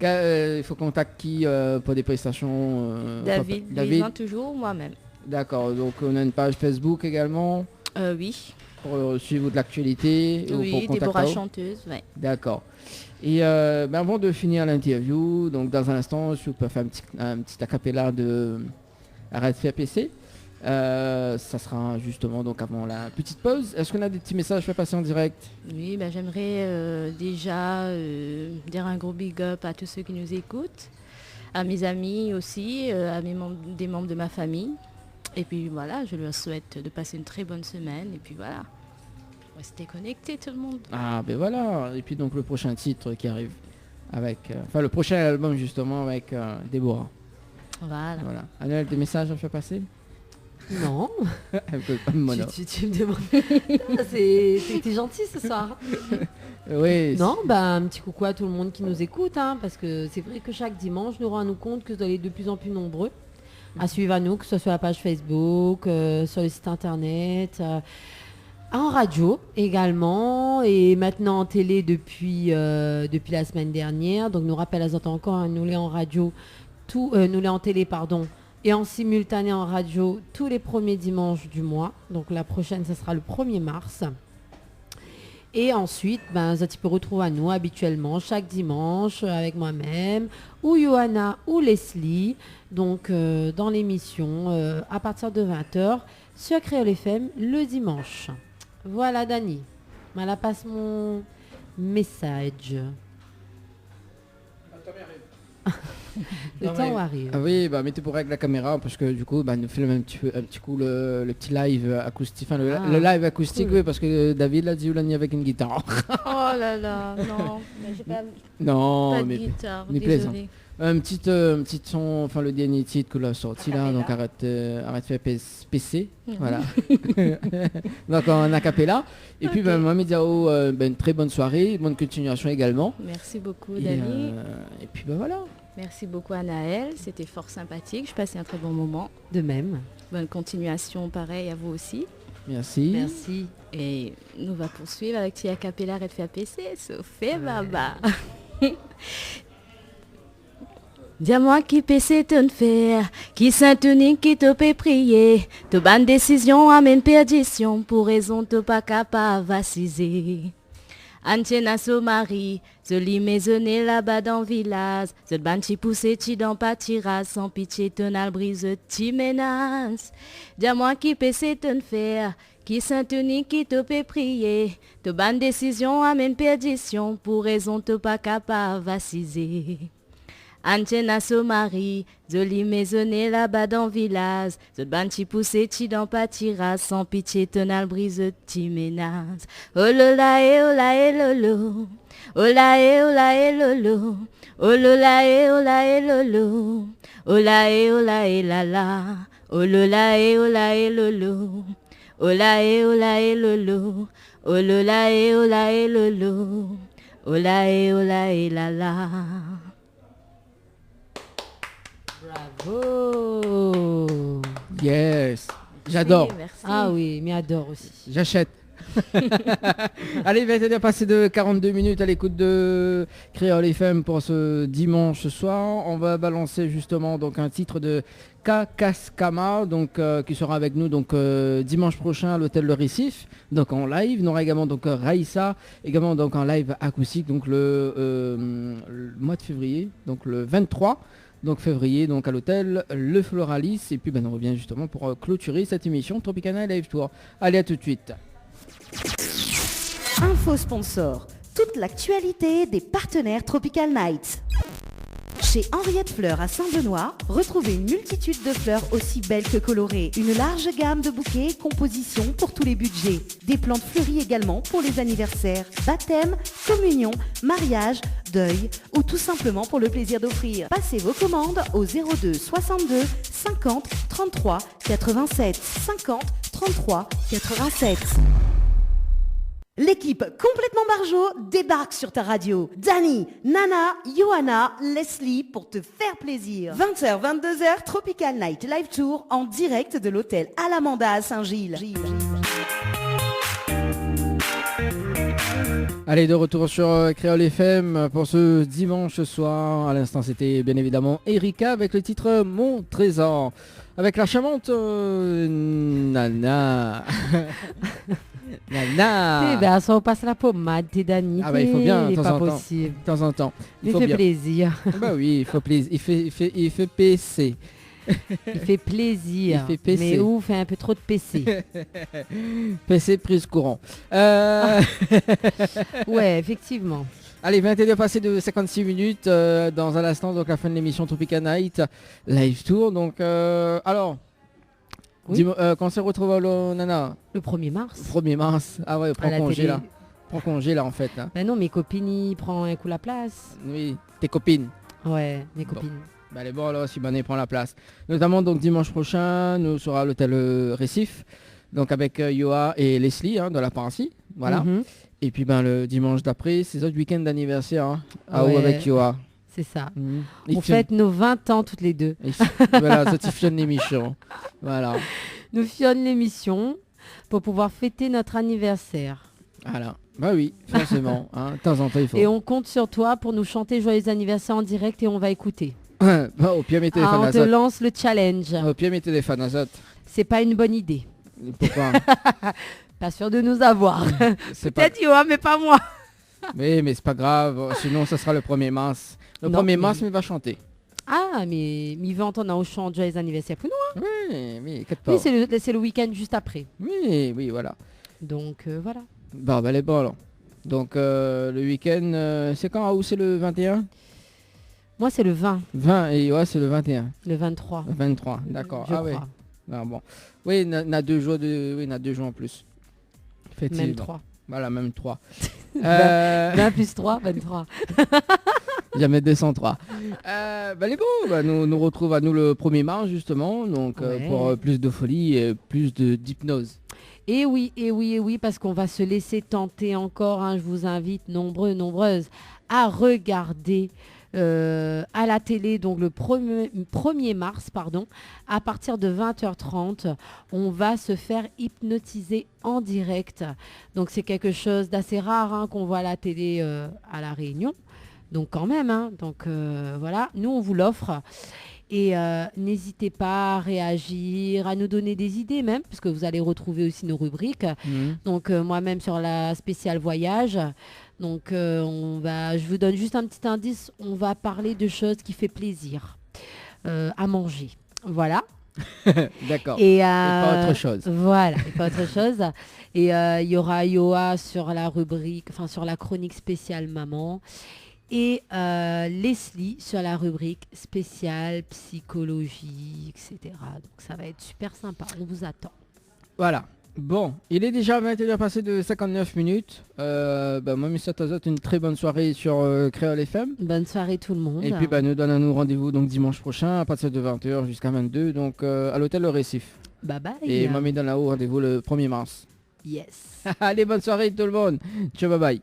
S2: il faut contacter qui pour des prestations
S5: David, David. Toujours moi-même.
S2: D'accord, donc on a une page Facebook également
S5: Oui,
S2: pour suivre de l'actualité. ou pour
S5: oui,
S2: contacter
S5: Déborah
S2: vous.
S5: chanteuse, ouais.
S2: D'accord. Et avant de finir l'interview, donc dans un instant, je peux faire un petit acapella de Arrête faire PC. Ça sera justement donc avant la petite pause. Est-ce qu'on a des petits messages à faire passer en direct?
S5: Oui, ben, j'aimerais déjà dire un gros big up à tous ceux qui nous écoutent, à mes amis aussi, à des membres de ma famille. Et puis voilà, je leur souhaite de passer une très bonne semaine. Et puis voilà, restez connectés tout le monde.
S2: Ah ben voilà. Et puis donc le prochain titre qui arrive avec, enfin le prochain album justement avec Déborah.
S5: Voilà.
S2: Voilà. Annelle, des messages à faire passer?
S3: Non.
S2: Un peu comme mono.
S3: Tu me demandes. T'es gentil ce soir.
S2: Oui.
S3: Non, bah, un petit coucou à tout le monde qui nous écoute, hein, parce que c'est vrai que chaque dimanche, nous rendons compte que vous allez être de plus en plus nombreux à suivre à nous, que ce soit sur la page Facebook, sur le site internet, en radio également, et maintenant en télé depuis la semaine dernière. Donc nous rappelle à encore, hein, nous l'est en radio, nous l'est en télé, pardon, et en simultané en radio tous les premiers dimanches du mois. Donc la prochaine, ce sera le 1er mars. Et ensuite, tu peux retrouver à nous habituellement chaque dimanche avec moi-même, ou Johanna ou Leslie, donc dans l'émission à partir de 20h sur Créole FM le dimanche. Voilà Dani, la passe mon message. Le temps arrive.
S2: Ah oui, bah mettez pour règle la caméra parce que du coup, nous filme un petit coup le petit live acoustique, enfin le live acoustique,
S3: cool.
S2: Oui, parce que David l'a dit, Oulani avec une guitare.
S5: Oh là là, non, mais j'ai pas
S2: Non,
S5: de
S2: mais
S5: guitare,
S2: mais plaisant.
S5: désolée.
S2: un petit son, enfin le dernier titre que l'a sorti là, donc arrête faire PC, voilà. Donc en acapella. Et puis moi Mediao, une très bonne soirée, bonne continuation également.
S5: Merci beaucoup
S2: Et,
S5: Dani.
S2: et puis voilà.
S5: Merci beaucoup Anaël, c'était fort sympathique, je passais un très bon moment.
S3: De même.
S5: Bonne continuation, pareil à vous aussi.
S2: Merci.
S3: Merci.
S5: Et nous va poursuivre avec Tia Capella Red Fair PC, Sophie Baba. Dis-moi qui PC te faire, qui Saint-Unique qui te peut prier, te bonne décision amène perdition, pour raison te pas capable vaciser. Antena so mari, je lis maisonné là-bas dans village, je ban ti poussé ti dans pâtiras, sans pitié tonal brise ti menace. Dis-moi qui PC te faire, qui Saint-Unique qui te peut prier, te bonne décision amène perdition, pour raison te pas capable vaciser. Antena so mari, joli maisonné là-bas dans village, je ban ti poussé ti dans pâtiras, sans pitié tonal brise ti menace. Oh lola e lolo, oh la e lolo, oh lola e lolo, oh la e la la, oh lola e lolo, oh la e lolo, oh lola e lolo, oh la e la la.
S3: Bravo.
S2: Yes. J'adore.
S5: Oui, merci.
S3: Ah oui, mais adore aussi.
S2: J'achète. Allez, il va être passé de 42 minutes à l'écoute de Créole FM pour ce dimanche soir. On va balancer justement donc un titre de Kakaskama, donc qui sera avec nous donc dimanche prochain à l'hôtel Le Récif, donc en live. On aura également donc Raïssa, également donc en live acoustique, donc le mois de février, donc le 23. Donc février, donc à l'hôtel Le Floralis. Et puis on revient justement pour clôturer cette émission Tropicana Live Tour. Allez, à tout de suite.
S1: Info sponsor. Toute l'actualité des partenaires Tropical Nights. Chez Henriette Fleurs à Saint-Benoît, retrouvez une multitude de fleurs aussi belles que colorées. Une large gamme de bouquets et compositions pour tous les budgets. Des plantes fleuries également pour les anniversaires, baptêmes, communions, mariages, deuil ou tout simplement pour le plaisir d'offrir. Passez vos commandes au 02 62 50 33 87 50 33 87. L'équipe complètement barjo débarque sur ta radio. Dani, Nana, Johanna, Leslie pour te faire plaisir. 20h, 22h, Tropical Night Live Tour en direct de l'hôtel Alamanda à Saint-Gilles.
S2: Allez, de retour sur Créole FM pour ce dimanche soir. À l'instant, c'était bien évidemment Erika avec le titre Mon Trésor. Avec la charmante Nana. Nana.
S3: Ça on passe la pommade, t'es Dani.
S2: Il faut bien,
S3: il
S2: de
S3: est
S2: temps
S3: pas
S2: en temps.
S3: possible.
S2: De temps en temps.
S3: Il fait
S2: bien.
S3: plaisir.
S2: Bah oui, il faut plaisir. Il fait PC.
S3: Il fait plaisir.
S2: Il fait PC.
S3: Mais ouf, fait un peu trop de PC.
S2: PC prise courant.
S3: Ouais, effectivement.
S2: Allez, 21 passé de 56 minutes dans un instant, donc la fin de l'émission Tropical Night Live Tour. Donc, alors,
S3: Oui.
S2: dis-moi, quand on se retrouve au Nana,
S3: Le 1er mars.
S2: 1er mars. Ah ouais, prends
S3: à la
S2: congé
S3: télé.
S2: là. Prends congé là en fait. Hein.
S3: Ben non, mes copines, ils prennent un coup la place.
S2: Oui, tes copines.
S3: Ouais, mes
S2: Bon.
S3: copines.
S2: Bah, elle est bon alors, si Mané prend la place. Notamment donc dimanche prochain, nous sera à l'hôtel Récif. Donc avec Yoa et Leslie de la Parency. Voilà.
S3: Mhm,
S2: Et puis ben le dimanche d'après, c'est notre week-end d'anniversaire. Hein,
S3: Ouais.
S2: avec Yoa.
S3: c'est ça.
S2: Mhm.
S3: On fête nos 20 ans toutes les deux.
S2: Voilà, ça tifionne l'émission. Voilà.
S3: Nous fionne l'émission pour pouvoir fêter notre anniversaire.
S2: Voilà. Bah oui, forcément. Hein, de temps en temps, il faut.
S3: Et on compte sur toi pour nous chanter joyeux anniversaire en direct et on va écouter.
S2: Bah, au pire, mes téléphones
S3: On te
S2: azote.
S3: lance le challenge.
S2: Au pire, mes téléphones azote.
S3: C'est pas une bonne idée.
S2: Pourquoi?
S3: Pas sûr de nous avoir.
S2: C'est pas...
S3: Peut-être Yoa, mais pas moi.
S2: Mais c'est pas grave. Sinon, ça sera le 1er mars. Le
S3: Non,
S2: 1er mars,
S3: mais-
S2: il va chanter.
S3: Ah, mais il veut entendre un chant joyeux anniversaire pour nous.
S2: Oui, inquiète pas.
S3: Oui, c'est le week-end juste après.
S2: Oui, voilà.
S3: Donc voilà.
S2: Bah, elle est bonne alors. Donc, le week-end, c'est quand? Où c'est le 21?
S3: Moi, c'est le 20,
S2: 20, et ouais, c'est le 21.
S3: le 23.
S2: 23, d'accord.
S3: Je
S2: Ah oui.
S3: crois.
S2: Ah, bon. Oui, il y a 2 jours oui, il y a 2 jours en plus. Effectivement.
S3: Même 3.
S2: Voilà, même 3.
S3: 20 plus 3, 23.
S2: Jamais 203. Bah, les beaux, bah, nous retrouve à nous le 1er mars justement, donc
S3: Ouais.
S2: pour plus de folie et plus d'hypnose.
S3: Et oui, parce qu'on va se laisser tenter encore. Hein, je vous invite, nombreuses, à regarder à la télé, donc le 1er mars, à partir de 20h30, on va se faire hypnotiser en direct. Donc c'est quelque chose d'assez rare qu'on voit à la télé à La Réunion. Donc quand même, donc voilà, nous on vous l'offre. Et n'hésitez pas à réagir, à nous donner des idées même, parce que vous allez retrouver aussi nos rubriques. Donc moi-même sur la spéciale voyage. Donc je vous donne juste un petit indice, on va parler de choses qui fait plaisir à manger. Voilà.
S2: D'accord.
S3: Et
S2: pas autre chose.
S3: Voilà, et pas autre chose. Et il y aura Yoa sur la rubrique, enfin sur la chronique spéciale maman. Et Leslie sur la rubrique spéciale psychologie, etc. Donc ça va être super sympa, on vous attend.
S2: Voilà. Bon, il est déjà 21h passé de 59 minutes. Moi, Mr. Tazot, une très bonne soirée sur Créole FM.
S3: Bonne soirée tout le monde.
S2: Et puis nous donnons rendez-vous donc dimanche prochain à partir de 20h jusqu'à 22h donc à l'hôtel Le Récif.
S3: Bye bye.
S2: Et Mamie Donao, rendez-vous le 1er mars.
S3: Yes.
S2: Allez, bonne soirée tout le monde. Ciao, bye bye.